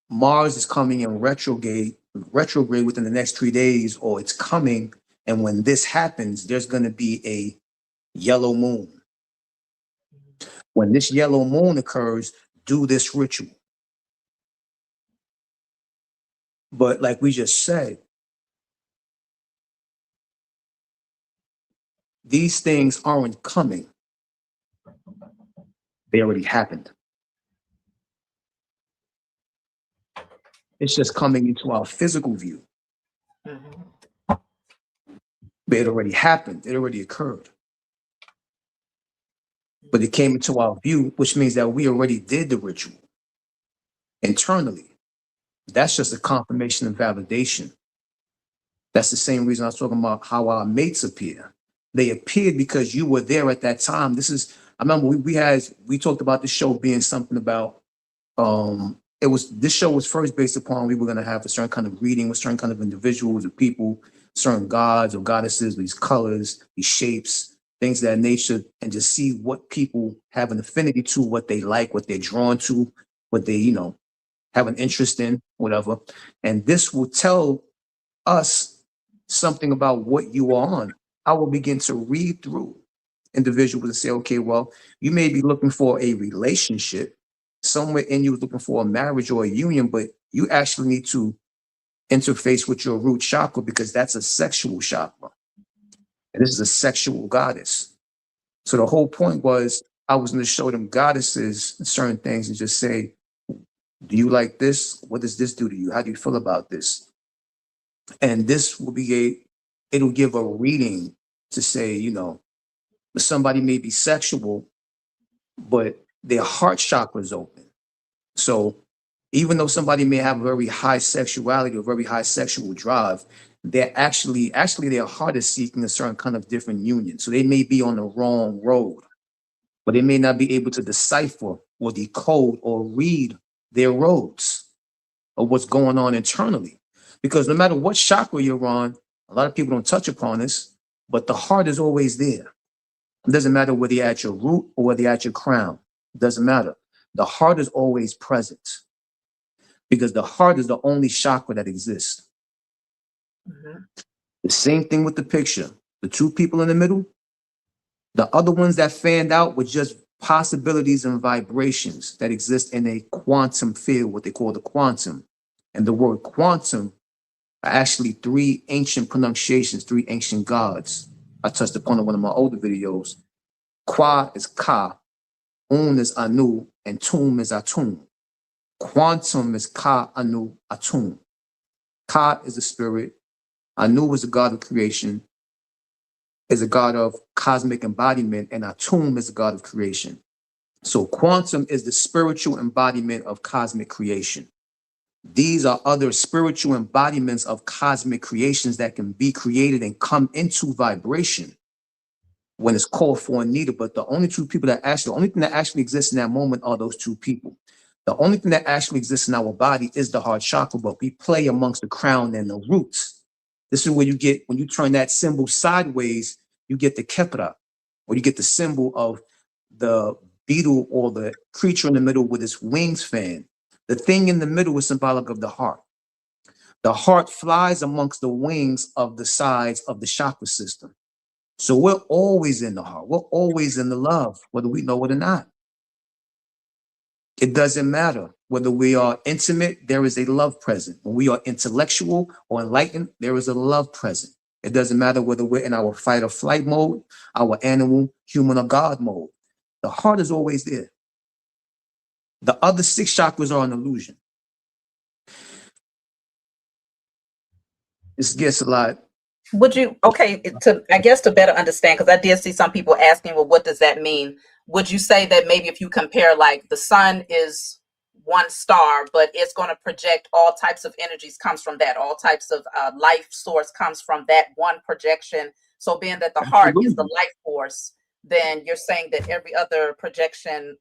Speaker 2: Mars is coming in retrograde within the next 3 days, or it's coming, and when this happens, there's going to be a yellow moon. When this yellow moon occurs, do this ritual. But like we just said, these things aren't coming. They already happened. It's just coming into our physical view. But it already happened. It already occurred. But it came into our view, which means that we already did the ritual internally. That's just a confirmation and validation. That's the same reason I was talking about how our mates appear. They appeared because you were there at that time. I remember we talked about the show being something about, this show was first based upon we were going to have a certain kind of reading with certain kind of individuals or people, certain gods or goddesses, these colors, these shapes, things of that nature, and just see what people have an affinity to, what they like, what they're drawn to, what they, have an interest in, whatever. And this will tell us something about what you are on. I will begin to read through individuals and say, okay, well, you may be looking for a relationship. Somewhere in you is looking for a marriage or a union, but you actually need to interface with your root chakra, because that's a sexual chakra. And this is a sexual goddess. So the whole point was I was going to show them goddesses and certain things and just say, do you like this? What does this do to you? How do you feel about this? And this will it'll give a reading to say, somebody may be sexual, but their heart chakra is open. So even though somebody may have a very high sexuality or very high sexual drive, they're actually their heart is seeking a certain kind of different union. So they may be on the wrong road, but they may not be able to decipher or decode or read their roads. of what's going on internally. Because no matter what chakra you're on, a lot of people don't touch upon this, but the heart is always there. It doesn't matter whether you're at your root or whether you're at your crown. It doesn't matter. The heart is always present because the heart is the only chakra that exists. The same thing with the picture. The two people in the middle, the other ones that fanned out were just possibilities and vibrations that exist in a quantum field, what they call the quantum. And the word quantum are actually three ancient pronunciations, three ancient gods. I touched upon in one of my older videos. Qua is Ka, Un is Anu, and Tum is Atum. Quantum is Ka, Anu, Atum. Ka is the spirit. Anu is the god of creation, is a god of cosmic embodiment, and Atum is the god of creation. So quantum is the spiritual embodiment of cosmic creation. These are other spiritual embodiments of cosmic creations that can be created and come into vibration when it's called for and needed. But the only two people that actually, the only thing that actually exists in that moment are those two people. The only thing that actually exists in our body is the heart chakra, but we play amongst the crown and the roots. This is where you get, when you turn that symbol sideways, you get the kepra, or you get the symbol of the beetle or the creature in the middle with its wings fan. The thing in the middle is symbolic of the heart. The heart flies amongst the wings of the sides of the chakra system. So we're always in the heart. We're always in the love, whether we know it or not. It doesn't matter whether we are intimate, there is a love present. When we are intellectual or enlightened, there is a love present. It doesn't matter whether we're in our fight or flight mode, our animal, human, or God mode. The heart is always there. The other six chakras are an illusion. This gets a lot.
Speaker 1: Would you, okay, I guess to better understand, because I did see some people asking, well, what does that mean? Would you say that maybe if you compare, like, the sun is one star, but it's going to project all types of energies comes from that, all types of life source comes from that one projection. So being that the heart is the life force, then you're saying that every other projection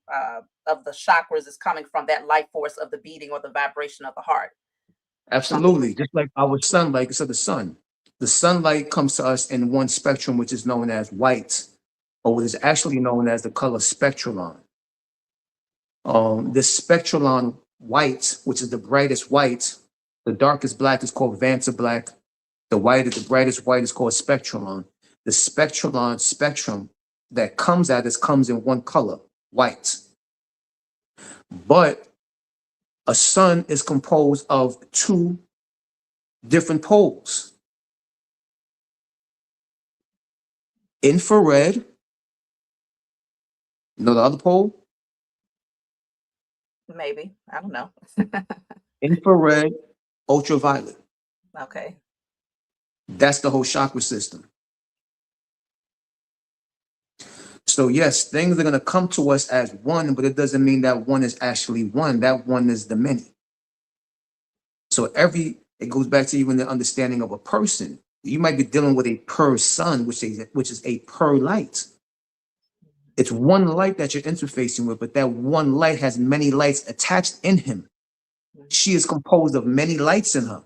Speaker 1: of the chakras is coming from that life force of the beating or the vibration of the heart.
Speaker 2: Absolutely. Just like our sunlight, it's the sun. The sunlight comes to us in one spectrum, which is known as white, or what is actually known as the color spectralon. This spectralon white, which is the brightest white, the darkest black is called Vanta black. The brightest white is called spectralon. The spectralon spectrum that comes at us comes in one color, white. But a sun is composed of two different poles. Infrared, you know the other pole?
Speaker 1: Maybe, I don't know.
Speaker 2: Infrared, ultraviolet.
Speaker 1: Okay.
Speaker 2: That's the whole chakra system. So yes, things are going to come to us as one, but it doesn't mean that one is actually one. That one is the many. So it goes back to even the understanding of a person. You might be dealing with a per sun, which is a per light. It's one light that you're interfacing with, but that one light has many lights attached in him. She is composed of many lights in her.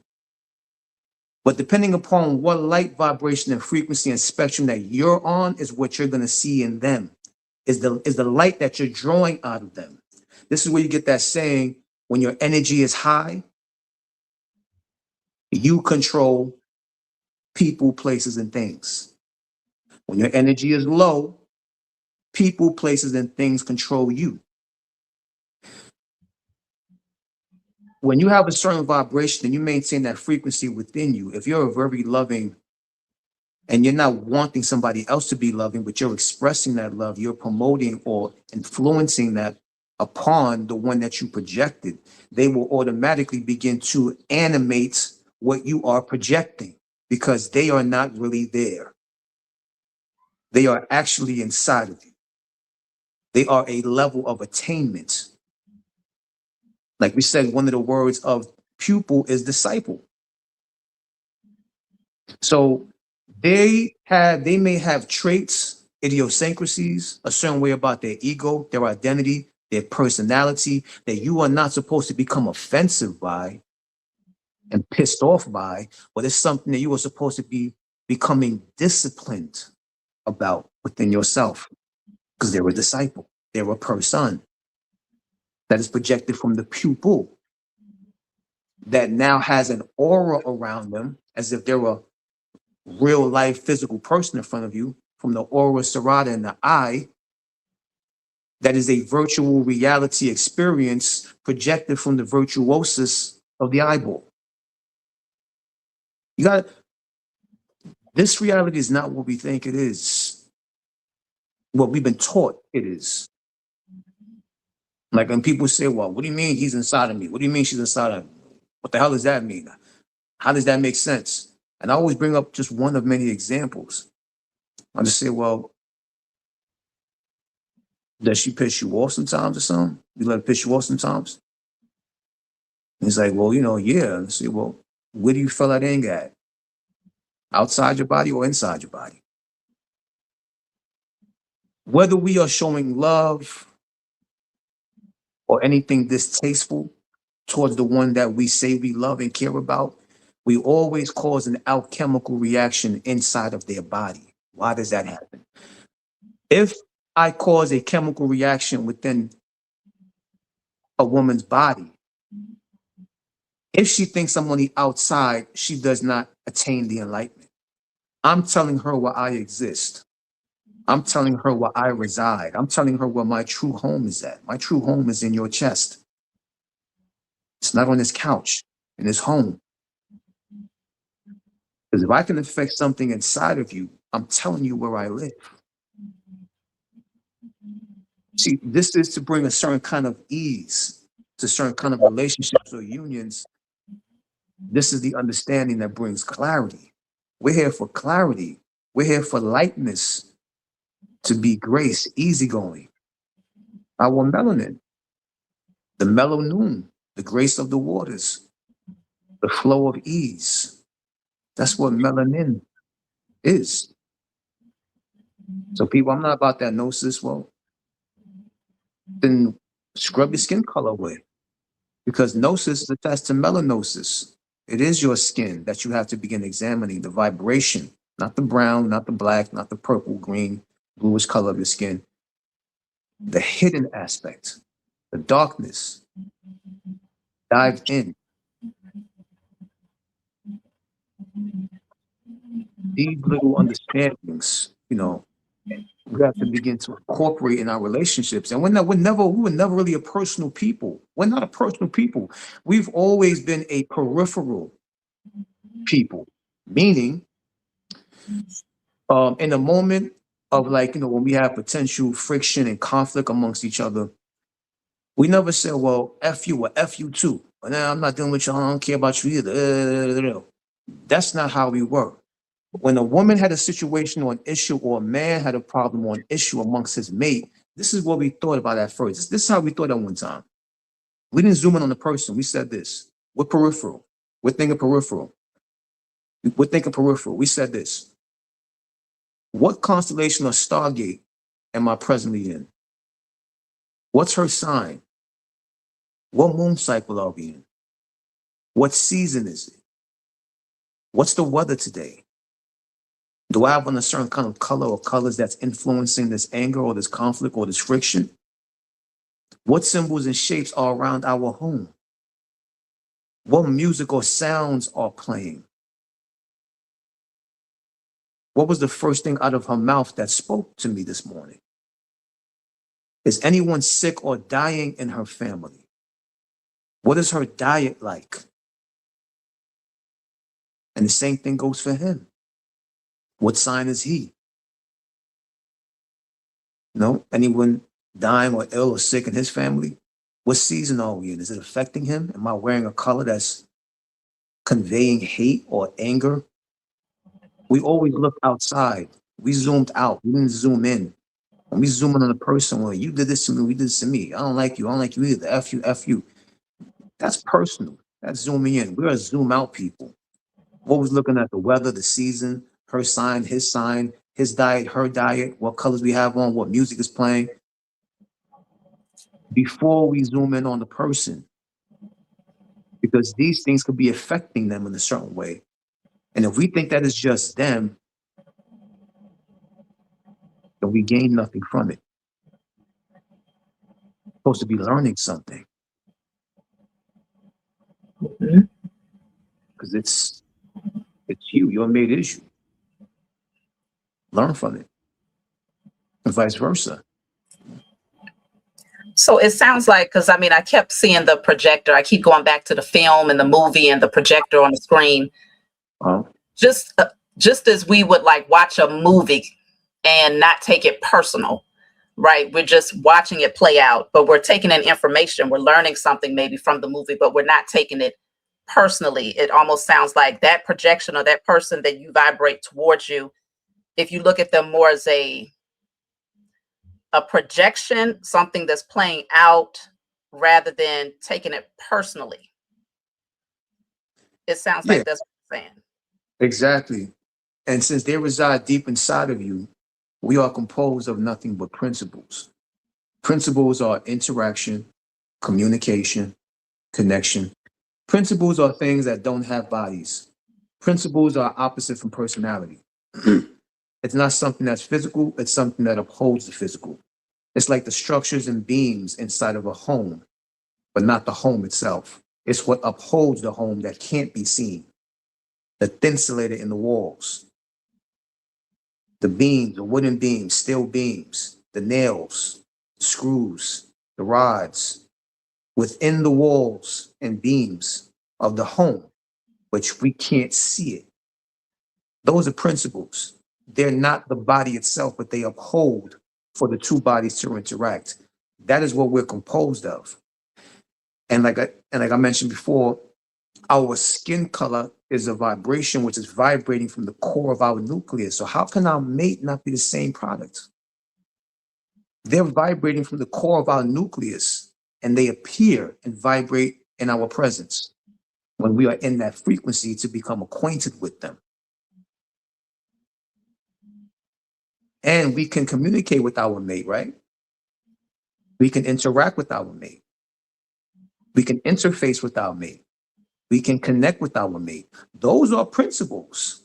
Speaker 2: But depending upon what light vibration and frequency and spectrum that you're on is what you're going to see in them, is the light that you're drawing out of them. This is where you get that saying, when your energy is high, you control people, places, and things. When your energy is low, people, places, and things control you. When you have a certain vibration and you maintain that frequency within you, if you're a very loving and you're not wanting somebody else to be loving, but you're expressing that love, you're promoting or influencing that upon the one that you projected, they will automatically begin to animate what you are projecting because they are not really there. They are actually inside of you. They are a level of attainment. Like we said, one of the words of pupil is disciple. So they may have traits, idiosyncrasies, a certain way about their ego, their identity, their personality that you are not supposed to become offensive by, and pissed off by, but it's something that you are supposed to be becoming disciplined about within yourself, because they're a disciple, they're a person that is projected from the pupil that now has an aura around them as if they're a real life physical person in front of you, from the aura serrata in the eye, that is a virtual reality experience projected from the virtuosis of the eyeball. You got this reality is not what we think it is, what we've been taught it is. Like when people say, well, what do you mean he's inside of me? What do you mean she's inside of me? What the hell does that mean? How does that make sense? And I always bring up just one of many examples. I just say, well, does she piss you off sometimes or something? You let her piss you off sometimes? And he's like, well, yeah. And I say, well, where do you feel that anger at? Outside your body or inside your body? Whether we are showing love or anything distasteful towards the one that we say we love and care about, we always cause an alchemical reaction inside of their body. Why does that happen? If I cause a chemical reaction within a woman's body, if she thinks I'm on the outside, she does not attain the enlightenment. I'm telling her where I exist. I'm telling her where I reside. I'm telling her where my true home is at. My true home is in your chest. It's not on this couch, in this home. Because if I can affect something inside of you, I'm telling you where I live. See, this is to bring a certain kind of ease to certain kind of relationships or unions. This is the understanding that brings clarity. We're here for clarity. We're here for lightness, to be grace, easygoing. Our melanin, the mellow noon, the grace of the waters, the flow of ease. That's what melanin is. So people, I'm not about that gnosis. Well, then scrub your skin color away, because gnosis is attached to melanosis. It is your skin that you have to begin examining, the vibration, not the brown, not the black, not the purple, green, bluish color of your skin. The hidden aspect, the darkness. Dive in. These little understandings, we have to begin to incorporate in our relationships. And we were never really a personal people. We're not a personal people. We've always been a peripheral people, meaning in a moment of when we have potential friction and conflict amongst each other, we never said, well, F you or F you too. Nah, I'm not dealing with you. I don't care about you either. That's not how we work. When a woman had a situation or an issue, or a man had a problem or an issue amongst his mate, this is what we thought about at first. This is how we thought at one time. We didn't zoom in on the person. We said this. We're peripheral. We're thinking peripheral. We're thinking peripheral. We said this. What constellation or stargate am I presently in? What's her sign? What moon cycle are we in? What season is it? What's the weather today? Do I have on a certain kind of color or colors that's influencing this anger or this conflict or this friction? What symbols and shapes are around our home? What music or sounds are playing? What was the first thing out of her mouth that spoke to me this morning? Is anyone sick or dying in her family? What is her diet like? And the same thing goes for him. What sign is he? Anyone dying or ill or sick in his family? What season are we in? Is it affecting him? Am I wearing a color that's conveying hate or anger? We always look outside. We zoomed out. We didn't zoom in. When we zoom in on a person, well, you did this to me, we did this to me. I don't like you. I don't like you either. F you, F you. That's personal. That's zooming in. We're a zoom out people. Always looking at the weather, the season, her sign, his diet, her diet, what colors we have on, what music is playing. Before we zoom in on the person. Because because these things could be affecting them in a certain way. And if we think that is just them, then we gain nothing from it. We're supposed to be learning something
Speaker 1: Mhm.
Speaker 2: because it's you. Your mate is you. Learn from it, and vice versa.
Speaker 1: So it sounds like, because I mean, I kept seeing the projector. I keep going back to the film and the movie and the projector on the screen.
Speaker 2: Uh,
Speaker 1: Just, just as we would like watch a movie and not take it personal, right? We're just watching it play out, but we're taking in information. We're learning something maybe from the movie, but we're not taking it personally. It almost sounds like that projection or that person that you vibrate towards you, if you look at them more as a projection, something that's playing out rather than taking it personally. It sounds
Speaker 2: yeah,
Speaker 1: like that's what you're saying.
Speaker 2: exactly. And since they reside deep inside of you, we are composed of nothing but principles. Principles are interaction, communication, connection. Principles are things that don't have bodies. Principles are opposite from personality. It's not something that's physical, it's something that upholds the physical. It's like the structures and beams inside of a home, but not the home itself. It's what upholds the home that can't be seen. The thinsulator in the walls, the beams, the wooden beams, steel beams, the nails, screws, the rods within the walls and beams of the home, which we can't see it. Those are principles. They're not the body itself, but they uphold for the two bodies to interact. That is what we're composed of. And like I mentioned before, our skin color is a vibration which is vibrating from the core of our nucleus. So how can our mate not be the same product? They're vibrating from the core of our nucleus and they appear and vibrate in our presence when we are in that frequency to become acquainted with them. And we can communicate with our mate, right? We can interact with our mate. We can interface with our mate. We can connect with our mate. Those are principles.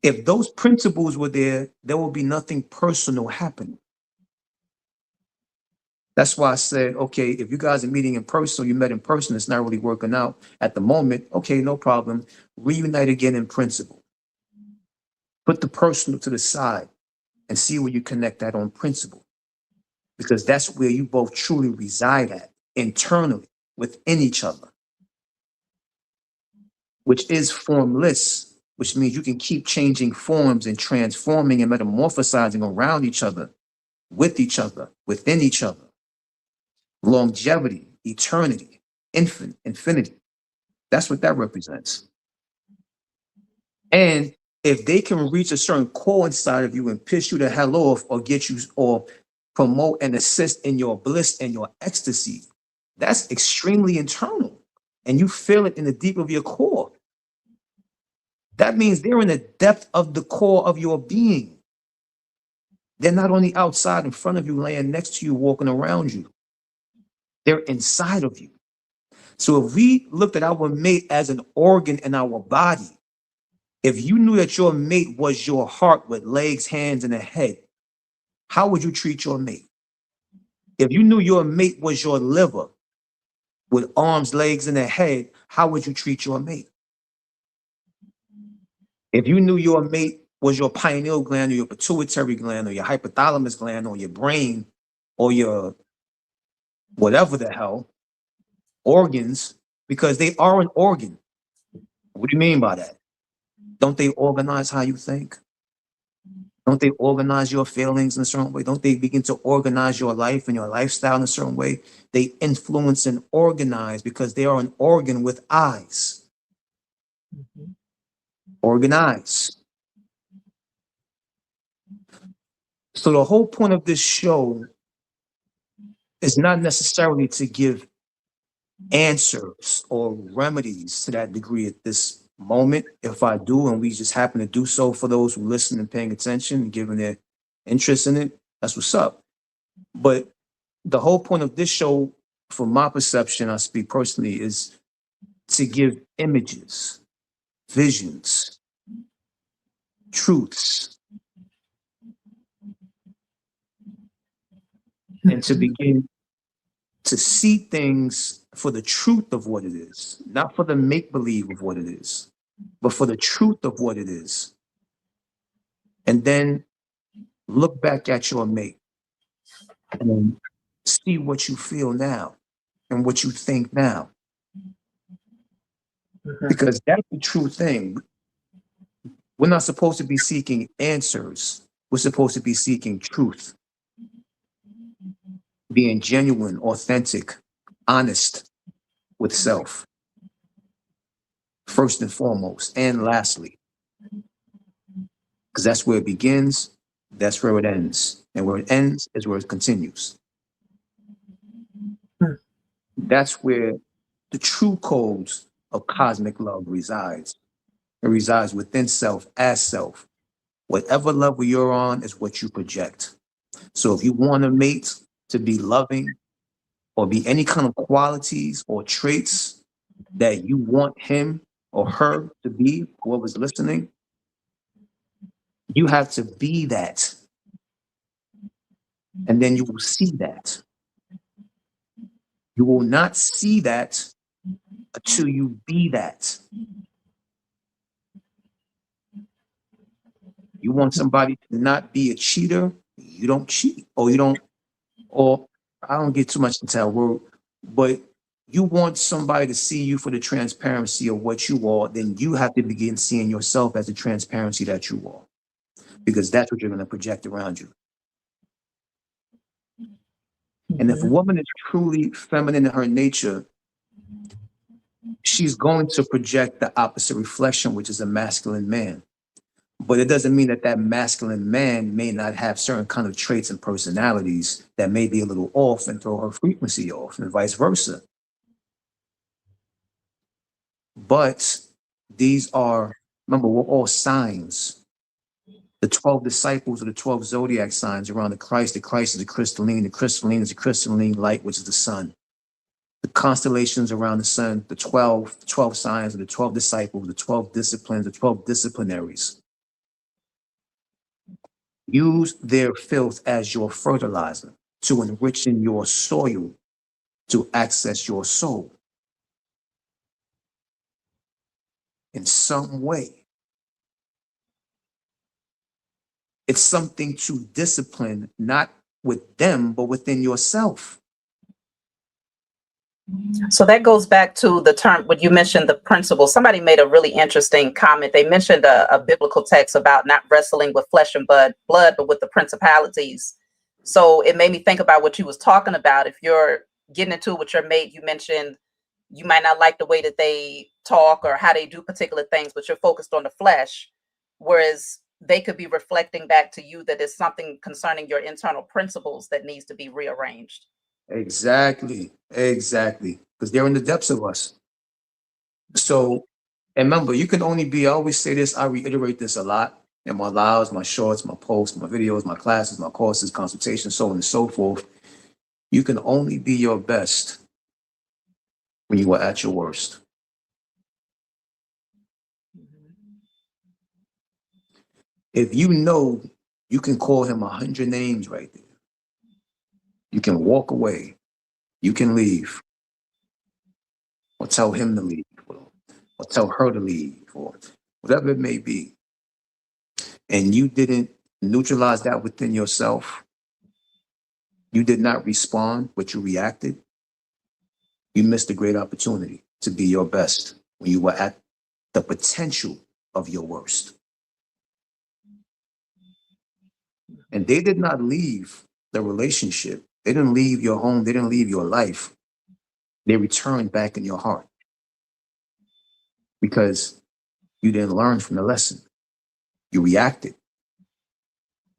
Speaker 2: If those principles were there, there will be nothing personal happening. That's why I said, okay, if you guys are meeting in person, or you met in person, it's not really working out at the moment. Okay, no problem. Reunite again in principle. Put the personal to the side and see where you connect that on principle. Because that's where you both truly reside at internally within each other, which is formless, which means you can keep changing forms and transforming and metamorphosizing around each other, within each other. Longevity, eternity, infinity. That's what that represents. And if they can reach a certain core inside of you and piss you the hell off or get you or promote and assist in your bliss and your ecstasy, that's extremely internal. And you feel it in the deep of your core. That means they're in the depth of the core of your being. They're not on the outside in front of you, laying next to you, walking around you. They're inside of you. So if we looked at our mate as an organ in our body, if you knew that your mate was your heart with legs, hands, and a head, how would you treat your mate? If you knew your mate was your liver with arms, legs, and a head, how would you treat your mate? If you knew your mate was your pineal gland or your pituitary gland or your hypothalamus gland or your brain or your whatever the hell, organs, because they are an organ. What do you mean by that? Don't they organize how you think? Don't they organize your feelings in a certain way? Don't they begin to organize your life and your lifestyle in a certain way? They influence and organize because they are an organ with eyes.
Speaker 1: Mhm.
Speaker 2: Organize. So the whole point of this show is not necessarily to give answers or remedies to that degree at this moment. If I do, and we just happen to do so for those who listen and paying attention and giving their interest in it, that's what's up. But the whole point of this show from my perception, I speak personally, is to give images, visions, truths, and to begin to see things for the truth of what it is, not for the make believe of what it is, but for the truth of what it is. And then look back at your mate and see what you feel now and what you think now. Because that's the true thing. We're not supposed to be seeking answers. We're supposed to be seeking truth, being genuine, authentic, honest with self, first and foremost, and lastly, because that's where it begins, that's where it ends. And where it ends is where it continues. That's where the true codes of cosmic love resides. It resides within self as self. Whatever level you're on is what you project. So if you want a mate to be loving or be any kind of qualities or traits that you want him or her to be, whoever's listening, you have to be that. And then you will see that. You will not see that until you be that. You want somebody to not be a cheater, you don't cheat, or I don't get too much into that word, but you want somebody to see you for the transparency of what you are, then you have to begin seeing yourself as the transparency that you are, because that's what you're going to project around you. And if a woman is truly feminine in her nature, she's going to project the opposite reflection, which is a masculine man. But it doesn't mean that that masculine man may not have certain kind of traits and personalities that may be a little off and throw her frequency off, and vice versa. But these are, remember, we're all signs. The 12 disciples of the 12 zodiac signs around the Christ is the crystalline is the crystalline light, which is the sun. The constellations around the sun, the 12 signs of the 12 disciples, the 12 disciplines, the 12 disciplinaries. Use their filth as your fertilizer to enrich in your soil, to access your soul in some way. It's something to discipline, not with them, but within yourself.
Speaker 1: So that goes back to the term when you mentioned the principle. Somebody made a really interesting comment. They mentioned a biblical text about not wrestling with flesh and blood, but with the principalities. So it made me think about what you was talking about. If you're getting into it with your mate, you mentioned you might not like the way that they talk or how they do particular things, but you're focused on the flesh, whereas they could be reflecting back to you that there's something concerning your internal principles that needs to be rearranged.
Speaker 2: Exactly. Because they're in the depths of us. So, and remember, you can only be, I always say this, I reiterate this a lot in my lives, my shorts, my posts, my videos, my classes, my courses, consultations, so on and so forth. You can only be your best when you are at your worst. If you know you can call him 100 names right there, you can walk away, you can leave, or tell him to leave, or tell her to leave, or whatever it may be, and you didn't neutralize that within yourself, you did not respond, but you reacted, you missed a great opportunity to be your best when you were at the potential of your worst. And they did not leave the relationship. They didn't leave your home. They didn't leave your life. They returned back in your heart because you didn't learn from the lesson. You reacted.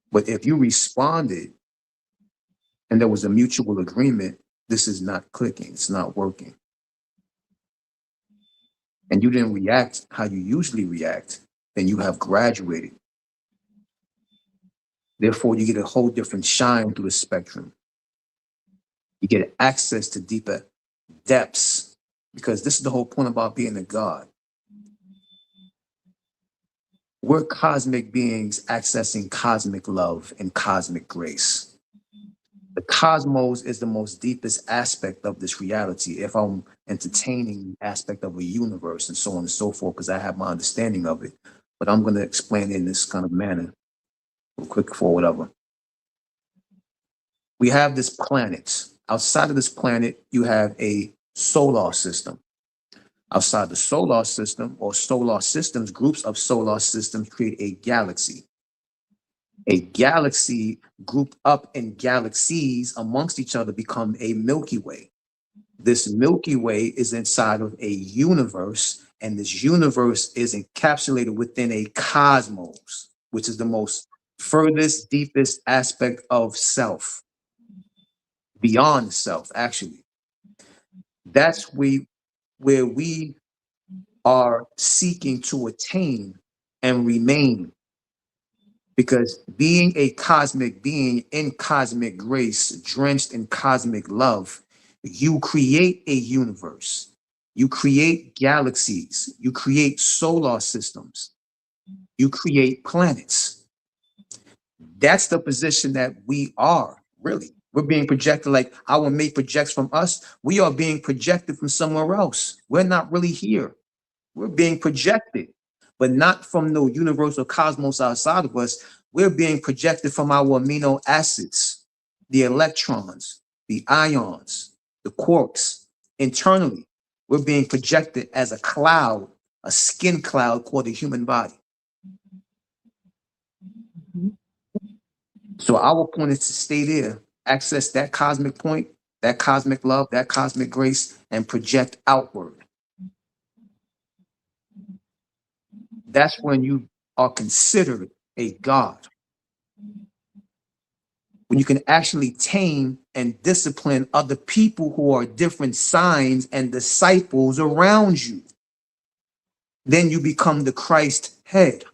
Speaker 2: But if you responded and there was a mutual agreement, this is not clicking, it's not working, and you didn't react how you usually react, then you have graduated. Therefore, you get a whole different shine through the spectrum. You get access to deeper depths, because this is the whole point about being a God. We're cosmic beings accessing cosmic love and cosmic grace. The cosmos is the most deepest aspect of this reality. If I'm entertaining the aspect of a universe and so on and so forth, because I have my understanding of it, but I'm going to explain it in this kind of manner, real quick for whatever. We have this planet. Outside of this planet, you have a solar system. Outside the solar system or solar systems, groups of solar systems create a galaxy. A galaxy grouped up in galaxies amongst each other become a Milky Way. This Milky Way is inside of a universe, and this universe is encapsulated within a cosmos, which is the most furthest, deepest aspect of self, beyond self, actually. That's where we are seeking to attain and remain. Because being a cosmic being in cosmic grace, drenched in cosmic love, you create a universe. You create galaxies. You create solar systems. You create planets. That's the position that we are, really. We're being projected like our mate projects from us. We are being projected from somewhere else. We're not really here. We're being projected, but not from the universal cosmos outside of us. We're being projected from our amino acids, the electrons, the ions, the quarks. Internally, we're being projected as a cloud, a skin cloud called the human body. So our point is to stay there, access that cosmic point, that cosmic love, that cosmic grace, and project outward. That's when you are considered a God. When you can actually tame and discipline other people who are different signs and disciples around you. Then you become the Christ head.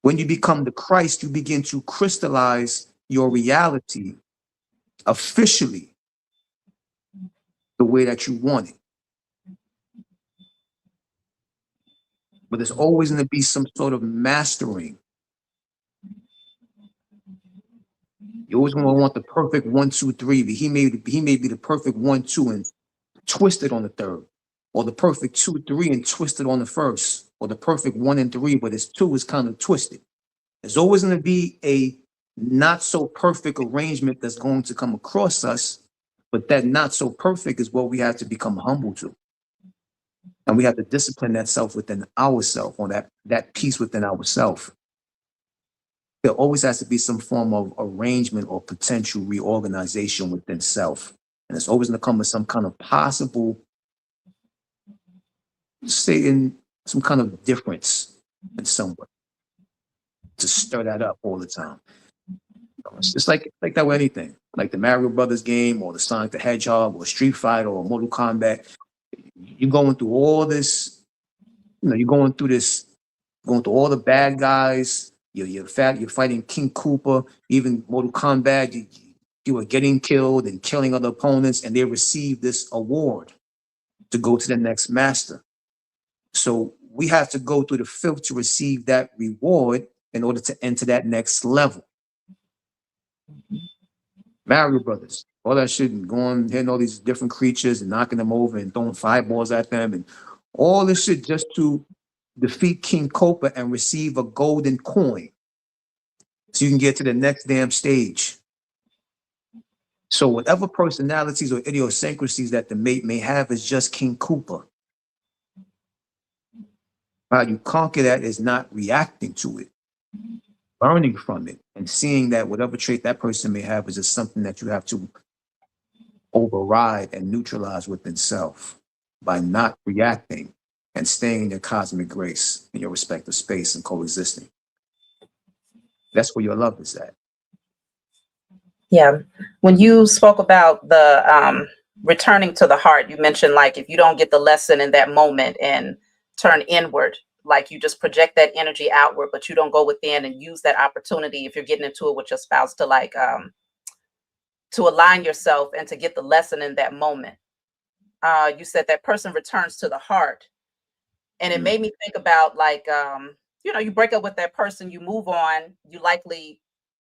Speaker 2: When you become the Christ, you begin to crystallize your reality officially the way that you want it. But there's always going to be some sort of mastering. You always going to want the perfect 1, 2, 3. But he may be the perfect 1, 2, and twisted on the third, or the perfect 2, 3, and twisted on the first, or the perfect 1 and 3, but his 2 is kind of twisted. There's always going to be a not so perfect arrangement that's going to come across us, but that not so perfect is what we have to become humble to. And we have to discipline that self within ourselves, or that peace within ourselves. There always has to be some form of arrangement or potential reorganization within self. And it's always going to come with some kind of possible, say, in some kind of difference in some way to stir that up all the time. It's just like that with anything, like the Mario Brothers game or the Sonic the Hedgehog or Street Fighter or Mortal Kombat. You're going through all this, you're going through all the bad guys. You're fighting King Koopa, even Mortal Kombat. You are getting killed and killing other opponents, and they receive this award to go to the next master. So we have to go through the filth to receive that reward in order to enter that next level. Mario Brothers, all that shit, and going hitting all these different creatures and knocking them over and throwing fireballs at them, and all this shit just to defeat King Koopa and receive a golden coin so you can get to the next damn stage. So whatever personalities or idiosyncrasies that the mate may have is just King Koopa. How you conquer that is not reacting to it, learning from it, and seeing that whatever trait that person may have is just something that you have to override and neutralize within self by not reacting and staying in your cosmic grace in your respective space and coexisting. That's where your love is at.
Speaker 1: Yeah. When you spoke about the returning to the heart, you mentioned like if you don't get the lesson in that moment and turn inward, like you just project that energy outward, but you don't go within and use that opportunity if you're getting into it with your spouse to like to align yourself and to get the lesson in that moment. You said that person returns to the heart. And it made me think about like, you break up with that person, you move on, you likely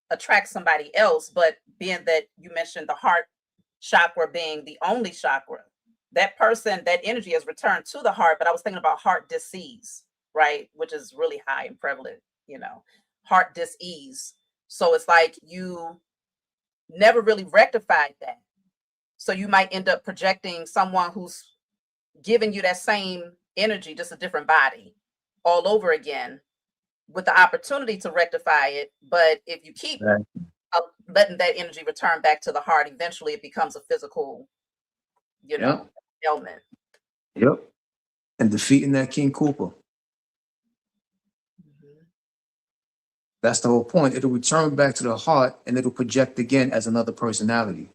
Speaker 1: attract somebody else. But being that you mentioned the heart chakra being the only chakra, that person, that energy has returned to the heart. But I was thinking about heart disease, right? Which is really high and prevalent, heart disease. So it's like you never really rectified that. So you might end up projecting someone who's giving you that same energy, just a different body all over again with the opportunity to rectify it. But if you keep letting that energy return back to the heart, eventually it becomes a physical, ailment.
Speaker 2: Yep. And defeating that King Cooper. That's the whole point. It'll return back to the heart and it'll project again as another personality.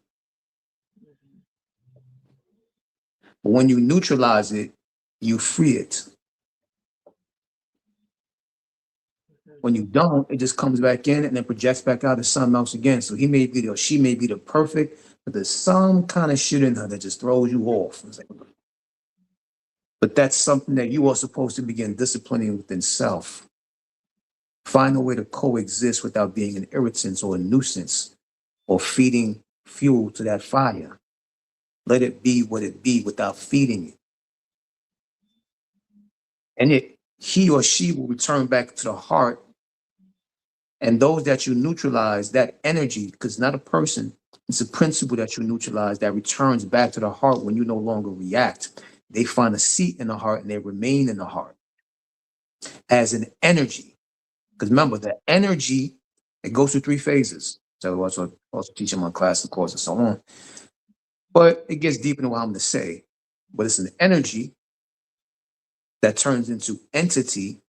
Speaker 2: But when you neutralize it, you free it. When you don't, it just comes back in and then projects back out as something else again. So he may be or she may be the perfect, but there's some kind of shit in her that just throws you off. But that's something that you are supposed to begin disciplining within self. Find a way to coexist without being an irritant or a nuisance or feeding fuel to that fire. Let it be what it be without feeding it. And he or she will return back to the heart. And those that you neutralize, that energy, because it's not a person, it's a principle that you neutralize that returns back to the heart when you no longer react. They find a seat in the heart and they remain in the heart as an energy. Because remember, the energy, it goes through 3 phases. So I also teach in my class, of course, and so on. But it gets deeper than what I'm going to say. But it's an energy that turns into entity,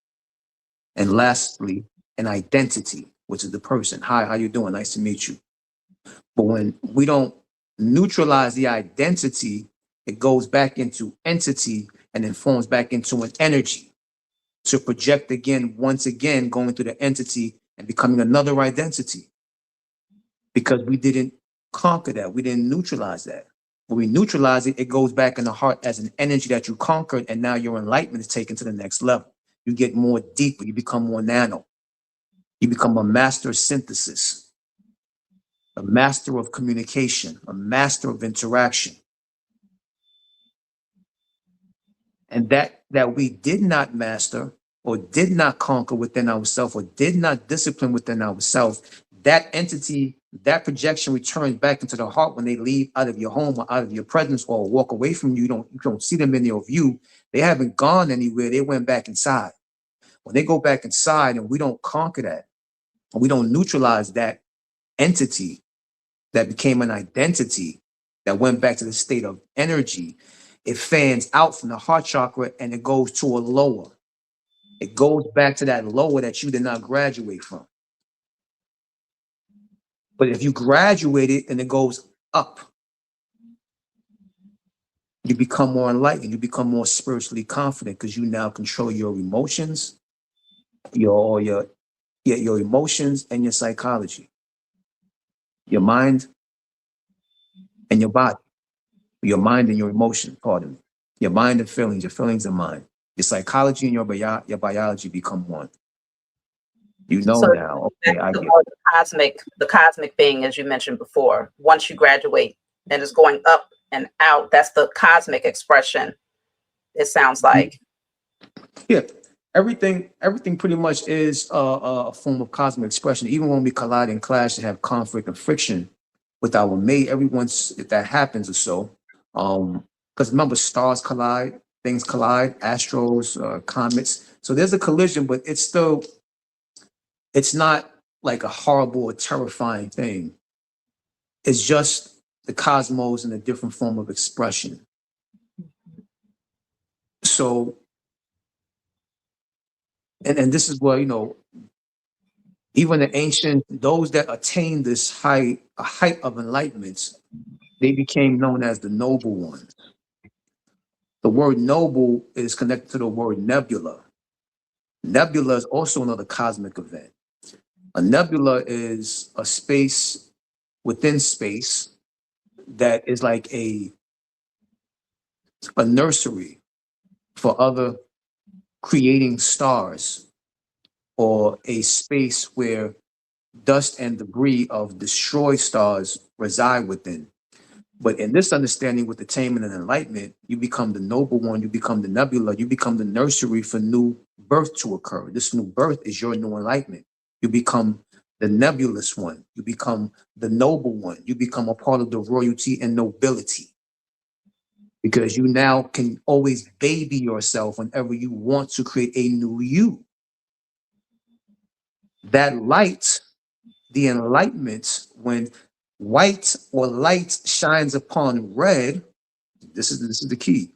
Speaker 2: and lastly, an identity, which is the person. Hi, how you doing? Nice to meet you. But when we don't neutralize the identity, it goes back into entity and then forms back into an energy to project again, once again, going through the entity and becoming another identity. Because we didn't conquer that. We didn't neutralize that. When we neutralize it, it goes back in the heart as an energy that you conquered, and now your enlightenment is taken to the next level. You get more deeper. You become more nano. You become a master of synthesis, a master of communication, a master of interaction. And that we did not master or did not conquer within ourselves or did not discipline within ourselves, that entity, that projection returns back into the heart when they leave out of your home or out of your presence or walk away from you. You don't see them in your view. They haven't gone anywhere. They went back inside. When they go back inside and we don't conquer that, and we don't neutralize that entity that became an identity that went back to the state of energy, it fans out from the heart chakra and it goes to a lower. It goes back to that lower that you did not graduate from. But if you graduate it and it goes up, you become more enlightened. You become more spiritually confident because you now control your emotions, your emotions and your psychology, your mind and your body, your mind and your emotion, pardon me, your mind and feelings, your feelings and mind, your psychology and your biology become one. You know
Speaker 1: So
Speaker 2: now, okay, I get
Speaker 1: the cosmic being, as you mentioned before, once you graduate and it's going up and out, that's the cosmic expression, it sounds like.
Speaker 2: Yeah, everything pretty much is a form of cosmic expression. Even when we collide and clash and have conflict and friction with our mate, if that happens or so, because remember, stars collide, things collide, astros, comets. So there's a collision, but it's not like a horrible or terrifying thing. It's just the cosmos in a different form of expression. So, and this is where, even the ancient, those that attained this a height of enlightenment, they became known as the noble ones. The word noble is connected to the word nebula. Nebula is also another cosmic event. A nebula is a space within space that is like a nursery for other creating stars, or a space where dust and debris of destroyed stars reside within. But in this understanding with attainment and enlightenment, you become the noble one, you become the nebula, you become the nursery for new birth to occur. This new birth is your new enlightenment. You become the nebulous one, you become the noble one, you become a part of the royalty and nobility. Because you now can always baby yourself whenever you want to create a new you. That light, the enlightenment, when white or light shines upon red, this is the key.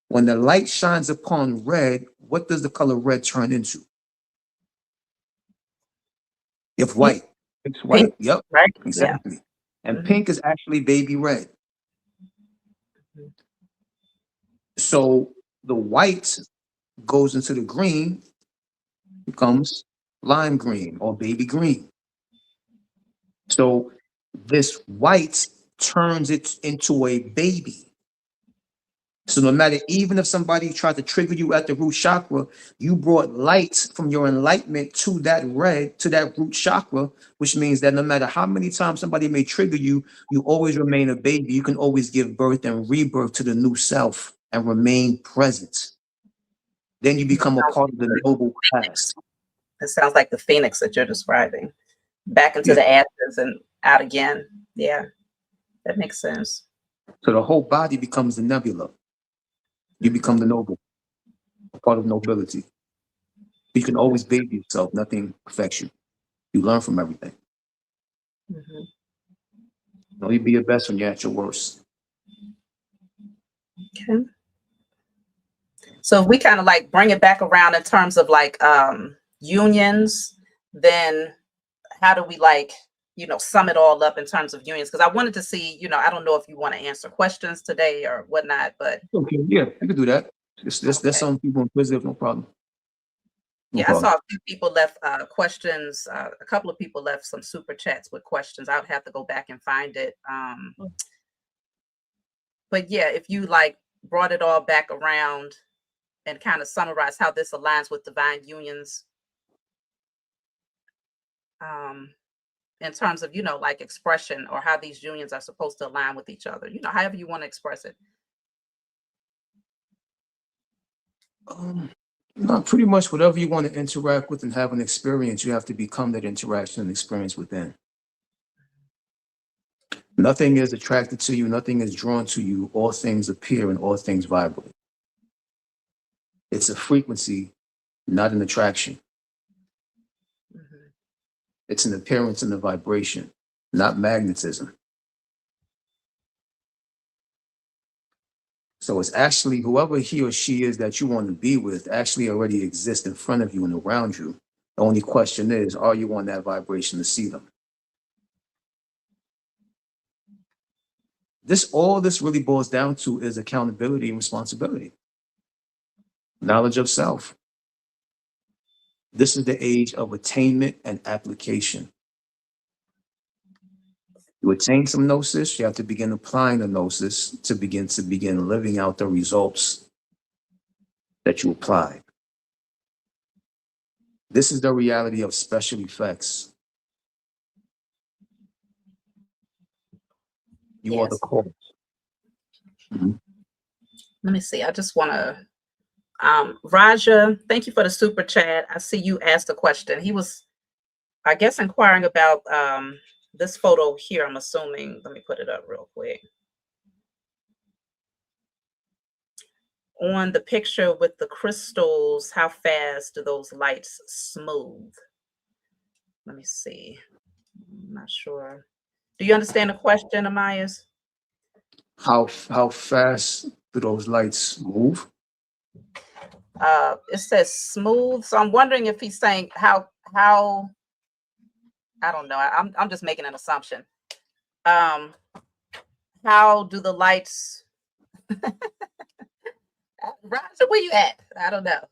Speaker 2: When the light shines upon red, what does the color red turn into? If white, it's
Speaker 1: Pink,
Speaker 2: white. Yep,
Speaker 1: right? Yeah.
Speaker 2: exactly. And pink is actually baby red. So the white goes into the green, becomes lime green or baby green. So this white turns it into a baby. So no matter, even if somebody tried to trigger you at the root chakra, you brought light from your enlightenment to that red, to that root chakra, which means that no matter how many times somebody may trigger you, you always remain a baby. You can always give birth and rebirth to the new self and remain present. Then you become a part of the noble class.
Speaker 1: It sounds like the phoenix that you're describing. Back into
Speaker 2: Yeah.
Speaker 1: the ashes and out again. Yeah, that makes sense.
Speaker 2: So the whole body becomes the nebula. You become the noble, a part of nobility. You can always baby yourself. Nothing affects you. You learn from everything. No, you be your best when you're at your worst.
Speaker 1: Okay. So if we kind of like bring it back around in terms of like unions, then how do we like, sum it all up in terms of unions? Because I wanted to see, I don't know if you want to answer questions today or whatnot, but
Speaker 2: Okay, yeah, you can do that. There's
Speaker 1: okay.
Speaker 2: some people inquisitive, no problem. No
Speaker 1: Yeah, I
Speaker 2: problem.
Speaker 1: saw a few people left questions. A couple of people left some super chats with questions. I would have to go back and find it. But yeah, if you like brought it all back around and kind of summarize how this aligns with divine unions, in terms of, like expression, or how these unions are supposed to align with each other, however you want to express it.
Speaker 2: No, pretty much whatever you want to interact with and have an experience, you have to become that interaction and experience within. Nothing is attracted to you, nothing is drawn to you. All things appear and all things vibrate. It's a frequency, not an attraction. It's an appearance and a vibration, not magnetism. So it's actually whoever he or she is that you want to be with actually already exists in front of you and around you. The only question is, are you on that vibration to see them? All this really boils down to is accountability and responsibility. Knowledge of self. This is the age of attainment and application. You attain some gnosis, you have to begin applying the gnosis to begin living out the results that you applied. This is the reality of special effects. You are the cause.
Speaker 1: Let me see. I just want to, Raja, thank you for the super chat. I see you asked a question. He was, I guess, inquiring about this photo here, I'm assuming. Let me put it up real quick. On the picture with the crystals, how fast do those lights smooth? Let me see. I'm not sure. Do you understand the question, Amias?
Speaker 2: How fast do those lights move?
Speaker 1: It says smooth, so I'm wondering if he's saying how I don't know. I'm just making an assumption. How do the lights? Roger, where you at? I don't know.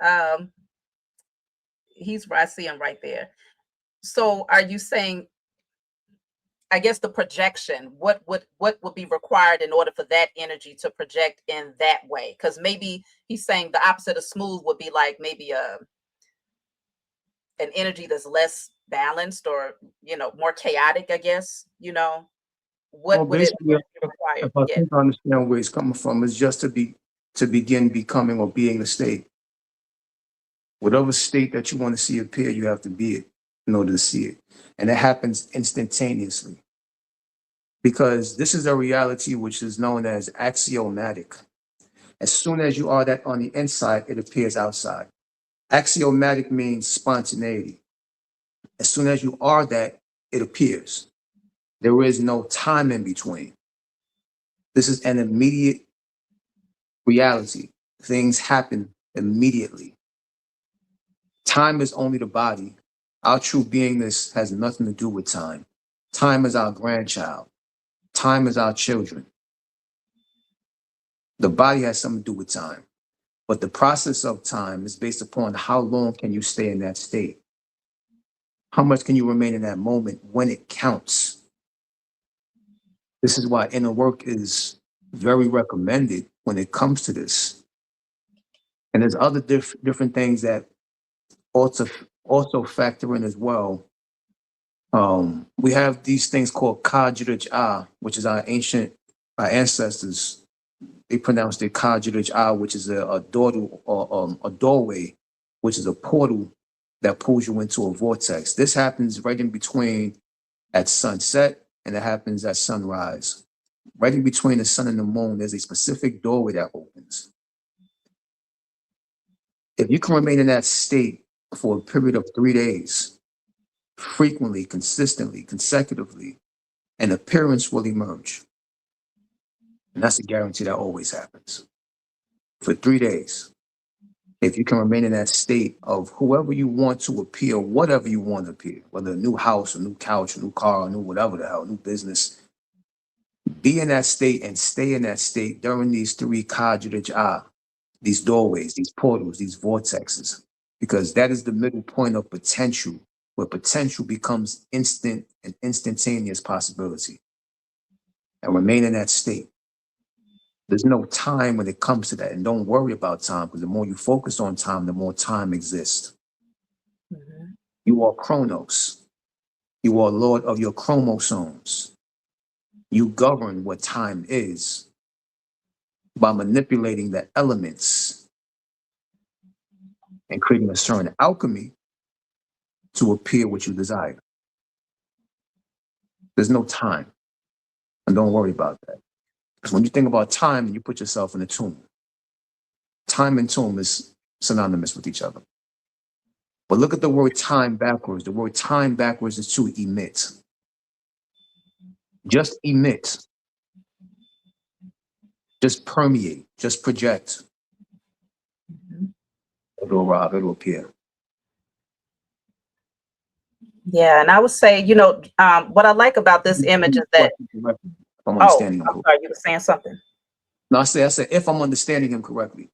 Speaker 1: I see him right there. So, are you saying I guess the projection, what would be required in order for that energy to project in that way? Because maybe he's saying the opposite of smooth would be like maybe an energy that's less balanced or more chaotic, I guess.
Speaker 2: Well,
Speaker 1: What would it
Speaker 2: basically,
Speaker 1: be required?
Speaker 2: if I
Speaker 1: Yeah.
Speaker 2: think I understand where he's coming from, is just to begin becoming or being a state. Whatever state that you want to see appear, you have to be it in order to see it. And it happens instantaneously because this is a reality which is known as axiomatic. As soon as you are that on the inside, it appears outside. Axiomatic means spontaneity. As soon as you are that, it appears. There is no time in between. This is an immediate reality. Things happen immediately. Time is only the body. Our true beingness has nothing to do with time. Time is our grandchild. Time is our children. The body has something to do with time. But the process of time is based upon how long can you stay in that state? How much can you remain in that moment when it counts? This is why inner work is very recommended when it comes to this. And there's other different things that also also factor in as well. We have these things called Kajiraj Ah, which is our ancestors. They pronounced it Kajiraj Ah, which is a door or a doorway, which is a portal that pulls you into a vortex. This happens right in between at sunset and it happens at sunrise. Right in between the sun and the moon, there's a specific doorway that opens. If you can remain in that state for a period of 3 days, frequently, consistently, consecutively, an appearance will emerge. And that's a guarantee that always happens. For 3 days, if you can remain in that state of whoever you want to appear, whatever you want to appear, whether a new house, a new couch, a new car, a new whatever the hell, new business, be in that state and stay in that state during these three Kajiraj, these doorways, these portals, these vortexes, because that is the middle point of potential, where potential becomes instant and instantaneous possibility. And remain in that state. There's no time when it comes to that. And don't worry about time, because the more you focus on time, the more time exists.
Speaker 1: Mhm.
Speaker 2: You are Chronos. You are Lord of your chromosomes. You govern what time is by manipulating the elements and creating a certain alchemy to appear what you desire. There's no time. And don't worry about that. Because when you think about time, you put yourself in a tomb. Time and tomb is synonymous with each other. But look at the word time backwards. The word time backwards is to emit. Just emit. Just permeate. Just project.
Speaker 1: Mhm.
Speaker 2: It'll arrive. It'll appear.
Speaker 1: Yeah, and I would say, what I like about this image is that,
Speaker 2: If I'm
Speaker 1: oh,
Speaker 2: understanding him
Speaker 1: I'm
Speaker 2: correctly.
Speaker 1: sorry, you were saying something.
Speaker 2: No, I said, if I'm understanding him correctly.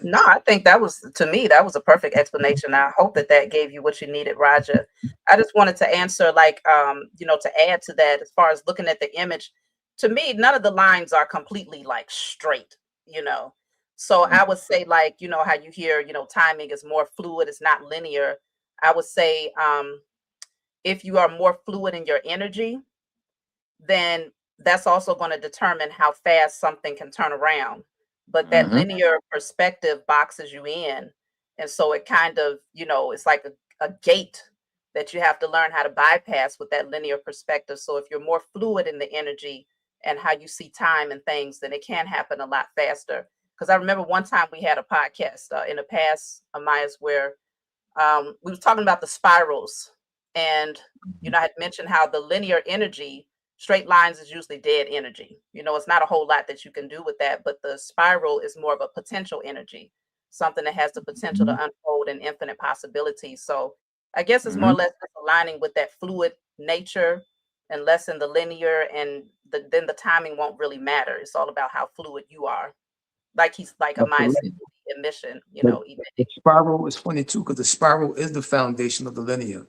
Speaker 1: No, I think that was, to me, that was a perfect explanation. I hope that that gave you what you needed, Raja. I just wanted to answer, like, to add to that, as far as looking at the image, to me, none of the lines are completely like straight, you know. So I would say, like, how you hear, timing is more fluid, it's not linear. I would say, if you are more fluid in your energy, then that's also going to determine how fast something can turn around. But that
Speaker 2: Mhm.
Speaker 1: linear perspective boxes you in. And so it kind of, it's like a gate that you have to learn how to bypass with that linear perspective. So if you're more fluid in the energy and how you see time and things, then it can happen a lot faster. Because I remember one time we had a podcast in the past, Amias, where we was talking about the spirals, and I had mentioned how the linear energy, straight lines is usually dead energy. It's not a whole lot that you can do with that, but the spiral is more of a potential energy, something that has the potential to
Speaker 2: Mhm.
Speaker 1: unfold in infinite possibilities. So I guess it's more or
Speaker 2: Mhm.
Speaker 1: less just aligning with that fluid nature and less in the linear, and then the timing won't really matter. It's all about how fluid you are. Like he's like a
Speaker 2: That's
Speaker 1: mindset
Speaker 2: correct.
Speaker 1: emission,
Speaker 2: But the
Speaker 1: emitting.
Speaker 2: spiral is funny too, because the spiral is the foundation of the linear.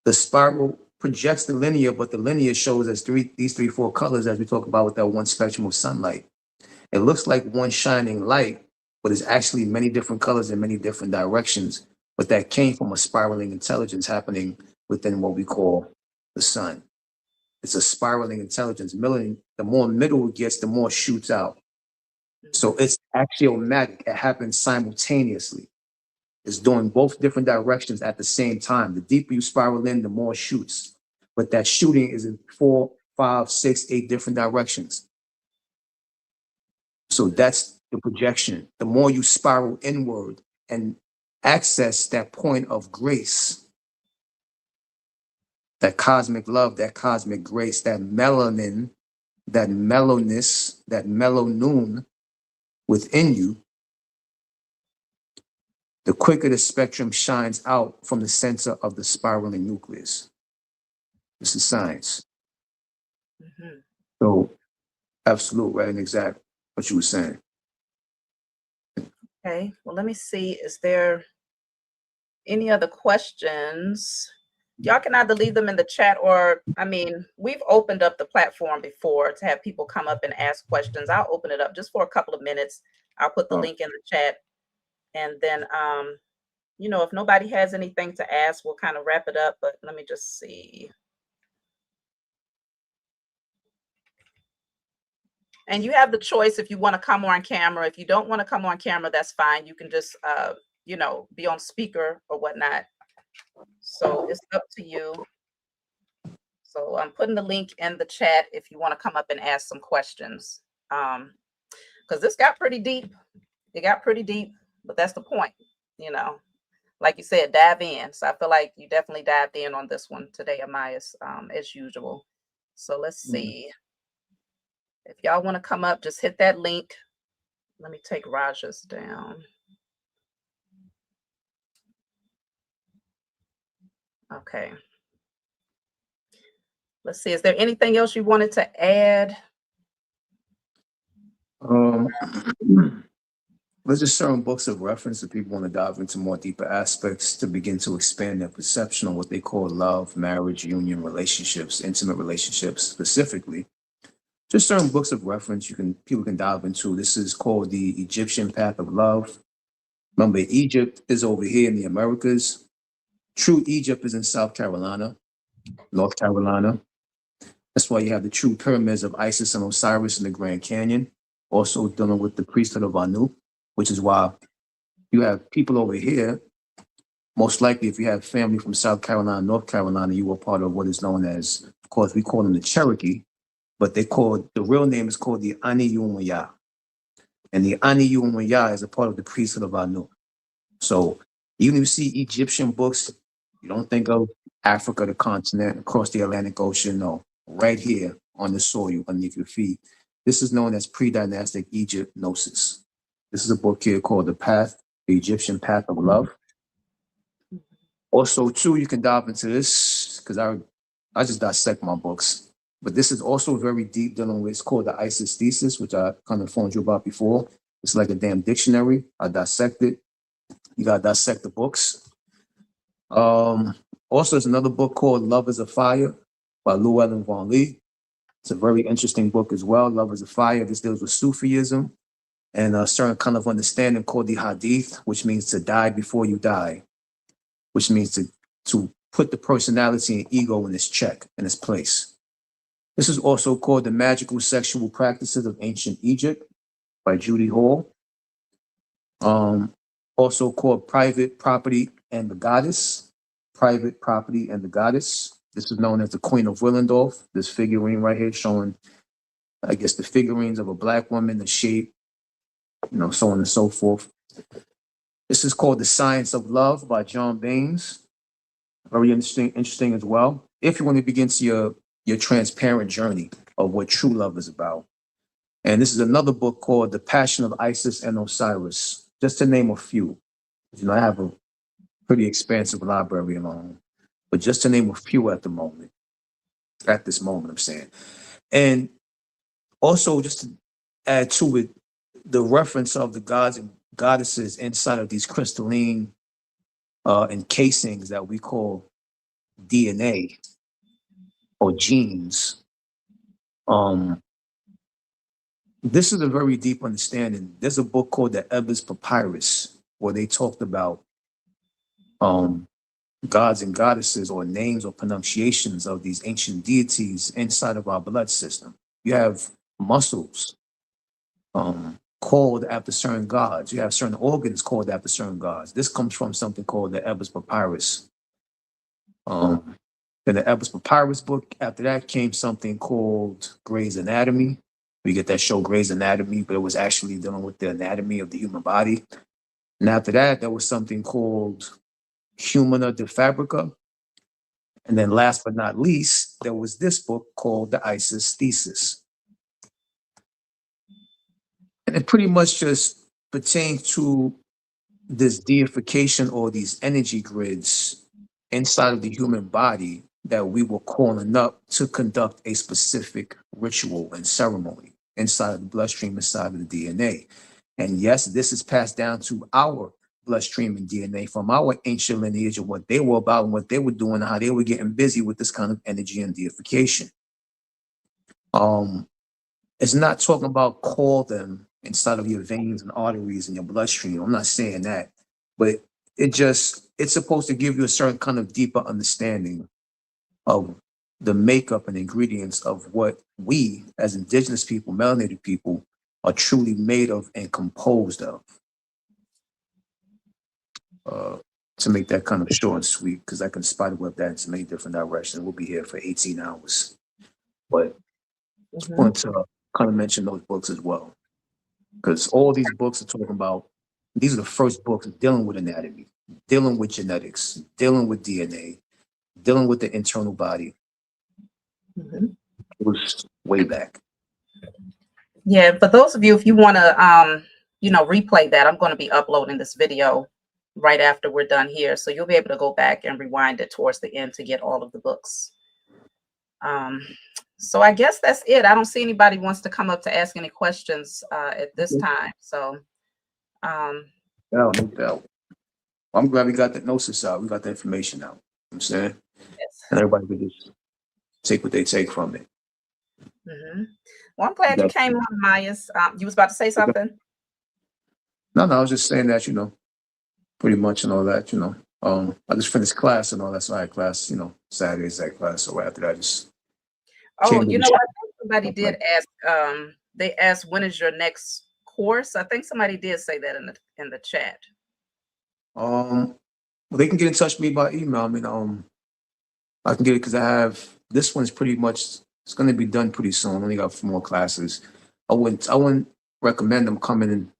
Speaker 2: The spiral projects the linear, but the linear shows us these three, four colors as we talk about with that one spectrum of sunlight. It looks like one shining light, but it's actually many different colors in many different directions. But that came from a spiraling intelligence happening within what we call the sun. It's a spiraling intelligence. The more middle it gets, the more it shoots out. So it's axiomatic. It happens simultaneously. It's doing both different directions at the same time. The deeper you spiral in, the more it shoots. But that shooting is in 4, 5, 6, 8 different directions. So that's the projection. The more you spiral inward and access that point of grace, that cosmic love, that cosmic grace, that melanin, that mellowness, that mellow noon within you, the quicker the spectrum shines out from the center of the spiraling nucleus. This is science.
Speaker 1: Mhm.
Speaker 2: So, absolute, right, and exact what you were saying.
Speaker 1: Okay, well, let me see. Is there any other questions? Y'all can either leave them in the chat or, I mean, we've opened up the platform before to have people come up and ask questions. I'll open it up just for a couple of minutes. I'll put the link in the chat. And then, you know, if nobody has anything to ask, we'll kind of wrap it up. But let me just see. And you have the choice if you want to come on camera. If you don't want to come on camera, that's fine. You can just, you know, be on speaker or whatnot. So it's up to you. So I'm putting the link in the chat if you want to come up and ask some questions. Because this got pretty deep. It got pretty deep, but that's the point, you know. Like you said, dive in. So I feel like you definitely dived in on this one today, Amias, as usual. So let's see. If y'all want to come up, just hit that link. Let me take Raja's down. Okay. Let's see. Is there anything else you wanted to add?
Speaker 2: There's just certain books of reference that people want to dive into more deeper aspects to begin to expand their perception on what they call love, marriage, union, relationships, intimate relationships specifically. Just certain books of reference people can dive into. This is called the Egyptian Path of Love. Remember, Egypt is over here in the Americas. True Egypt is in South Carolina, North Carolina. That's why you have the true pyramids of Isis and Osiris in the Grand Canyon, also dealing with the priesthood of Anu, which is why you have people over here. Most likely, if you have family from South Carolina, North Carolina, you were part of what is known as, of course, we call them the Cherokee, but the real name is called the Ani-Umayya. And the Ani-Umayya is a part of the priesthood of Anu. So even if you see Egyptian books, you don't think of Africa, the continent, across the Atlantic Ocean. No, right here on the soil underneath your feet. This is known as pre-dynastic Egypt Gnosis. This is a book here called The Egyptian Path of Love. Also, too, you can dive into this because I just dissect my books. But this is also very deep dealing with, it's called the Isis Thesis, which I kind of informed you about before. It's like a damn dictionary. I dissect it. You got to dissect the books. Also, there's another book called Love is a Fire by Llewellyn Vaughan Lee. It's a very interesting book as well. Love is a Fire. This deals with Sufism and a certain kind of understanding called the Hadith, which means to die before you die, which means to put the personality and ego in its check, in its place. This is also called The Magical Sexual Practices of Ancient Egypt by Judy Hall. Also called Private Property and the Goddess. Private Property and the Goddess. This is known as the Queen of Willendorf. This figurine right here showing, I guess, the figurines of a Black woman, the shape, you know, so on and so forth. This is called The Science of Love by John Baines. Very interesting as well. If you want to begin to your transparent journey of what true love is about. And this is another book called The Passion of Isis and Osiris, just to name a few. You know, I have a pretty expansive library of my own, but just to name a few at this moment, I'm saying. And also just to add to it, the reference of the gods and goddesses inside of these crystalline encasings that we call DNA. or genes. This is a very deep understanding. There's a book called the Ebers Papyrus where they talked about gods and goddesses or names or pronunciations of these ancient deities inside of our blood system. You have muscles called after certain gods. You have certain organs called after certain gods. This comes from something called the Ebers Papyrus. In the Ebers Papyrus book, after that came something called Gray's Anatomy. We get that show Gray's Anatomy, but it was actually dealing with the anatomy of the human body. And after that, there was something called Humana de Fabrica. And then last but not least, there was this book called the Isis Thesis. And it pretty much just pertains to this deification or these energy grids inside of the human body that we were calling up to conduct a specific ritual and ceremony inside of the bloodstream, inside of the DNA. And yes, this is passed down to our bloodstream and DNA from our ancient lineage of what they were about and what they were doing, and how they were getting busy with this kind of energy and deification. It's not talking about call them inside of your veins and arteries and your bloodstream. I'm not saying that, but it's supposed to give you a certain kind of deeper understanding of the makeup and ingredients of what we as indigenous people, melanated people, are truly made of and composed of. To make that kind of short and sweet, because I can spiderweb that in so many different directions. We'll be here for 18 hours. But I want to kind of mention those books as well, because all these books are talking about, these are the first books dealing with anatomy, dealing with genetics, dealing with DNA, dealing with the internal body. It was way back.
Speaker 1: Yeah, for those of you, if you want to, replay that, I'm going to be uploading this video right after we're done here. So you'll be able to go back and rewind it towards the end to get all of the books. So I guess that's it. I don't see anybody wants to come up to ask any questions at this time. So,
Speaker 2: no doubt. I'm glad we got the gnosis out. We got the information out. You know what I'm saying?
Speaker 1: yes.
Speaker 2: And everybody could just take what they take from it.
Speaker 1: Well, I'm glad you came on, Amias. You was about to say something?
Speaker 2: No, I was just saying that, pretty much and all that, I just finished class and all that, so I had class, Saturdays at class, so after that I just
Speaker 1: I think somebody did ask, they asked, when is your next course? I think somebody did say that in the chat.
Speaker 2: Well, they can get in touch with me by email. I mean, I can get it because I have, this one's pretty much, it's going to be done pretty soon. I only got 4 more classes. I wouldn't recommend them coming in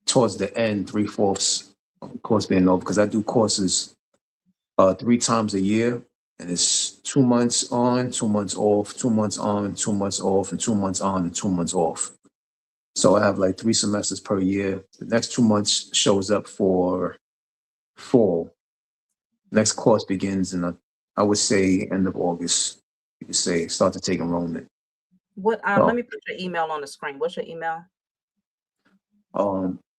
Speaker 2: towards the end, 3/4 of the course being over, because I do courses 3 times a year, and it's 2 months on, 2 months off, 2 months on, 2 months off, and 2 months on and 2 months off. So I have like 3 semesters per year. The next 2 months shows up for fall. Next course begins in I would say end of August. You could say start to take enrollment.
Speaker 1: What? Let me put your email on the screen. What's your email?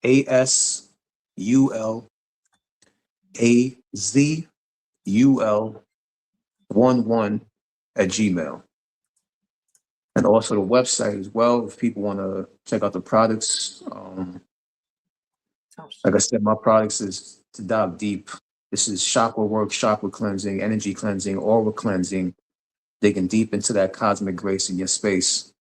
Speaker 2: ASULAZUL11@gmail. And also the website as well, if people want to check out the products. Like I said, my products is to dive deep. This is chakra work, chakra cleansing, energy cleansing, aura cleansing, digging deep into that cosmic grace in your space.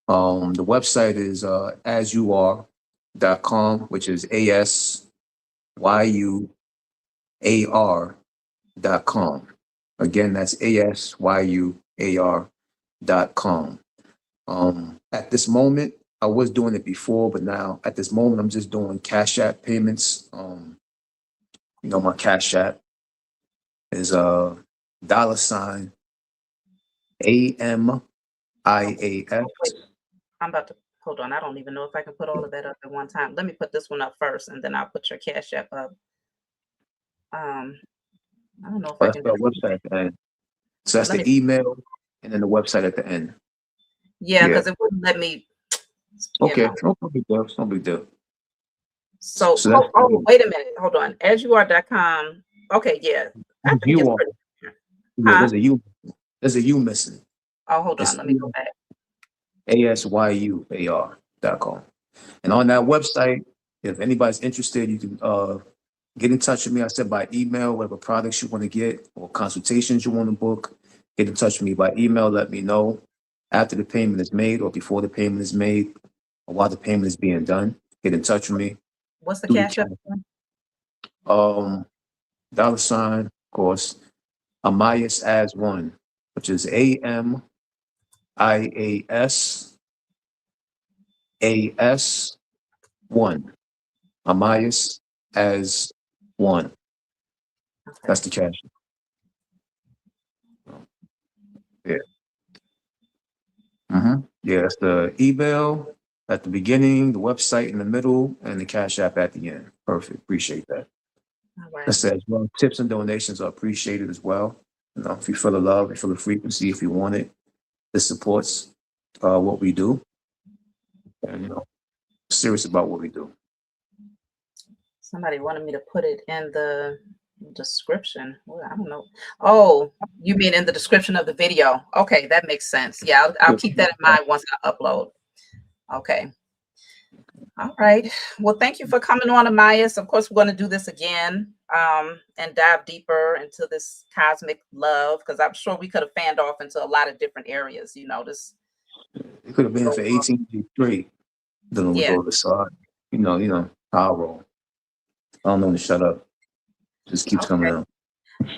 Speaker 2: The website is asyouare.com, which is ASYUAR.com. Again, that's ASYUAR.com. At this moment, I was doing it before, but now at this moment, I'm just doing Cash App payments. My Cash App is $AMIAS.
Speaker 1: I'm about to, hold on. I don't even know if I can put all of that up at one time. Let me put this one up first, and then I'll put your Cash App up. I don't know if I can do
Speaker 2: the website at the end. So that's the email and then the website at the end.
Speaker 1: Yeah, because it wouldn't let me.
Speaker 2: Okay, no big deal. No big deal.
Speaker 1: So wait a minute. Hold on. Asyouare.com. Okay, yeah. I think it's pretty.
Speaker 2: Yeah, there's a U. There's a U missing.
Speaker 1: Oh, hold
Speaker 2: It's
Speaker 1: on. Let me go back.
Speaker 2: asyuar.com. And on that website, if anybody's interested, you can get in touch with me. I said by email, whatever products you want to get or consultations you want to book, get in touch with me by email. Let me know after the payment is made or before the payment is made or while the payment is being done. Get in touch with me.
Speaker 1: What's the
Speaker 2: Do the
Speaker 1: cash app?
Speaker 2: $, of course, Amias as one, which is AMIAS1. Amias as one. That's the cash. Yeah. Yeah, that's the email at the beginning, the website in the middle, and the cash app at the end. Perfect. Appreciate that.
Speaker 1: All right.
Speaker 2: I said as well, tips and donations are appreciated as well. You know, if you feel the love, if you feel the frequency, if you want it, this supports what we do. And you know, serious about what we do.
Speaker 1: Somebody wanted me to put it in the description. Well, I don't know. Oh, you mean in the description of the video? Okay, that makes sense. Yeah, I'll keep that in mind once I upload. Okay. All right. Well, thank you for coming on, Amias. Of course, we're going to do this again and dive deeper into this cosmic love, because I'm sure we could have fanned off into a lot of different areas. You know, this.
Speaker 2: It could have been for 18 years straight dealing with
Speaker 1: Yeah.
Speaker 2: all this. You know, how I roll. I don't know when to shut up. Just keeps coming out.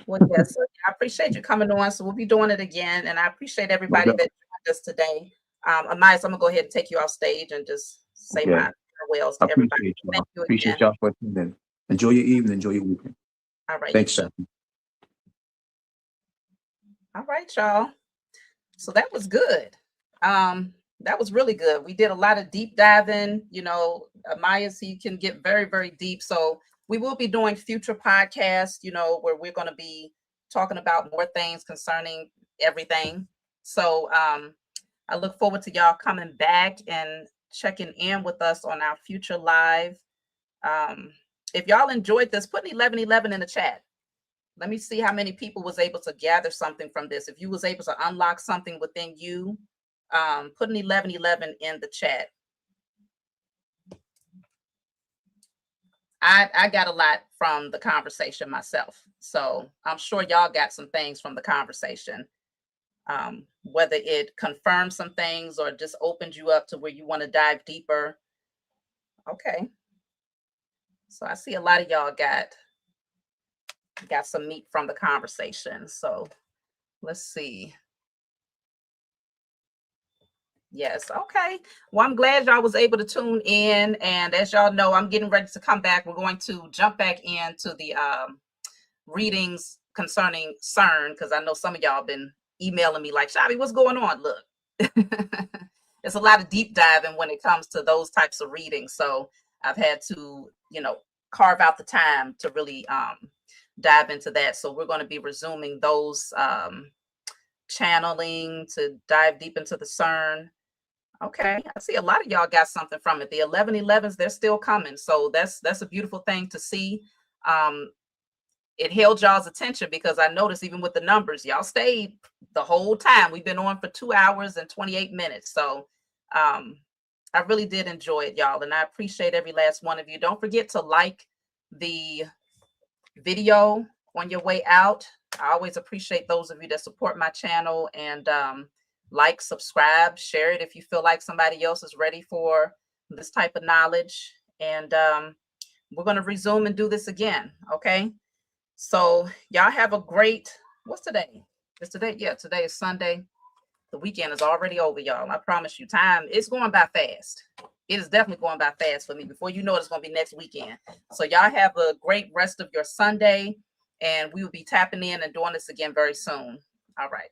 Speaker 1: Well, yes, so I appreciate you coming on. So we'll be doing it again, and I appreciate everybody that joined us today. Amias, I'm gonna go ahead and take you off stage and just say my farewells to everybody. Thank you
Speaker 2: Appreciate
Speaker 1: again.
Speaker 2: y'all for attending. Enjoy your evening. Enjoy your weekend.
Speaker 1: All right.
Speaker 2: Thanks, Chhavi.
Speaker 1: All right, y'all. So that was good. That was really good. We did a lot of deep diving. You know, Amias, he can get very, very deep. So we will be doing future podcasts, you know, where we're going to be talking about more things concerning everything. So I look forward to y'all coming back and checking in with us on our future live. If y'all enjoyed this, put an 1111 in the chat. Let me see how many people was able to gather something from this. If you was able to unlock something within you, put an 1111 in the chat. I got a lot from the conversation myself. So I'm sure y'all got some things from the conversation. Whether it confirmed some things or just opened you up to where you want to dive deeper. Okay. So I see a lot of y'all got some meat from the conversation. So let's see. Yes. Okay. Well, I'm glad y'all was able to tune in. And as y'all know, I'm getting ready to come back. We're going to jump back into the readings concerning CERN, because I know some of y'all been emailing me like, Chhavi, what's going on? Look, it's a lot of deep diving when it comes to those types of readings. So I've had to, you know, carve out the time to really dive into that. So we're going to be resuming those channeling to dive deep into the CERN. Okay, I see a lot of y'all got something from it. The 1111s, they're still coming. So that's a beautiful thing to see. It held y'all's attention because I noticed even with the numbers, y'all stayed the whole time. We've been on for 2 hours and 28 minutes. So I really did enjoy it, y'all. And I appreciate every last one of you. Don't forget to like the video on your way out. I always appreciate those of you that support my channel, and like, subscribe, share it if you feel like somebody else is ready for this type of knowledge. And we're going to resume and do this again. Okay. So y'all have a great, what's today? Is today? Yeah, today is Sunday. The weekend is already over, y'all. I promise you, time is going by fast. It is definitely going by fast for me. Before you know it, it's going to be next weekend. So y'all have a great rest of your Sunday, and we will be tapping in and doing this again very soon. All right.